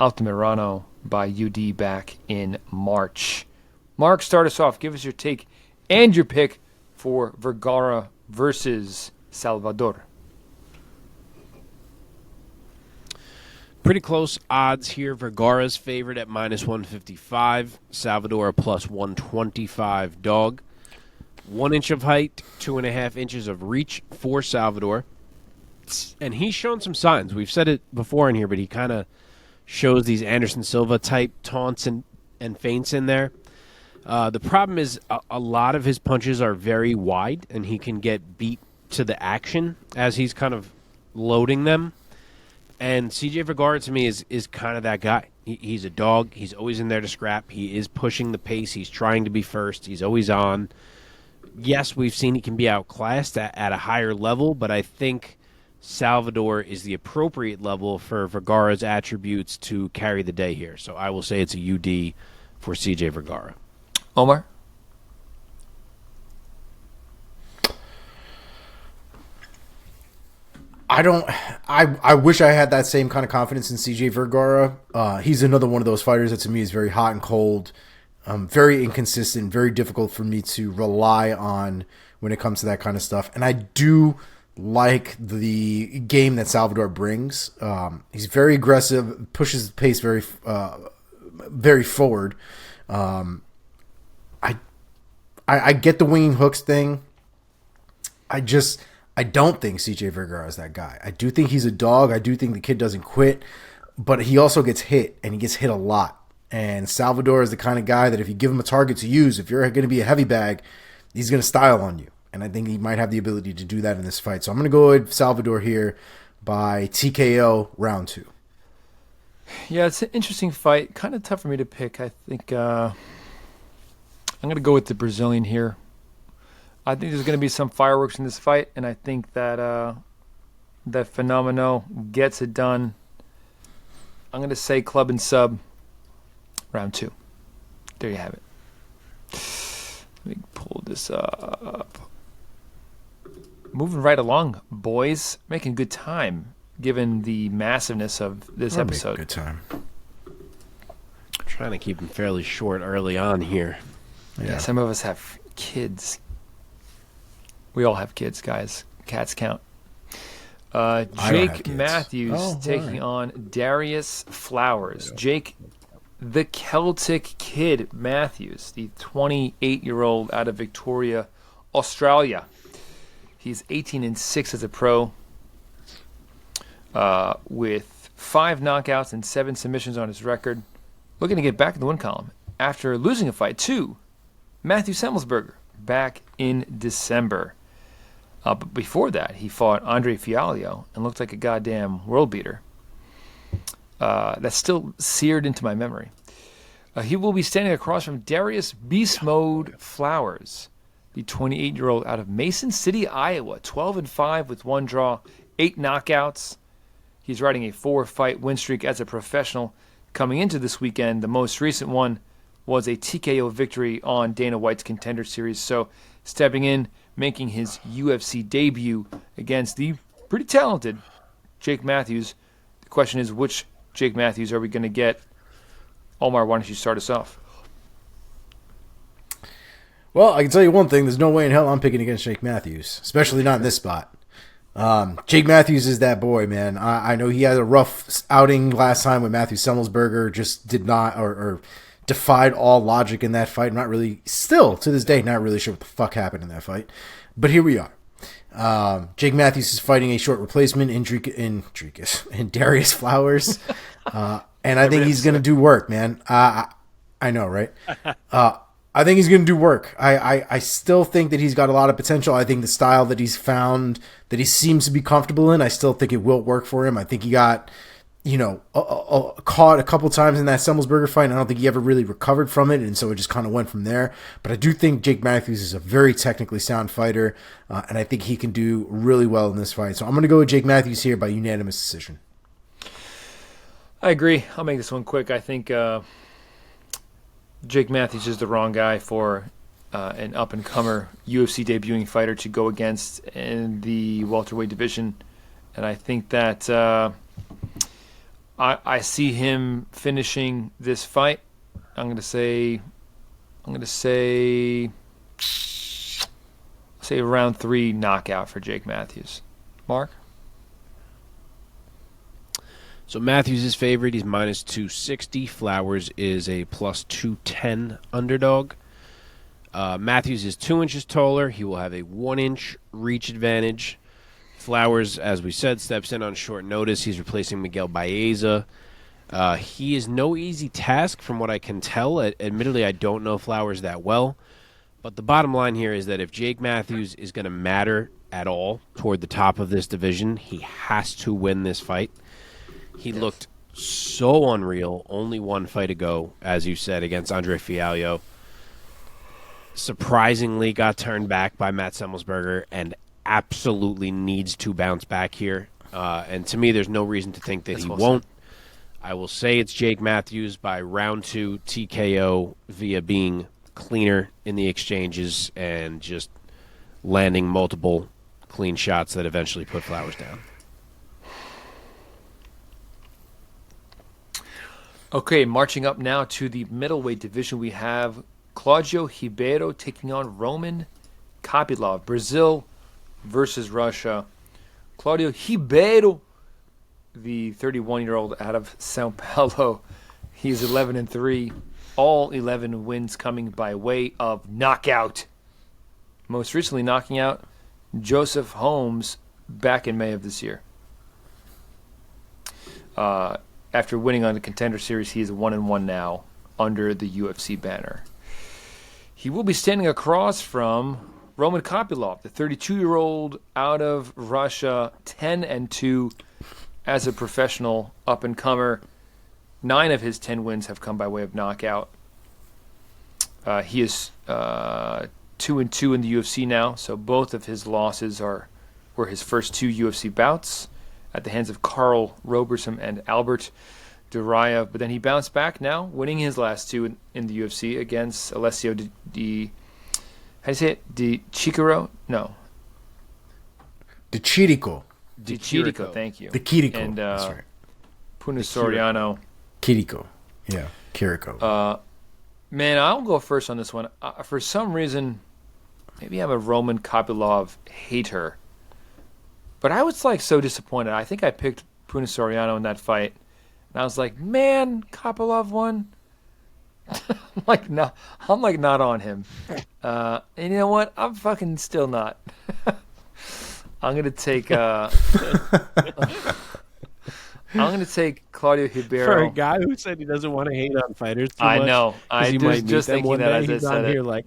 Altamirano by UD back in March. Mark, start us off. Give us your take and your pick for Vergara versus Salvador. Pretty close odds here. Vergara's favorite at minus 155. Salvador a plus 125 dog. 1 inch of height, 2.5 inches of reach for Salvador. And he's shown some signs. We've said it before in here, but he kind of shows these Anderson Silva type taunts and feints in there. The problem is a lot of his punches are very wide, and he can get beat to the action as he's kind of loading them. And CJ Vergara, to me, is kind of that guy. He's a dog. He's always in there to scrap. He is pushing the pace. He's trying to be first. He's always on. Yes, we've seen he can be outclassed at a higher level, but I think Salvador is the appropriate level for Vergara's attributes to carry the day here. So I will say it's a UD for CJ Vergara. Omar? I wish I had that same kind of confidence in CJ Vergara. He's another one of those fighters that to me is very hot and cold, very inconsistent, very difficult for me to rely on when it comes to that kind of stuff. And I do like the game that Salvador brings. He's very aggressive, pushes the pace very forward. I get the winging hooks thing. I don't think CJ Vergara is that guy. I do think he's a dog. I do think the kid doesn't quit, but he also gets hit, and he gets hit a lot. And Salvador is the kind of guy that if you give him a target to use, if you're going to be a heavy bag, he's going to style on you. And I think he might have the ability to do that in this fight. So I'm going to go with Salvador here by TKO round 2. Yeah, it's an interesting fight. Kind of tough for me to pick. I think I'm going to go with the Brazilian here. I think there's going to be some fireworks in this fight, and I think that that Fenomeno gets it done. I'm going to say club and sub, round 2. There you have it. Let me pull this up. Moving right along, boys. Making good time, given the massiveness of this episode. Good time. Trying to keep them fairly short early on here. Yeah, some of us have kids. We all have kids, guys. Cats count. Jake Matthews taking on Darius Flowers. Yeah. Jake, the Celtic Kid Matthews, the 28-year-old out of Victoria, Australia. He's 18-6 as a pro, with 5 knockouts and 7 submissions on his record. Looking to get back in the win column after losing a fight to Matthew Semmelsberger back in December. But before that, he fought Andrey Fialho and looked like a goddamn world beater. That's still seared into my memory. He will be standing across from Darius Beast Mode Flowers, the 28-year-old out of Mason City, Iowa, 12-5 with 1 draw, 8 knockouts. He's riding a 4-fight win streak as a professional. Coming into this weekend, the most recent one was a TKO victory on Dana White's Contender Series. So stepping in, making his UFC debut against the pretty talented Jake Matthews. The question is, which Jake Matthews are we going to get? Omar, why don't you start us off? Well, I can tell you one thing. There's no way in hell I'm picking against Jake Matthews, especially not in this spot. Jake Matthews is that boy, man. I know he had a rough outing last time with Matthew Semmelsberger, just did not, or defied all logic in that fight. I'm not really, still to this day, not really sure what the fuck happened in that fight. But here we are. Jake Matthews is fighting a short replacement in Darius Flowers. And I think he's going to do work, man. I know, right? I think he's going to do work. I still think that he's got a lot of potential. I think the style that he's found, that he seems to be comfortable in, I still think it will work for him. I think he got, caught a couple times in that Semmelsberger fight, and I don't think he ever really recovered from it, and so it just kind of went from there. But I do think Jake Matthews is a very technically sound fighter, and I think he can do really well in this fight. So I'm going to go with Jake Matthews here by unanimous decision. I agree. I'll make this one quick. I think Jake Matthews is the wrong guy for an up-and-comer UFC debuting fighter to go against in the welterweight division. And I think that I see him finishing this fight. I'm going to say round 3 knockout for Jake Matthews. Mark? So Matthews is favored. He's minus 260. Flowers is a plus 210 underdog. Matthews is 2 inches taller. He will have a 1-inch reach advantage. Flowers, as we said, steps in on short notice. He's replacing Miguel Baeza. He is no easy task from what I can tell. Admittedly, I don't know Flowers that well. But the bottom line here is that if Jake Matthews is going to matter at all toward the top of this division, he has to win this fight. He looked so unreal. Only one fight ago, as you said, against Andrey Fialho. Surprisingly got turned back by Matt Semmelsberger and absolutely needs to bounce back here. And to me, there's no reason to think that he won't. I will say it's Jake Matthews by round 2 TKO via being cleaner in the exchanges and just landing multiple clean shots that eventually put Flowers down. Okay, marching up now to the middleweight division, we have Claudio Ribeiro taking on Roman Kopylov. Brazil versus Russia. Claudio Ribeiro, the 31-year-old out of Sao Paulo. He's 11-3. All 11 wins coming by way of knockout. Most recently knocking out Joseph Holmes back in May of this year. After winning on the Contender Series, he is 1-1 now under the UFC banner. He will be standing across from Roman Kopylov, the 32-year-old out of Russia, 10-2 as a professional up-and-comer. 9 of his 10 wins have come by way of knockout. He is 2-2 in the UFC now, so both of his losses were his first 2 UFC bouts at the hands of Karl Roberson and Albert Duraev. But then he bounced back now, winning his last 2 in the UFC against Alessio how do you say it? Di Chirico? No. Di Chirico. Di Chirico, thank you. The Chirico. And that's right. Puna Soriano. Chirico. Yeah, Chirico. Man, I'll go first on this one. For some reason, maybe I'm a Roman Kopylov hater. But I was so disappointed. I think I picked Puna Soriano in that fight. And I was like, man, Kopylov won. I'm not on him. And you know what? I'm fucking still not. I'm gonna take Claudio Ribeiro. For a guy who said he doesn't want to hate on fighters too I much, know. I was just thinking that as I said here like,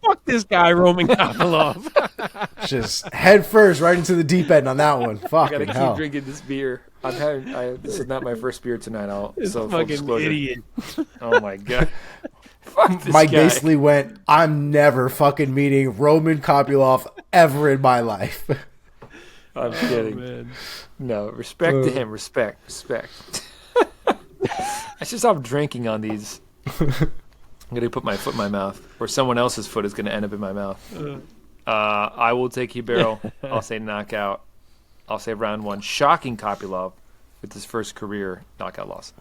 fuck this guy, Roman Kopylov. Just head first right into the deep end on that one. I Fucking gotta hell. keep drinking this beer. This is not my first beer tonight. This full fucking disclosure. idiot. Oh my god. Fuck this Mike guy. basically went, I'm never fucking meeting Roman Kopylov ever in my life. I'm kidding. Man. No, respect to him. Respect. I should stop drinking on these. I'm going to put my foot in my mouth, or someone else's foot is going to end up in my mouth. I will take Ribeiro. I'll say knockout. I'll say round 1. Shocking Kopylov with his first career knockout loss.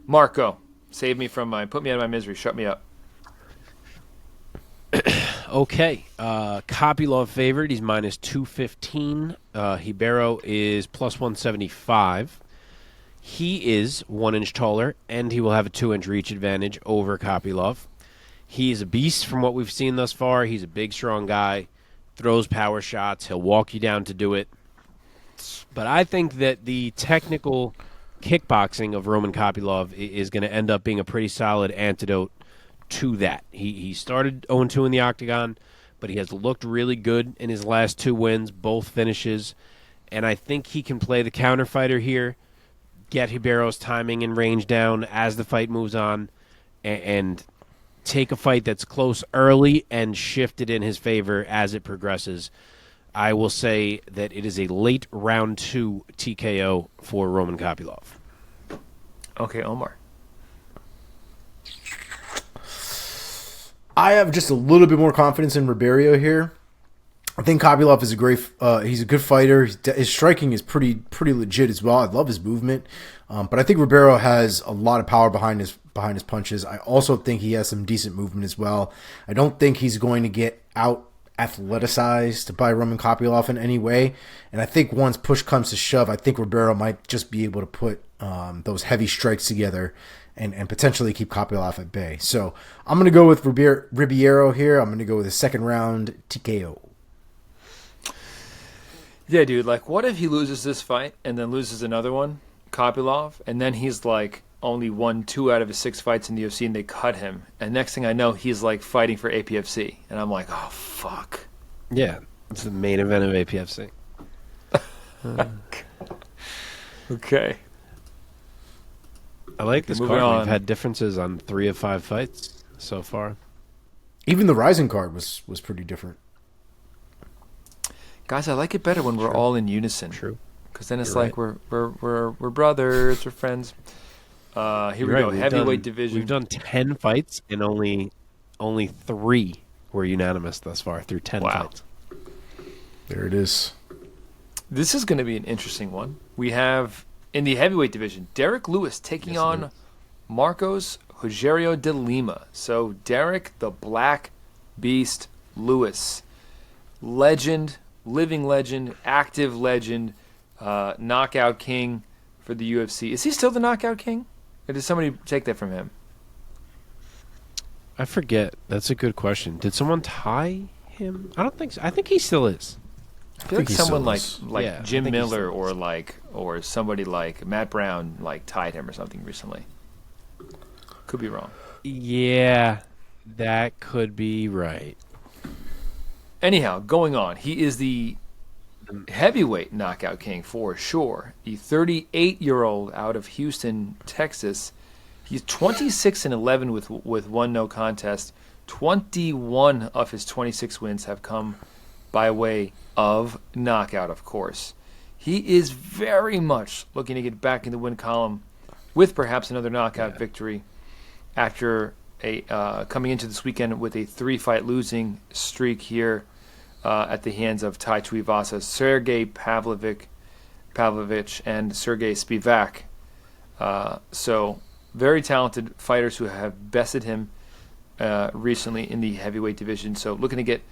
Marco, save me from put me out of my misery. Shut me up. Okay, Kopylov favored. He's minus 215. Ribeiro is plus 175. He is 1 inch taller, and he will have a 2-inch reach advantage over Kopylov. He's a beast from what we've seen thus far. He's a big, strong guy, throws power shots. He'll walk you down to do it. But I think that the technical kickboxing of Roman Kopylov is going to end up being a pretty solid antidote to that. He started 0-2 in the octagon, but he has looked really good in his last 2 wins, both finishes. And I think he can play the counter fighter here, get Ribeiro's timing and range down as the fight moves on, and take a fight that's close early and shift it in his favor as it progresses. I will say that it is a late round 2 TKO for Roman Kopylov. Okay, Omar. I have just a little bit more confidence in Ribeiro here. I think Kopylov is he's a good fighter. His striking is pretty legit as well. I love his movement. But I think Ribeiro has a lot of power behind his punches. I also think he has some decent movement as well. I don't think he's going to get out athleticized by Roman Kopylov in any way. And I think once push comes to shove, I think Ribeiro might just be able to put those heavy strikes together and potentially keep Kopylov at bay. So I'm going to go with Ribeiro here. I'm going to go with a second round TKO. Yeah, dude. Like, what if he loses this fight and then loses another one, Kopylov, and then he's like only won 2 out of his 6 fights in the UFC, and they cut him, and next thing I know, he's like fighting for APFC, and I'm like, oh fuck. Yeah, it's the main event of APFC. Okay. I like this Moving card. on. We've had differences on 3 of 5 fights so far. Even the RIZIN card was pretty different. Guys, I like it better when we're all in unison. True. Because then it's You're like we're brothers, we're friends. Here we go. Heavyweight division. We've done 10 fights and only 3 were unanimous thus far through 10 fights. There it is. This is going to be an interesting one. We have in the heavyweight division, Derek Lewis taking on Marcos Rogerio de Lima. So Derek the Black Beast Lewis, legend, living legend, active legend, knockout king for the UFC. Is he still the knockout king? Or did somebody take that from him? I forget. That's a good question. Did someone tie him? I don't think so. I think he still is. I feel like someone like Yeah, Jim I think he Miller still or somebody like Matt Brown like tied him or something recently. Could be wrong. Yeah, that could be right. Anyhow, going on. He is the heavyweight knockout king for sure. The 38-year-old out of Houston, Texas. He's 26-11 with 1 no contest. 21 of his 26 wins have come by way of knockout, of course. He is very much looking to get back in the win column with perhaps another knockout victory after coming into this weekend with a 3-fight losing streak here at the hands of Tai Tuivasa, Sergey Pavlovich, and Sergey Spivak. So very talented fighters who have bested him recently in the heavyweight division. So looking to get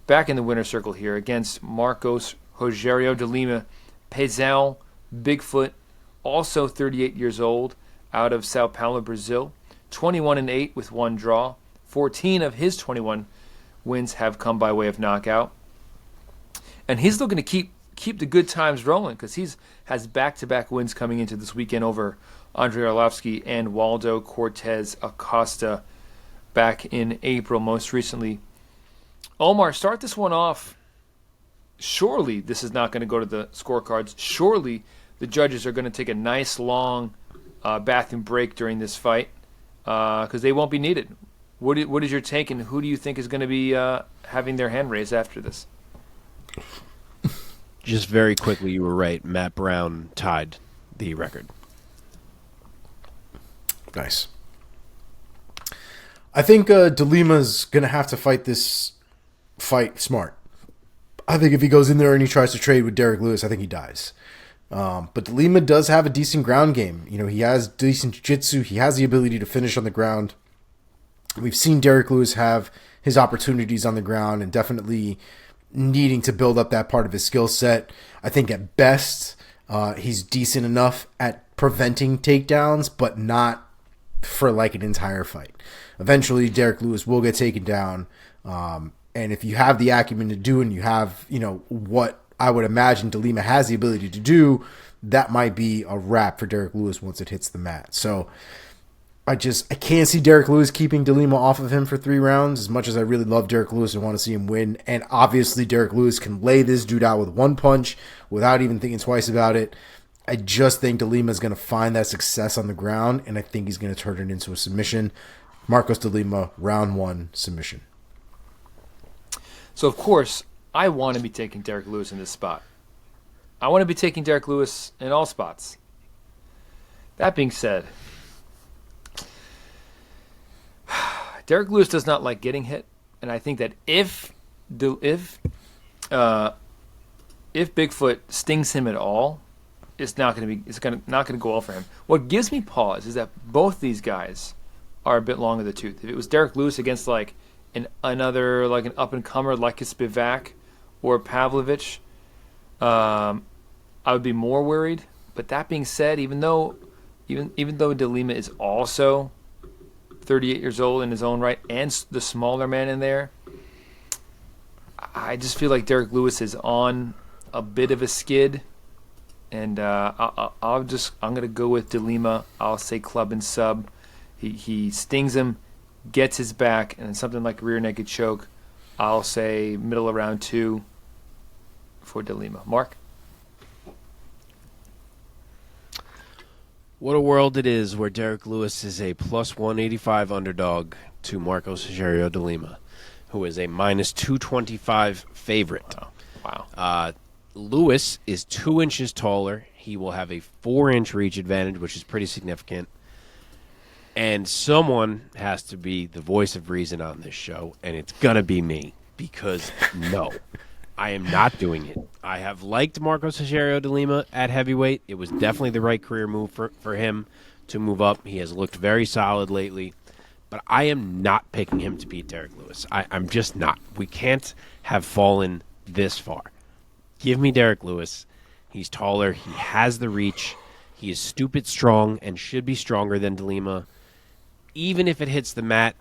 back in the winner's circle here against Marcos Rogerio de Lima, Peizão Bigfoot, also 38 years old, out of Sao Paulo, Brazil. 21-8 with 1 draw. 14 of his 21 wins have come by way of knockout. And he's looking to keep the good times rolling because he has back-to-back wins coming into this weekend over Andrey Arlovsky and Waldo Cortez Acosta back in April most recently. Omar, start this one off. Surely this is not going to go to the scorecards. Surely the judges are going to take a nice long bathroom break during this fight because they won't be needed. What is your take, and who do you think is going to be having their hand raised after this? Just very quickly, you were right. Matt Brown tied the record. Nice. I think De Lima's going to have to fight this fight smart. I think if he goes in there and he tries to trade with Derek Lewis, I think he dies. But De Lima does have a decent ground game. You know, he has decent jiu-jitsu. He has the ability to finish on the ground. We've seen Derek Lewis have his opportunities on the ground and definitely needing to build up that part of his skill set. I think at best, he's decent enough at preventing takedowns, but not for like an entire fight. Eventually, Derek Lewis will get taken down. And if you have the acumen to do, and you have, you know, what I would imagine De Lima has the ability to do, that might be a wrap for Derek Lewis once it hits the mat. So I can't see Derek Lewis keeping De Lima off of him for 3 rounds, as much as I really love Derek Lewis and want to see him win. And obviously Derek Lewis can lay this dude out with 1 punch without even thinking twice about it. I just think De Lima is going to find that success on the ground, and I think he's going to turn it into a submission. Marcos De Lima, round 1, submission. So, of course, I want to be taking Derek Lewis in this spot. I want to be taking Derek Lewis in all spots. That being said, Derek Lewis does not like getting hit, and I think that if Bigfoot stings him at all, it's not going to go well for him. What gives me pause is that both these guys are a bit long in the tooth. If it was Derek Lewis against like an up and comer like a Spivak or Pavlovich, I would be more worried. But that being said, even though De Lima is also 38 years old in his own right and the smaller man in there, I just feel like Derek Lewis is on a bit of a skid, and I'm gonna go with De Lima. I'll say club and sub. He stings him, gets his back, and something like a rear naked choke. I'll say middle of round 2 for De Lima. Mark? What a world it is where Derek Lewis is a plus 185 underdog to Marcos Rogerio de Lima, who is a minus 225 favorite. Wow. Lewis is 2 inches taller. He will have a 4-inch reach advantage, which is pretty significant. And someone has to be the voice of reason on this show, and it's going to be me, because no, I am not doing it. I have liked Marcos Rogerio de Lima at heavyweight. It was definitely the right career move for him to move up. He has looked very solid lately, but I am not picking him to beat Derek Lewis. I'm just not. We can't have fallen this far. Give me Derek Lewis. He's taller. He has the reach. He is stupid strong and should be stronger than De Lima. Even if it hits the mat,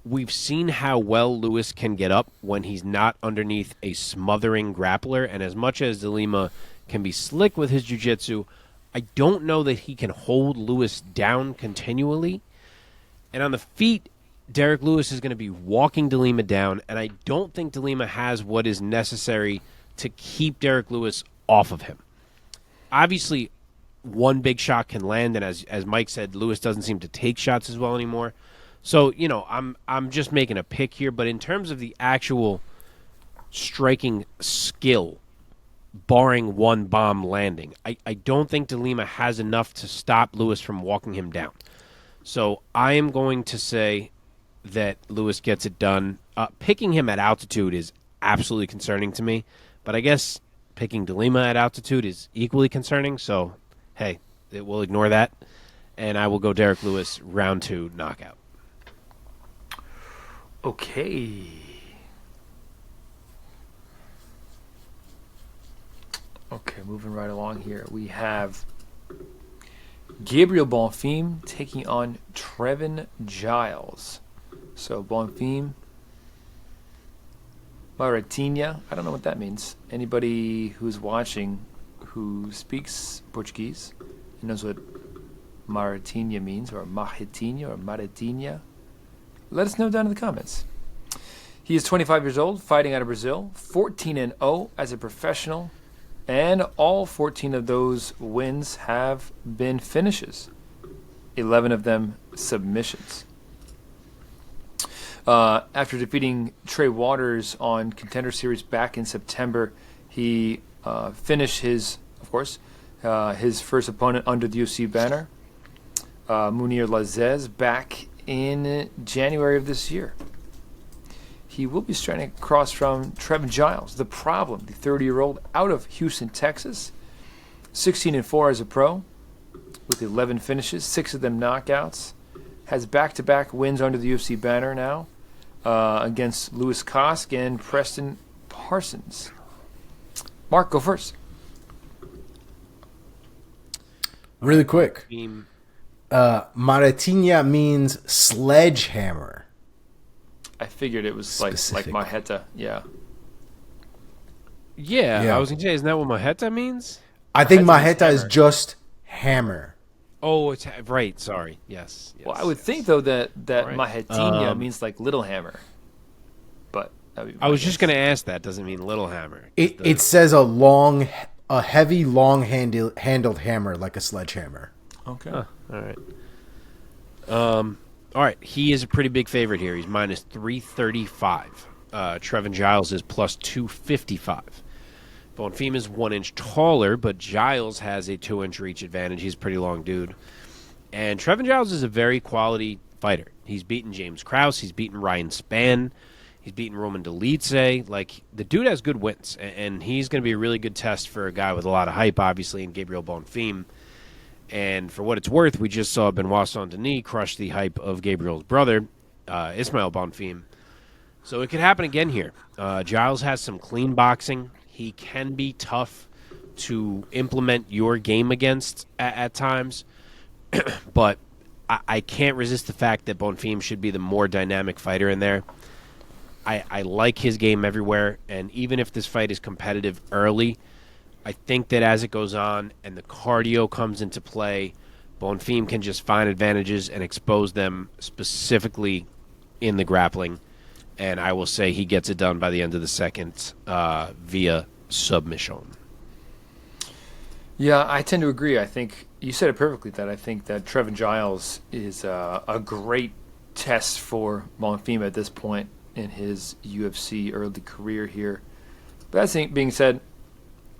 we've seen how well Lewis can get up when he's not underneath a smothering grappler. And as much as De Lima can be slick with his jiu-jitsu, I don't know that he can hold Lewis down continually. And on the feet, Derek Lewis is going to be walking De Lima down, and I don't think De Lima has what is necessary to keep Derek Lewis off of him. Obviously, one big shot can land, and as Mike said, Lewis doesn't seem to take shots as well anymore. So, I'm just making a pick here, but in terms of the actual striking skill, barring one bomb landing, I don't think De Lima has enough to stop Lewis from walking him down. So I am going to say that Lewis gets it done. Picking him at altitude is absolutely concerning to me, but I guess picking De Lima at altitude is equally concerning, so hey, we'll ignore that, and I will go Derek Lewis round 2 knockout. Okay. Okay, moving right along here. We have Gabriel Bonfim taking on Trevin Giles. So Bonfim, Maratinha. I don't know what that means. Anybody who's watching who speaks Portuguese and knows what Maratinha means, or Marretinha, or Maratinha, let us know down in the comments. He is 25 years old, fighting out of Brazil, 14-0 as a professional, and all 14 of those wins have been finishes. 11 of them submissions. After defeating Trey Waters on Contender Series back in September, he finished his first opponent under the UFC banner, Munir Lazez, back in January of this year. He will be starting across from Trevin Giles, the problem, the 30-year-old out of Houston, Texas, 16-4 as a pro, with 11 finishes, 6 of them knockouts, has back-to-back wins under the UFC banner now against Louis Kosk and Preston Parsons. Mark, go first. Really quick. Maratinha means sledgehammer. I figured it was like Maheta, yeah. Yeah, I was going to say, isn't that what Maheta means? I think Maheta is just hammer. Oh, it's right. Sorry. Yes. Well, I would think though that right. Mahetinha means like little hammer, but I was just going to ask that. Doesn't mean little hammer. It says a heavy, long-handled hammer like a sledgehammer. Okay. Huh. All right. He is a pretty big favorite here. He's minus 335. Trevin Giles is plus 255. Bonfim is 1 inch taller, but Giles has a 2-inch reach advantage. He's a pretty long dude. And Trevin Giles is a very quality fighter. He's beaten James Krause. He's beaten Ryan Spann. He's beaten Roman Dolidze. Like, the dude has good wins, and he's going to be a really good test for a guy with a lot of hype, obviously, in Gabriel Bonfim. And for what it's worth, we just saw Benoit Saint-Denis crush the hype of Gabriel's brother, Ismael Bonfim. So it could happen again here. Giles has some clean boxing. He can be tough to implement your game against at times. But I can't resist the fact that Bonfim should be the more dynamic fighter in there. I like his game everywhere. And even if this fight is competitive early, I think that as it goes on and the cardio comes into play, Bonfim can just find advantages and expose them specifically in the grappling. And I will say he gets it done by the end of the second via submission. Yeah, I tend to agree. I think you said it perfectly, that I think that Trevin Giles is a great test for Bonfim at this point in his UFC early career here. But that being said,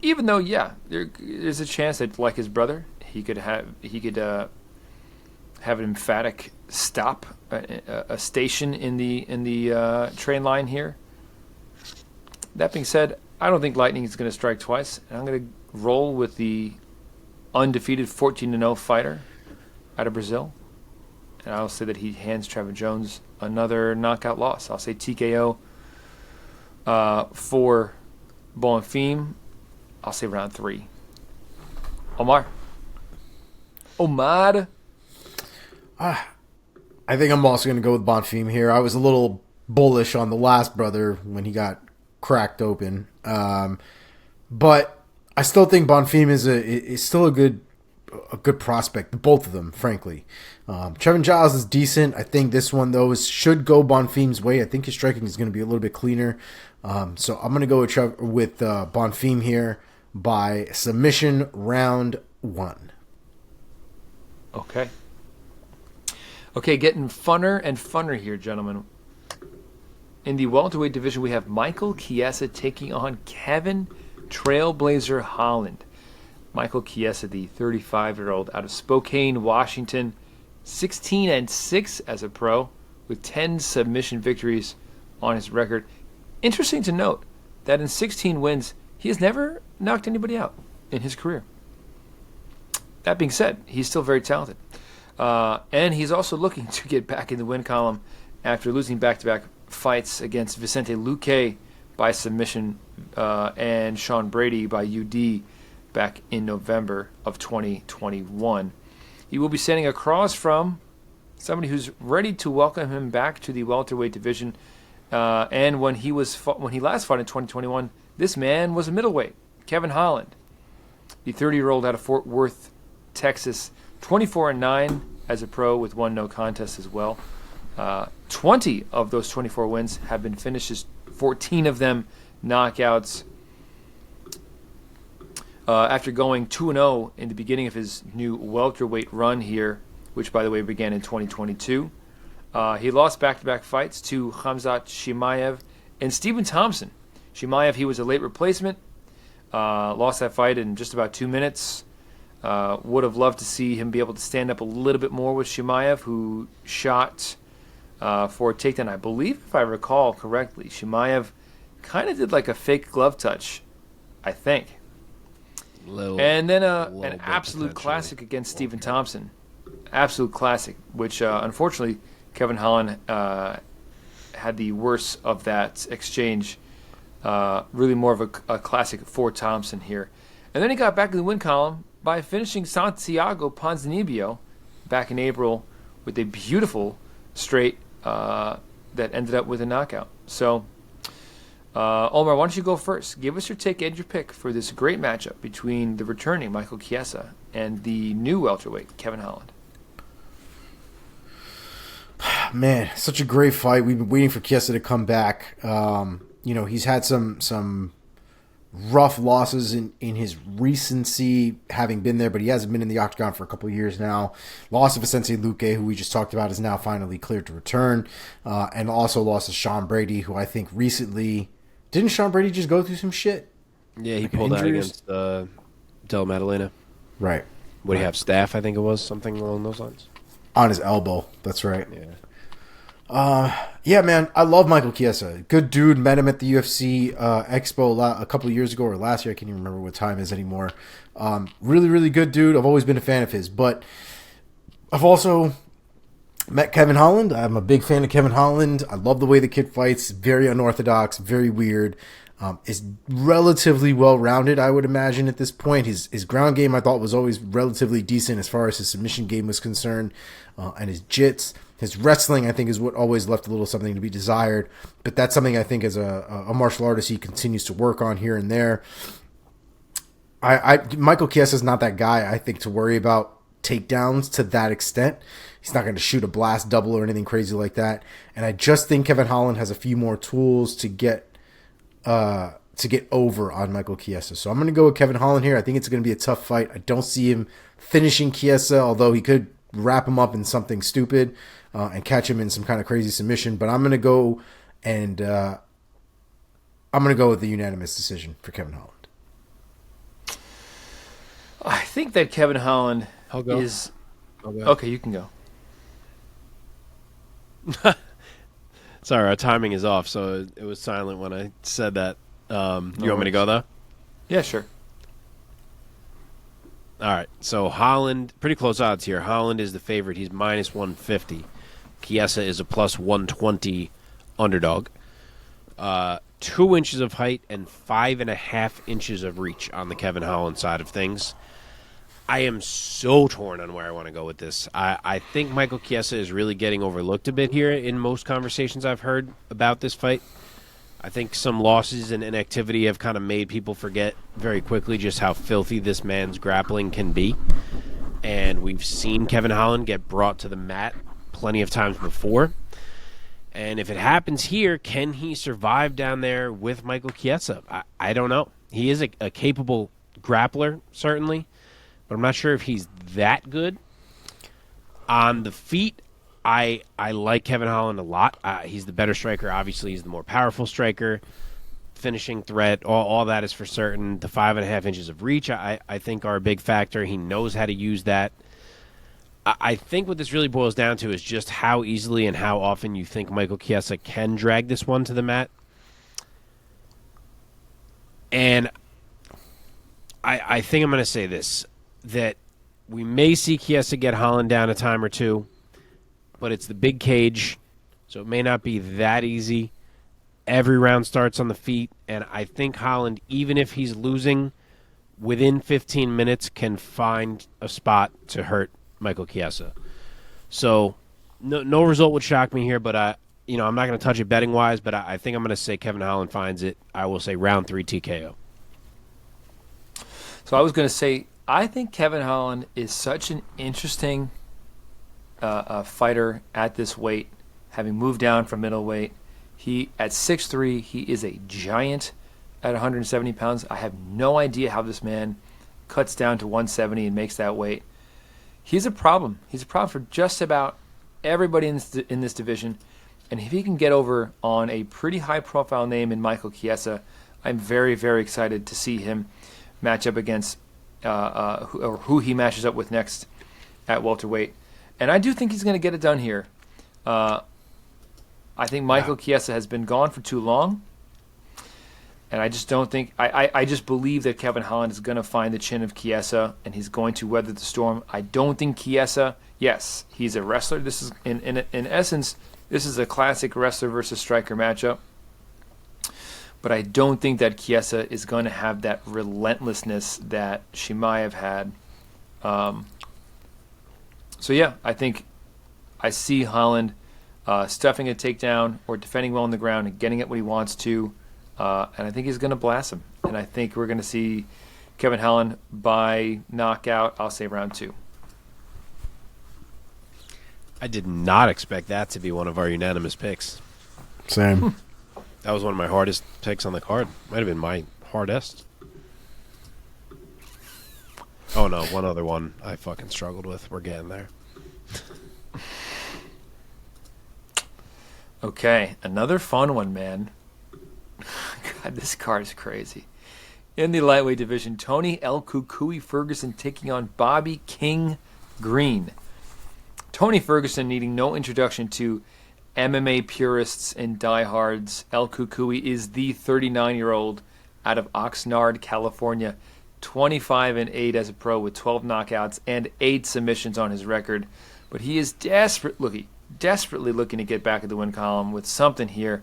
even though, there's a chance that, like his brother, he could have an emphatic stop, a station in the train line here. That being said, I don't think Lightning is going to strike twice, and I'm going to roll with the undefeated 14-0 fighter out of Brazil, and I'll say that he hands Trevor Jones another knockout loss. I'll say TKO for Bonfim. I'll say round 3. Omar. I think I'm also going to go with Bonfim here. I was a little bullish on the last brother when he got cracked open, but I still think Bonfim is still a good prospect. Both of them, frankly. Trevin Giles is decent. I think this one though should go Bonfim's way. I think his striking is going to be a little bit cleaner. So I'm going to go with Bonfim here by submission, round 1. Okay, getting funner and funner here, gentlemen. In the welterweight division, we have Michael Chiesa taking on Kevin Trailblazer Holland. Michael Chiesa, the 35-year-old out of Spokane, Washington, 16-6 as a pro, with 10 submission victories on his record. Interesting to note that in 16 wins, he has never knocked anybody out in his career. That being said, he's still very talented. And he's also looking to get back in the win column after losing back-to-back fights against Vicente Luque by submission and Sean Brady by UD back in November of 2021. He will be standing across from somebody who's ready to welcome him back to the welterweight division. And when he last fought in 2021, this man was a middleweight, Kevin Holland, the 30-year-old out of Fort Worth, Texas, 24-9 as a pro with 1 no contest as well. 20 of those 24 wins have been finishes, 14 of them knockouts. After going 2-0 in the beginning of his new welterweight run here, which, by the way, began in 2022, he lost back-to-back fights to Khamzat Chimaev and Stephen Thompson. Chimaev, he was a late replacement, lost that fight in just about 2 minutes. Would have loved to see him be able to stand up a little bit more with Chimaev, who shot for a takedown. I believe, if I recall correctly, Chimaev kind of did like a fake glove touch, I think. And then an absolute classic against Stephen Thompson. Absolute classic, which unfortunately Kevin Holland had the worst of that exchange. Really more of a classic for Thompson here. And then he got back in the win column by finishing Santiago Ponzinibbio back in April with a beautiful straight that ended up with a knockout. So, Omar, why don't you go first? Give us your take and your pick for this great matchup between the returning Michael Chiesa and the new welterweight Kevin Holland. Man, such a great fight. We've been waiting for Chiesa to come back. He's had some rough losses in his recency, having been there, but he hasn't been in the octagon for a couple of years now. Loss of Vicente Luque, who we just talked about, is now finally cleared to return, and also lost to Sean Brady, who I think recently... Didn't Sean Brady just go through some shit? Yeah, he pulled out against Del Madalena. Right. What do you have, staph, I think it was, something along those lines? On his elbow, that's right. Yeah. Yeah, man, I love Michael Chiesa. Good dude. Met him at the UFC Expo a couple of years ago or last year. I can't even remember what time it is anymore. Really, really good dude. I've always been a fan of his. But I've also met Kevin Holland. I'm a big fan of Kevin Holland. I love the way the kid fights. Very unorthodox, very weird. Is relatively well-rounded, I would imagine, at this point. His ground game, I thought, was always relatively decent as far as his submission game was concerned, and his jits. His wrestling, I think, is what always left a little something to be desired. But that's something I think as a martial artist he continues to work on here and there. Michael Chiesa's not that guy, I think, to worry about takedowns to that extent. He's not going to shoot a blast double or anything crazy like that. And I just think Kevin Holland has a few more tools to get over on Michael Chiesa. So I'm going to go with Kevin Holland here. I think it's going to be a tough fight. I don't see him finishing Chiesa, although he could wrap him up in something stupid and catch him in some kind of crazy submission. But I'm going to go with the unanimous decision for Kevin Holland. I think that Kevin Holland is... Okay, you can go. Sorry, our timing is off, so it was silent when I said that. You want me to go, though? Yeah, sure. All right, so Holland, pretty close odds here. Holland is the favorite. He's minus 150. Chiesa is a plus 120 underdog. 2 inches of height and 5.5 inches of reach on the Kevin Holland side of things. I am so torn on where I want to go with this. I think Michael Chiesa is really getting overlooked a bit here in most conversations I've heard about this fight. I think some losses and inactivity have kind of made people forget very quickly just how filthy this man's grappling can be. And we've seen Kevin Holland get brought to the mat plenty of times before. And if it happens here, can he survive down there with Michael Chiesa? I don't know. He is a capable grappler, certainly. But I'm not sure if he's that good. On the feet, I like Kevin Holland a lot. He's the better striker. Obviously, he's the more powerful striker. Finishing threat, all that is for certain. The 5.5 inches of reach, I think, are a big factor. He knows how to use that. I think what this really boils down to is just how easily and how often you think Michael Chiesa can drag this one to the mat. And I think I'm going to say this, that we may see Chiesa get Holland down a time or two, but it's the big cage, so it may not be that easy. Every round starts on the feet, and I think Holland, even if he's losing, within 15 minutes can find a spot to hurt Michael Chiesa. So no result would shock me here, but I'm not going to touch it betting-wise, but I think I'm going to say Kevin Holland finds it. I will say round 3 TKO. So I was going to say, I think Kevin Holland is such an interesting fighter at this weight, having moved down from middleweight. He at 6'3", he is a giant at 170 pounds. I have no idea how this man cuts down to 170 and makes that weight. He's a problem. He's a problem for just about everybody in this division. And if he can get over on a pretty high-profile name in Michael Chiesa, I'm very, very excited to see him match up against who he matches up with next at welterweight. And I do think he's going to get it done here. I think Michael Chiesa has been gone for too long. And I just don't think... I just believe that Kevin Holland is going to find the chin of Chiesa, and he's going to weather the storm. I don't think Chiesa... Yes, he's a wrestler. This is, in essence, this is a classic wrestler versus striker matchup. But I don't think that Chiesa is going to have that relentlessness that Chimaev had. So, yeah, I think I see Holland stuffing a takedown or defending well on the ground and getting it what he wants to. And I think he's going to blast him. And I think we're going to see Kevin Holland by knockout, I'll say round 2. I did not expect that to be one of our unanimous picks. Same. That was one of my hardest picks on the card. Might have been my hardest. Oh, no, one other one I fucking struggled with. We're getting there. Okay, another fun one, man. God, this card is crazy. In the lightweight division, Tony El Kukui Ferguson taking on Bobby King Green. Tony Ferguson needing no introduction to MMA purists and diehards. El Kukui is the 39-year-old out of Oxnard, California, 25-8 as a pro with 12 knockouts and 8 submissions on his record. But he is desperately looking to get back at the win column with something here.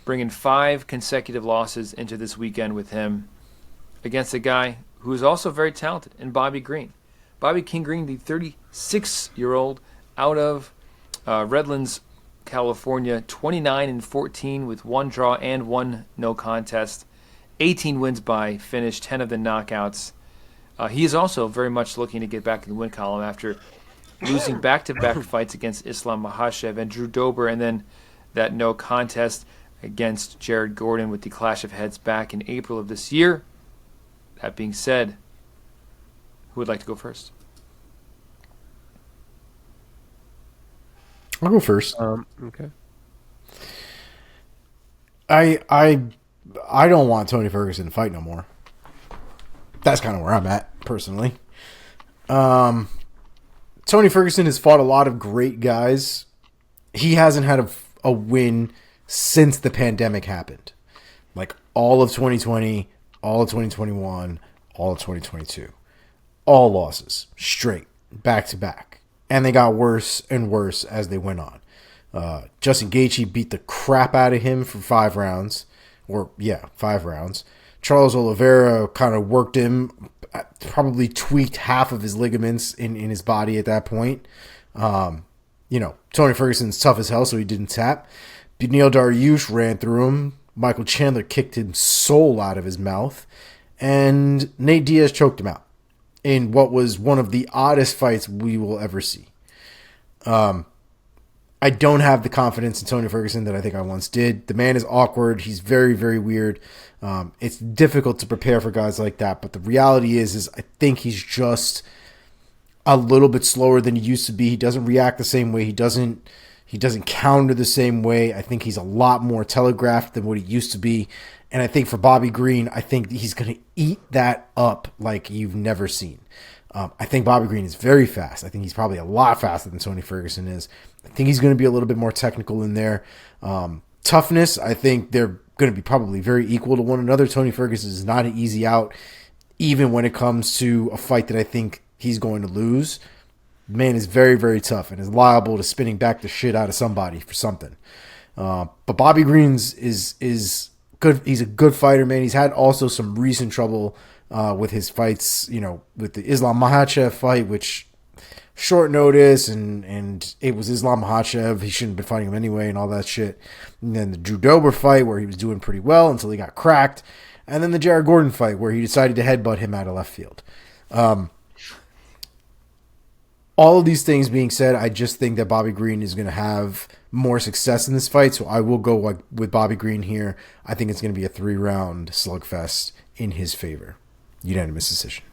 Bringing 5 consecutive losses into this weekend with him against a guy who is also very talented in Bobby Green. Bobby King Green, the 36-year-old out of Redlands, California, 29-14 with 1 draw and 1 no contest. 18 wins by finish, 10 of the knockouts. He is also very much looking to get back in the win column after losing back-to-back fights against Islam Makhachev and Drew Dober, and then that no contest against Jared Gordon with the clash of heads back in April of this year. That being said, who would like to go first? I'll go first. Okay. I don't want Tony Ferguson to fight no more. That's kind of where I'm at, personally. Tony Ferguson has fought a lot of great guys. He hasn't had a win since the pandemic happened. Like all of 2020, all of 2021, all of 2022. All losses, straight, back to back. And they got worse and worse as they went on. Justin Gaethje beat the crap out of him for 5 rounds. 5 rounds. Charles Oliveira kind of worked him, probably tweaked half of his ligaments in his body at that point. Tony Ferguson's tough as hell, so he didn't tap. Beneil Dariush ran through him. Michael Chandler kicked his soul out of his mouth. And Nate Diaz choked him out in what was one of the oddest fights we will ever see. I don't have the confidence in Tony Ferguson that I think I once did. The man is awkward. He's very, very weird. It's difficult to prepare for guys like that. But the reality is I think he's just a little bit slower than he used to be. He doesn't react the same way. He doesn't counter the same way. I think he's a lot more telegraphed than what he used to be. And I think for Bobby Green, I think he's going to eat that up like you've never seen. I think Bobby Green is very fast. I think he's probably a lot faster than Tony Ferguson is. I think he's going to be a little bit more technical in there. Toughness, I think they're going to be probably very equal to one another. Tony Ferguson is not an easy out, even when it comes to a fight that I think he's going to lose. The man is very, very tough and is liable to spinning back the shit out of somebody for something. But Bobby Green's is good. He's a good fighter, man. He's had also some recent trouble with his fights, with the Islam Makhachev fight, which short notice, and it was Islam Makhachev. He shouldn't have been fighting him anyway and all that shit. And then the Drew Dober fight where he was doing pretty well until he got cracked. And then the Jared Gordon fight where he decided to headbutt him out of left field. All of these things being said, I just think that Bobby Green is going to have more success in this fight, so I will go with Bobby Green here. I think it's going to be a 3-round slugfest in his favor. Unanimous decision.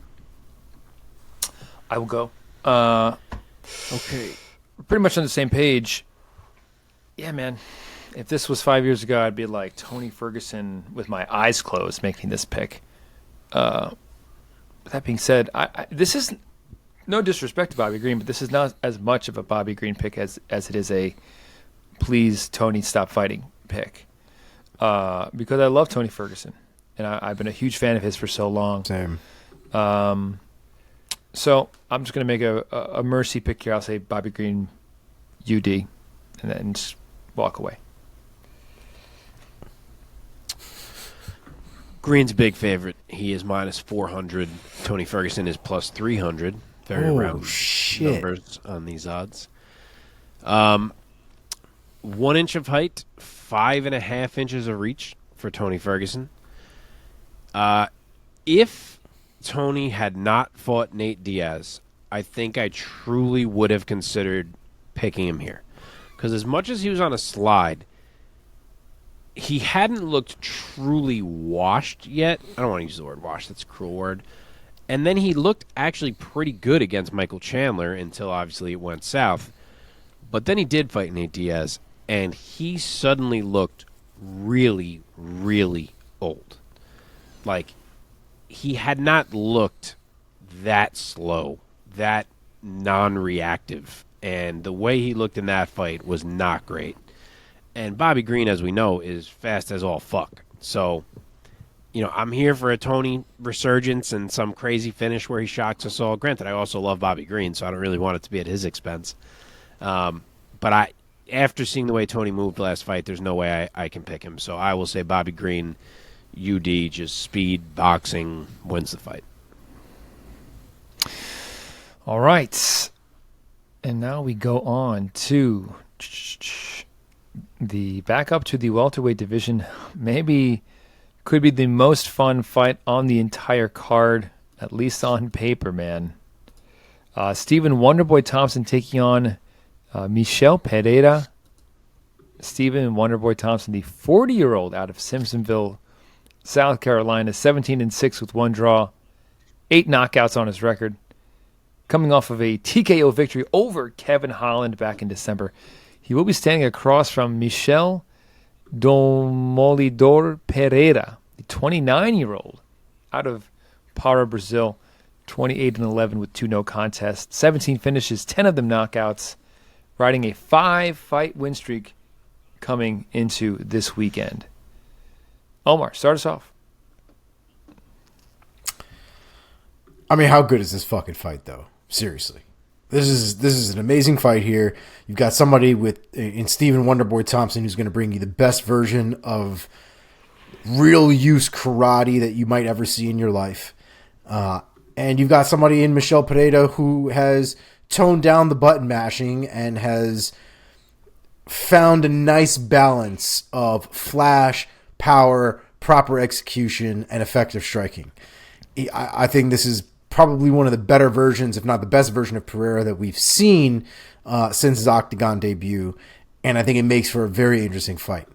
I will go. Okay. We're pretty much on the same page. Yeah, man. If this was 5 years ago, I'd be like Tony Ferguson with my eyes closed making this pick. But that being said, this is no disrespect to Bobby Green, but this is not as much of a Bobby Green pick as it is a please Tony stop fighting pick. Because I love Tony Ferguson, and I've been a huge fan of his for so long. Same. So I'm just going to make a mercy pick here. I'll say Bobby Green, UD, and then just walk away. Green's a big favorite. He is minus 400. Tony Ferguson is plus 300. Very round numbers on these odds. 1 inch of height, 5.5 inches of reach for Tony Ferguson. If Tony had not fought Nate Diaz, I think I truly would have considered picking him here. Because as much as he was on a slide, he hadn't looked truly washed yet. I don't want to use the word washed. That's a cruel word. And then he looked actually pretty good against Michael Chandler until obviously it went south. But then he did fight Nate Diaz, and he suddenly looked really, really old. Like, he had not looked that slow, that non-reactive. And the way he looked in that fight was not great. And Bobby Green, as we know, is fast as all fuck. So, I'm here for a Tony resurgence and some crazy finish where he shocks us all. Granted, I also love Bobby Green, so I don't really want it to be at his expense. But after seeing the way Tony moved last fight, there's no way I can pick him. So I will say Bobby Green, UD, just speed, boxing, wins the fight. All right. And now we go on to the back up to the welterweight division. Maybe Could be the most fun fight on the entire card, at least on paper, man. Stephen Wonderboy Thompson taking on Michel Pereira. Stephen Wonderboy Thompson, the 40-year-old out of Simpsonville, South Carolina, 17-6 with 1 draw, 8 knockouts on his record. Coming off of a TKO victory over Kevin Holland back in December. He will be standing across from Michel Demolidor Pereira, the 29-year-old out of Para, Brazil, 28-11 with 2 no contests, 17 finishes, 10 of them knockouts, riding a 5-fight win streak coming into this weekend. Omar, start us off. I mean, how good is this fucking fight, though? Seriously. This is an amazing fight here. You've got somebody in Stephen Wonderboy Thompson who's going to bring you the best version of real use karate that you might ever see in your life. And you've got somebody in Michel Pereira who has toned down the button mashing and has found a nice balance of flash, power, proper execution, and effective striking. I think this is probably one of the better versions, if not the best version of Pereira that we've seen since his Octagon debut, and I think it makes for a very interesting fight.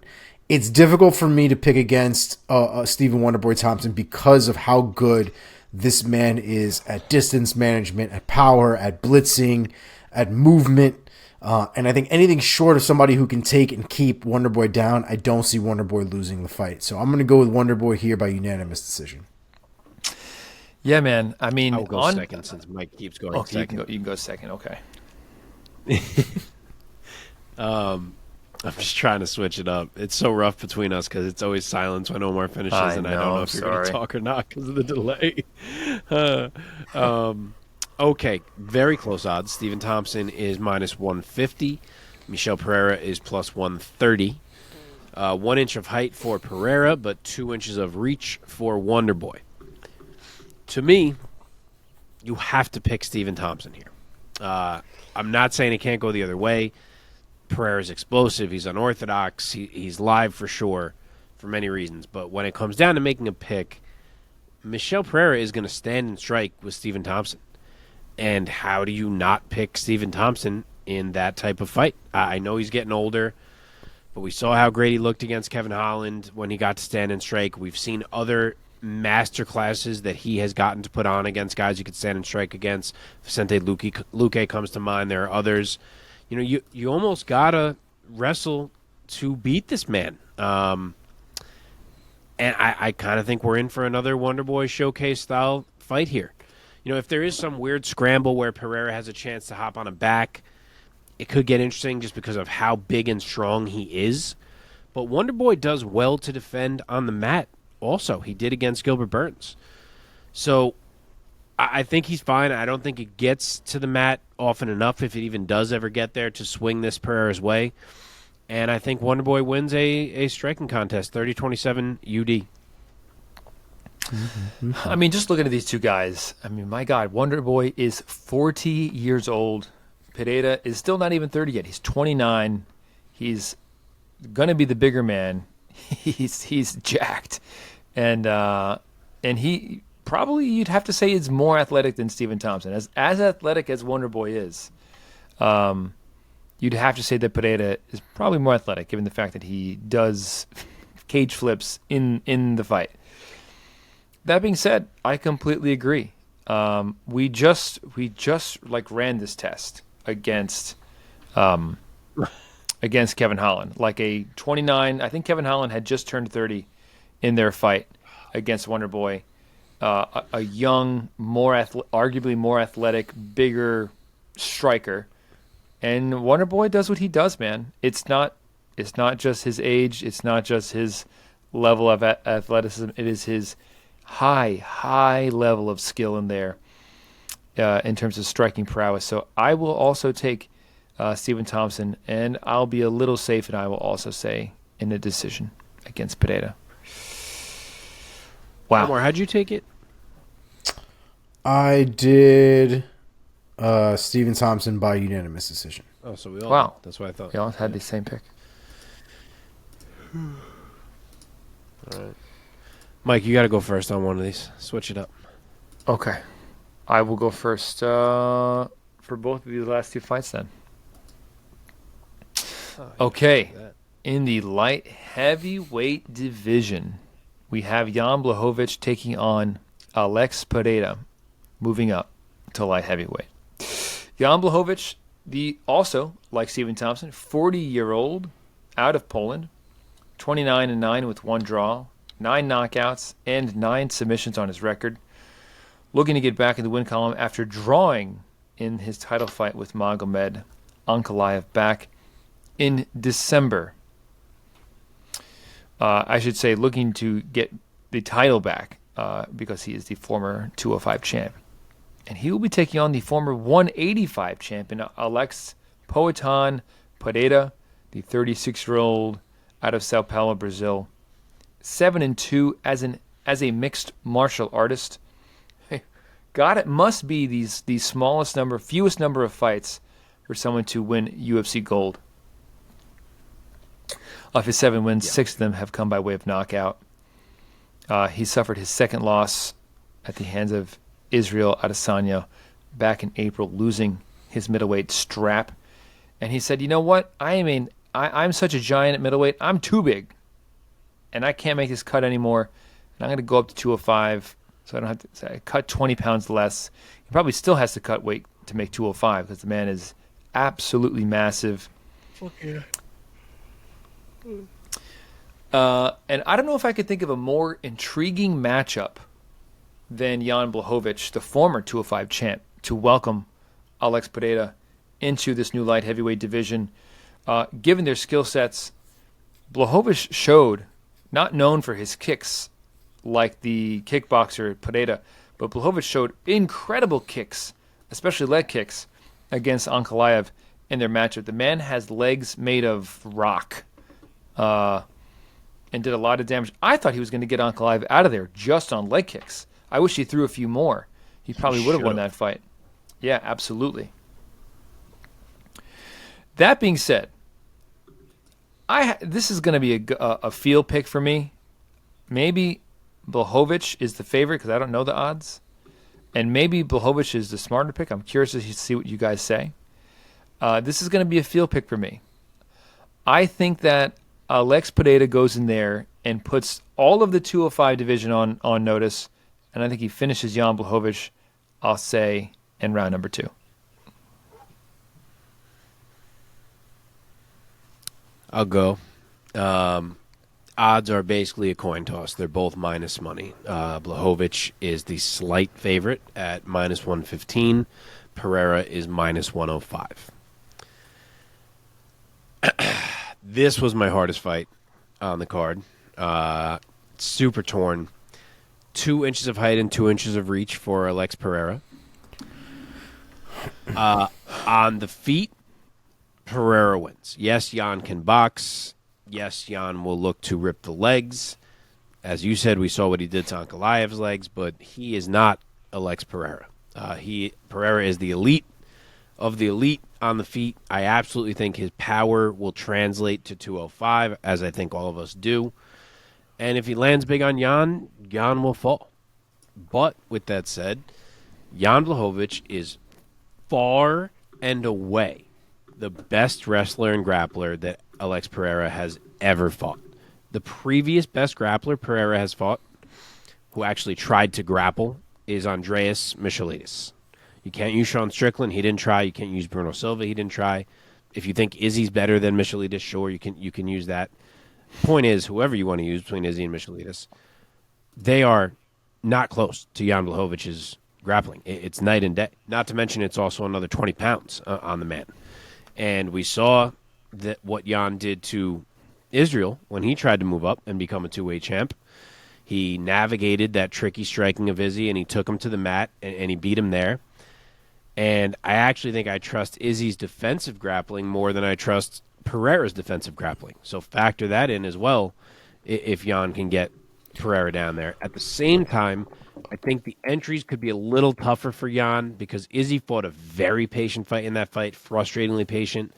It's difficult for me to pick against Stephen Wonderboy Thompson because of how good this man is at distance management, at power, at blitzing, at movement, and I think anything short of somebody who can take and keep Wonderboy down, I don't see Wonderboy losing the fight. So I'm going to go with Wonderboy here by unanimous decision. Yeah, man. I mean, I'll go second since Mike keeps going second. You can go second. Okay. I'm just trying to switch it up. It's so rough between us because it's always silence when Omar finishes, I don't know if you're going to talk or not because of the delay. Okay, very close odds. Stephen Thompson is minus 150. Michel Pereira is plus 130. 1 inch of height for Pereira, but 2 inches of reach for Wonderboy. To me, you have to pick Stephen Thompson here. I'm not saying it can't go the other way. Pereira's explosive. He's unorthodox. He's live for sure for many reasons. But when it comes down to making a pick, Michel Pereira is going to stand and strike with Stephen Thompson. And how do you not pick Stephen Thompson in that type of fight? I know he's getting older, but we saw how great he looked against Kevin Holland when he got to stand and strike. We've seen other master classes that he has gotten to put on against guys you could stand and strike against. Vicente Luque comes to mind. There are others. You know, you almost gotta wrestle to beat this man. And I kind of think we're in for another Wonderboy showcase style fight here. You know, if there is some weird scramble where Pereira has a chance to hop on a back, it could get interesting just because of how big and strong he is. But Wonderboy does well to defend on the mat. Also, he did against Gilbert Burns. So I think he's fine. I don't think it gets to the mat often enough, if it even does ever get there, to swing this Pereira's way. And I think Wonderboy wins a striking contest, 30-27 UD. I mean, just looking at these two guys, I mean, my God, Wonderboy is 40 years old. Pereira is still not even 30 yet. He's 29. He's going to be the bigger man. He's jacked. And he probably, you'd have to say, is more athletic than Stephen Thompson. As athletic as Wonderboy is, you'd have to say that Pereira is probably more athletic, given the fact that he does cage flips in the fight. That being said, I completely agree. We just like ran this test against Kevin Holland, like a 29. I think Kevin Holland had just turned 30 in their fight against Wonderboy. A young, arguably more athletic, bigger striker, and Wonderboy does what he does, man. It's not just his age. It's not just his level of athleticism. It is his high level of skill in there in terms of striking prowess. So I will also take Stephen Thompson, and I'll be a little safe, and I will also say in a decision against Pereira. Wow. Omar, how'd you take it? I did Stephen Thompson by unanimous decision. Oh, so we all. Wow. That's what I thought. We all had the same pick. All right. Mike, you got to go first on one of these. Switch it up. Okay. I will go first for both of these last two fights then. Okay. In the light heavyweight division, we have Jan Blachowicz taking on Alex Pereira, moving up to light heavyweight. Jan Blachowicz, also, like Stephen Thompson, 40-year-old out of Poland, 29-9 with one draw, 9 knockouts, and 9 submissions on his record. Looking to get back in the win column after drawing in his title fight with Magomed Ankalaev back in December. I should say looking to get the title back because he is the former 205 champ. And he will be taking on the former 185 champion, Alex Poatan Pereira, the 36-year-old out of Sao Paulo, Brazil. 7-2 as a mixed martial artist. God, it must be the fewest number of fights for someone to win UFC gold. Of his 7 wins, 6 of them have come by way of knockout. He suffered his second loss at the hands of Israel Adesanya back in April, losing his middleweight strap. And he said, you know what? I'm such a giant at middleweight. I'm too big. And I can't make this cut anymore. And I'm going to go up to 205 so I don't have to cut 20 pounds less. He probably still has to cut weight to make 205 because the man is absolutely massive. Fuck yeah. And I don't know if I could think of a more intriguing matchup than Jan Blachowicz, the former 205 champ, to welcome Alex Pereira into this new light heavyweight division. Given their skill sets, Blachowicz showed, not known for his kicks like the kickboxer Pereira, but Blachowicz showed incredible kicks, especially leg kicks, against Ankalaev in their matchup. The man has legs made of rock. And did a lot of damage. I thought he was going to get Ankalaev out of there just on leg kicks. I wish he threw a few more. He probably would have won that fight. Yeah, absolutely. That being said, this is going to be a field pick for me. Maybe Blachowicz is the favorite because I don't know the odds. And maybe Blachowicz is the smarter pick. I'm curious to see what you guys say. This is going to be a field pick for me. I think that Alex Pereira goes in there and puts all of the 205 division on notice, and I think he finishes Jan Blachowicz, I'll say, in round number 2. I'll go. Odds are basically a coin toss. They're both minus money. Blachowicz is the slight favorite at minus 115. Pereira is minus 105. This was my hardest fight on the card. Super torn. 2 inches of height and 2 inches of reach for Alex Pereira. On the feet, Pereira wins. Yes, Jan can box. Yes, Jan will look to rip the legs. As you said, we saw what he did to Ankalaev's legs, but he is not Alex Pereira. Pereira is the elite of the elite on the feet. I absolutely think his power will translate to 205, as I think all of us do. And if he lands big on Jan, Jan will fall. But with that said, Jan Blachowicz is far and away the best wrestler and grappler that Alex Pereira has ever fought. The previous best grappler Pereira has fought, who actually tried to grapple, is Andreas Michailidis. You can't use Sean Strickland. He didn't try. You can't use Bruno Silva. He didn't try. If you think Izzy's better than Michailidis, sure, you can use that. Point is, whoever you want to use between Izzy and Michailidis, they are not close to Jan Blachowicz's grappling. It's night and day. Not to mention it's also another 20 pounds on the man. And we saw that what Jan did to Israel when he tried to move up and become a two-weight champ. He navigated that tricky striking of Izzy, and he took him to the mat, and he beat him there. And I actually think I trust Izzy's defensive grappling more than I trust Pereira's defensive grappling. So factor that in as well if Jan can get Pereira down there. At the same time, I think the entries could be a little tougher for Jan because Izzy fought a very patient fight in that fight, frustratingly patient.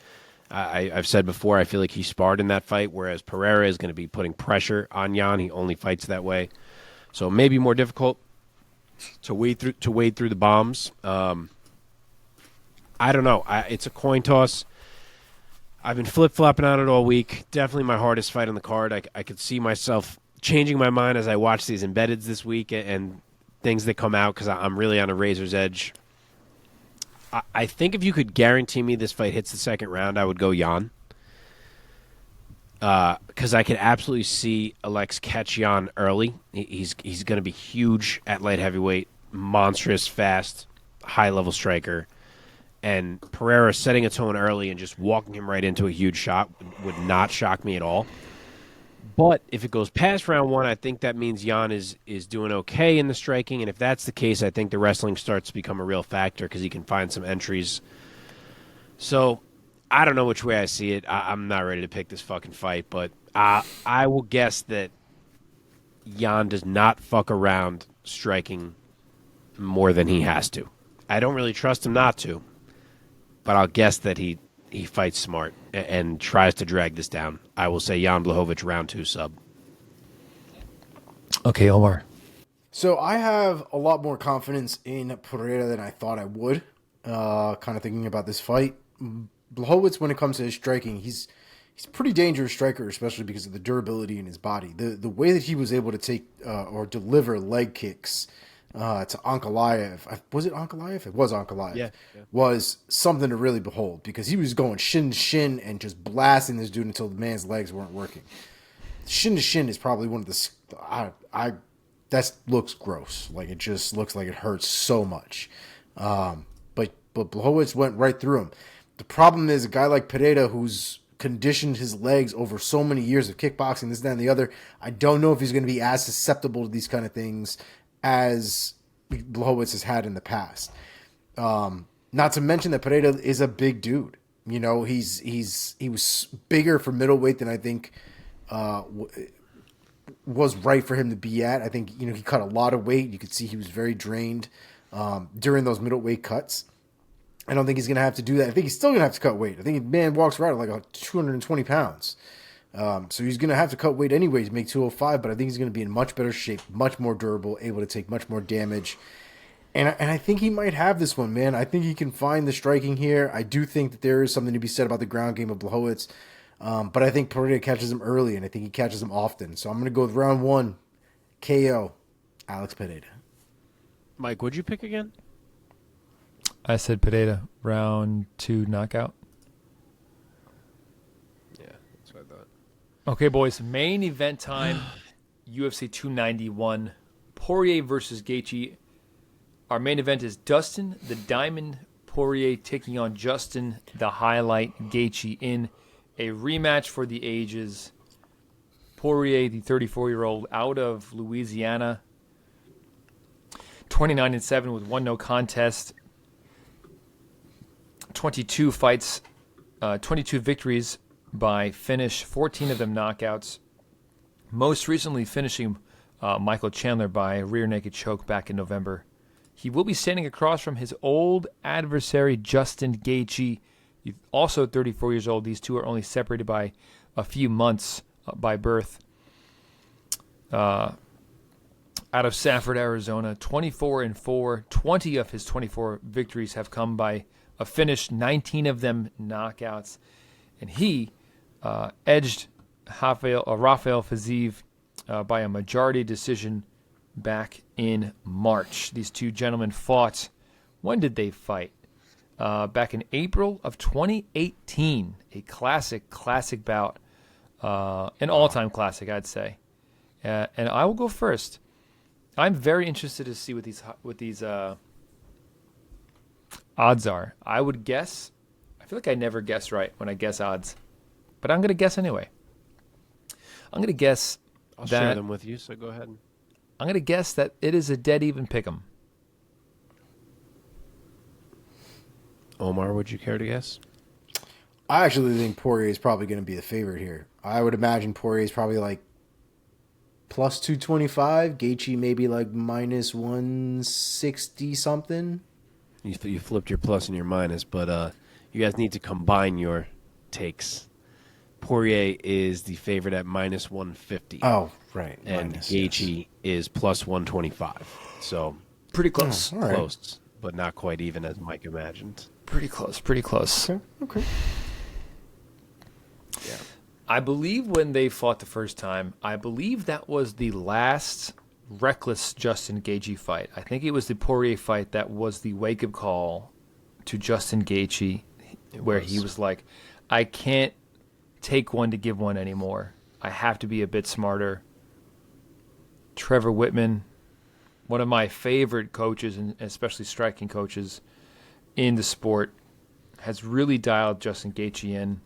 I've said before, I feel like he sparred in that fight, whereas Pereira is going to be putting pressure on Jan. He only fights that way. So it may be more difficult to wade through the bombs. I don't know. It's a coin toss. I've been flip-flopping on it all week. Definitely my hardest fight on the card. I could see myself changing my mind as I watch these embeddeds this week and things that come out because I'm really on a razor's edge. I think if you could guarantee me this fight hits the second round, I would go Jan. Because I could absolutely see Alex catch Jan early. He's going to be huge at light heavyweight, monstrous, fast, high-level striker. And Pereira setting a tone early and just walking him right into a huge shot would not shock me at all. But if it goes past round one, I think that means Jan is doing okay in the striking. And if that's the case, I think the wrestling starts to become a real factor because he can find some entries. So I don't know which way I see it. I'm not ready to pick this fucking fight. But I will guess that Jan does not fuck around striking more than he has to. I don't really trust him not to. But I'll guess that he fights smart and tries to drag this down. I will say Jan Blachowicz round 2 sub. Okay, Omar. So I have a lot more confidence in Pereira than I thought I would. Kind of thinking about this fight. Blachowicz, when it comes to his striking, he's a pretty dangerous striker, especially because of the durability in his body. The way that he was able to take or deliver leg kicks to Ankalaev. Was it Ankalaev? It was Ankalaev. Yeah. Was something to really behold because he was going shin to shin and just blasting this dude until the man's legs weren't working. Shin to shin is probably one of the that looks gross. Like it just looks like it hurts so much. But Blachowicz went right through him. The problem is a guy like Pereira who's conditioned his legs over so many years of kickboxing, this, that, and the other. I don't know if he's going to be as susceptible to these kind of things as Blachowicz has had in the past. Not to mention that Pereira is a big dude. You know, he was bigger for middleweight than I think was right for him to be at. I think, you know, he cut a lot of weight. You could see he was very drained during those middleweight cuts. I don't think he's going to have to do that. I think he's still going to have to cut weight. I think the man walks around at like 220 pounds. So he's going to have to cut weight anyways, make 205, but I think he's going to be in much better shape, much more durable, able to take much more damage. And I think he might have this one, man. I think he can find the striking here. I do think that there is something to be said about the ground game of Blachowicz. But I think Pereira catches him early, and I think he catches him often. So I'm going to go with round 1, KO, Alex Pereira. Mike, what'd you pick again? I said Pereira, round 2 knockout. Yeah, that's what I thought. Okay, boys, main event time, UFC 291, Poirier versus Gaethje. Our main event is Dustin the Diamond Poirier taking on Justin the Highlight Gaethje in a rematch for the ages. Poirier, the 34-year-old out of Louisiana, 29-7 with 1 no contest, 22 fights, 22 victories by finish, 14 of them knockouts. Most recently finishing Michael Chandler by a rear naked choke back in November. He will be standing across from his old adversary, Justin Gaethje. He's also 34 years old. These two are only separated by a few months by birth. Out of Safford, Arizona, 24-4. 20 of his 24 victories have come by a finish, 19 of them knockouts. And he edged Rafael Fiziev by a majority decision back in March. These two gentlemen fought. When did they fight? Back in April of 2018. A classic bout. An all-time classic, I'd say. And I will go first. I'm very interested to see what these odds are. I would guess. I feel like I never guess right when I guess odds, but I'm going to guess anyway. I'm going to guess I'll share them with you, so go ahead. I'm going to guess that it is a dead even pick'em. Omar, would you care to guess? I actually think Poirier is probably going to be the favorite here. I would imagine Poirier is probably like plus 225. Gaethje maybe like minus 160 something. You flipped your plus and your minus, but you guys need to combine your takes. Poirier is the favorite at minus 150. Oh, Right. And Gaethje is plus 125. So pretty close. All right. close, but not quite even as Mike imagined. Pretty close. Pretty close. Okay. Yeah. I believe when they fought the first time, I believe that was the last reckless Justin Gaethje fight. I think it was the Poirier fight that was the wake-up call to Justin Gaethje, where he was like, I can't take one to give one anymore. I have to be a bit smarter. Trevor Whitman, one of my favorite coaches, and especially striking coaches in the sport, has really dialed Justin Gaethje in.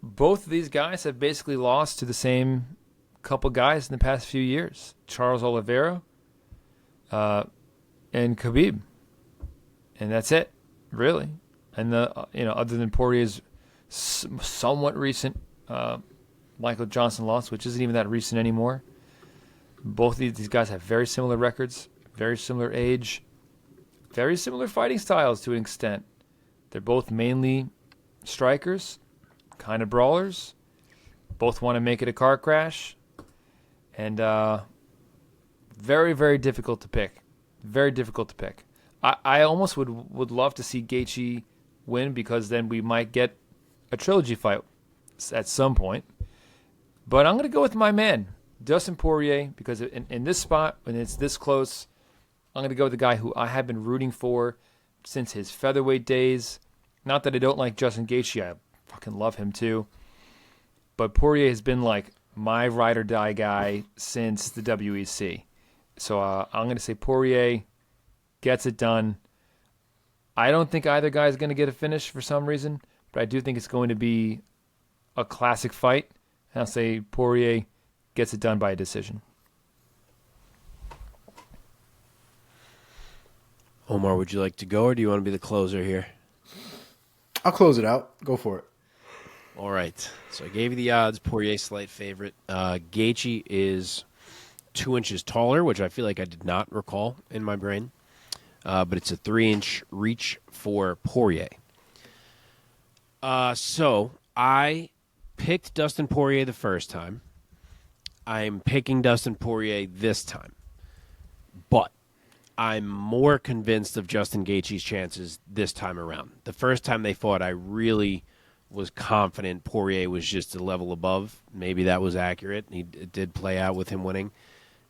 Both of these guys have basically lost to the same couple guys in the past few years, Charles Oliveira and Khabib, and that's it, really. And other than Poirier's somewhat recent Michael Johnson loss, which isn't even that recent anymore, both of these guys have very similar records, very similar age, very similar fighting styles to an extent. They're both mainly strikers, kind of brawlers. Both want to make it a car crash. And very, very difficult to pick. Very difficult to pick. I almost would love to see Gaethje win, because then we might get a trilogy fight at some point. But I'm going to go with my man, Dustin Poirier, because in this spot, when it's this close, I'm going to go with the guy who I have been rooting for since his featherweight days. Not that I don't like Justin Gaethje. I fucking love him too. But Poirier has been like my ride or die guy since the WEC. So I'm going to say Poirier gets it done. I don't think either guy is going to get a finish for some reason, but I do think it's going to be a classic fight. And I'll say Poirier gets it done by a decision. Omar, would you like to go, or do you want to be the closer here? I'll close it out. Go for it. All right. So I gave you the odds. Poirier slight favorite. Gaethje is 2 inches taller, which I feel like I did not recall in my brain. But it's a 3-inch reach for Poirier. So I picked Dustin Poirier the first time. I'm picking Dustin Poirier this time. But I'm more convinced of Justin Gaethje's chances this time around. The first time they fought, I really was confident Poirier was just a level above. Maybe that was accurate. It did play out with him winning.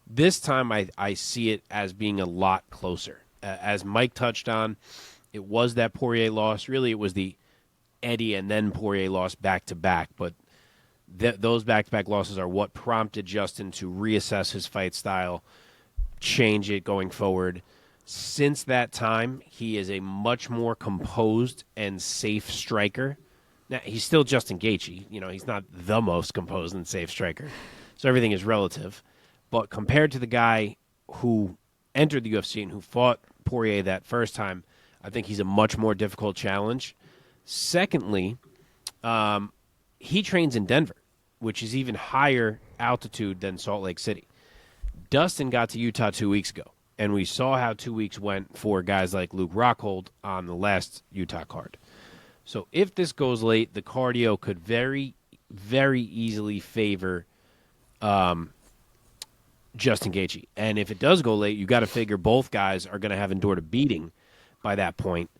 This time, I see it as being a lot closer. As Mike touched on, it was that Poirier loss. Really, it was the Eddie and then Poirier loss back-to-back. But those back-to-back losses are what prompted Justin to reassess his fight style, change it going forward. Since that time, he is a much more composed and safe striker. Now, he's still Justin Gaethje. He's not the most composed and safe striker. So everything is relative. But compared to the guy who entered the UFC and who fought Poirier that first time, I think he's a much more difficult challenge. Secondly, he trains in Denver, which is even higher altitude than Salt Lake City. Dustin got to Utah 2 weeks ago, and we saw how 2 weeks went for guys like Luke Rockhold on the last Utah card. So if this goes late, the cardio could very, very easily favor Justin Gaethje. And if it does go late, you got to figure both guys are going to have endured a beating by that point.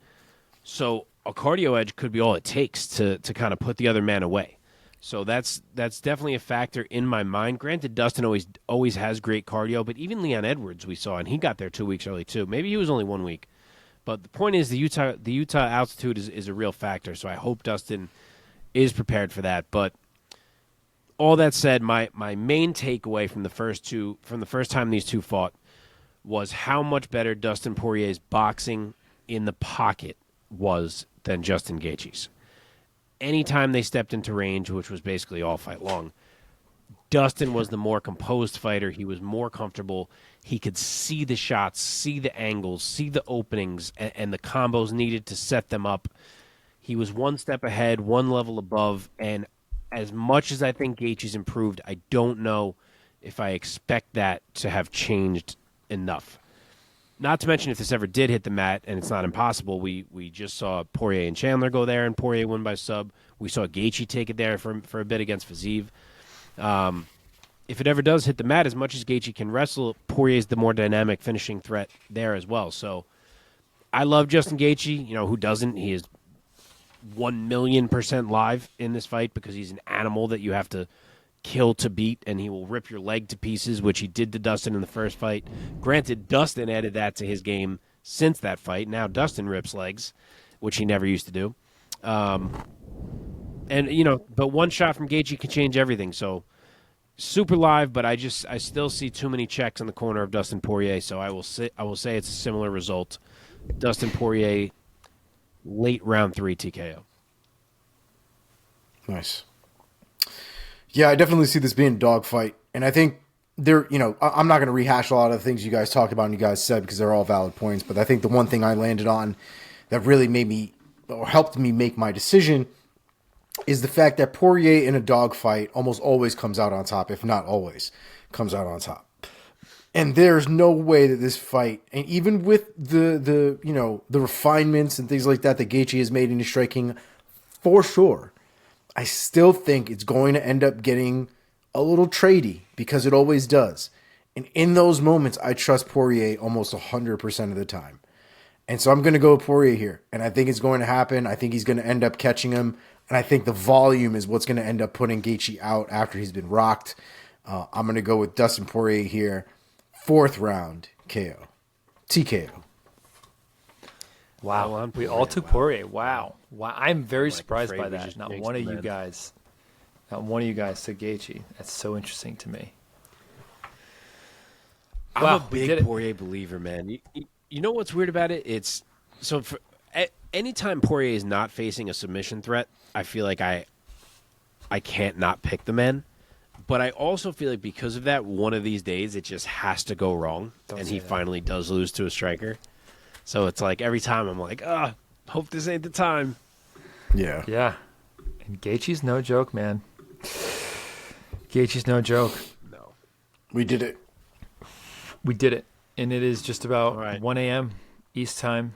So a cardio edge could be all it takes to kind of put the other man away. So that's definitely a factor in my mind. Granted, Dustin always has great cardio, but even Leon Edwards we saw, and he got there 2 weeks early too. Maybe he was only 1 week. But the point is the Utah altitude is a real factor, so I hope Dustin is prepared for that. But all that said, my main takeaway from the first time these two fought was how much better Dustin Poirier's boxing in the pocket was than Justin Gaethje's. Anytime they stepped into range, which was basically all fight long, Dustin was the more composed fighter. He was more comfortable. He could see the shots, see the angles, see the openings, and the combos needed to set them up. He was one step ahead, one level above, and as much as I think Gaethje's improved, I don't know if I expect that to have changed enough. Not to mention, if this ever did hit the mat, and it's not impossible, we just saw Poirier and Chandler go there, and Poirier win by sub. We saw Gaethje take it there for a bit against Fiziev. If it ever does hit the mat, as much as Gaethje can wrestle, Poirier's the more dynamic finishing threat there as well. So I love Justin Gaethje. Who doesn't? He is 1,000,000% live in this fight because he's an animal that you have to kill to beat, and he will rip your leg to pieces, which he did to Dustin in the first fight. Granted, Dustin added that to his game since that fight. Now Dustin rips legs, which he never used to do. But one shot from Gaethje can change everything. So super live, but I still see too many checks in the corner of Dustin Poirier. So I will say it's a similar result. Dustin Poirier, late round 3 TKO. Nice. Yeah, I definitely see this being a dogfight. And I think I'm not going to rehash a lot of the things you guys talked about and you guys said because they're all valid points. But I think the one thing I landed on that really made me or helped me make my decision is the fact that Poirier in a dogfight almost always comes out on top, if not always comes out on top. And there's no way that this fight, and even with the refinements and things like that Gaethje has made in his striking, for sure, I still think it's going to end up getting a little tradey because it always does. And in those moments, I trust Poirier almost 100% of the time. And so I'm going to go with Poirier here. And I think it's going to happen. I think he's going to end up catching him. And I think the volume is what's going to end up putting Gaethje out after he's been rocked. I'm going to go with Dustin Poirier here. 4th round KO. TKO. Wow. We all took Poirier. Wow. I'm very surprised by that. Not one of you guys took Gaethje. That's so interesting to me. I'm a big Poirier believer, man. You know what's weird about it? It's so anytime Poirier is not facing a submission threat, I feel like I can't not pick the man. But I also feel like because of that, one of these days it just has to go wrong, and he finally does lose to a striker. So it's like every time I'm like, hope this ain't the time. Yeah. Yeah. And Gaethje's no joke, man. Gaethje's no joke. No. We did it. And it is just about 1 a.m. Eastern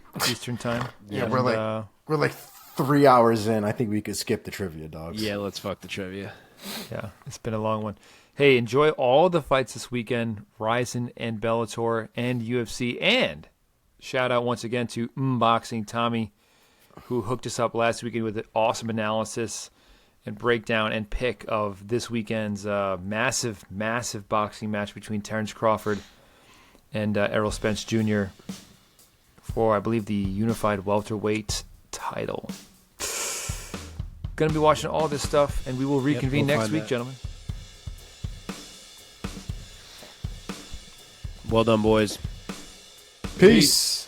time. Yeah, we're like 3 hours in. I think we could skip the trivia, dogs. Yeah, let's fuck the trivia. Yeah, it's been a long one. Hey, enjoy all the fights this weekend, RIZIN and Bellator and UFC. And shout out once again to Boxing Tommy, who hooked us up last weekend with an awesome analysis and breakdown and pick of this weekend's massive boxing match between Terrence Crawford and Errol Spence Jr. for, I believe, the unified welterweight title. Going to be watching all this stuff, and we will reconvene next week, gentlemen. Well done, boys. Peace.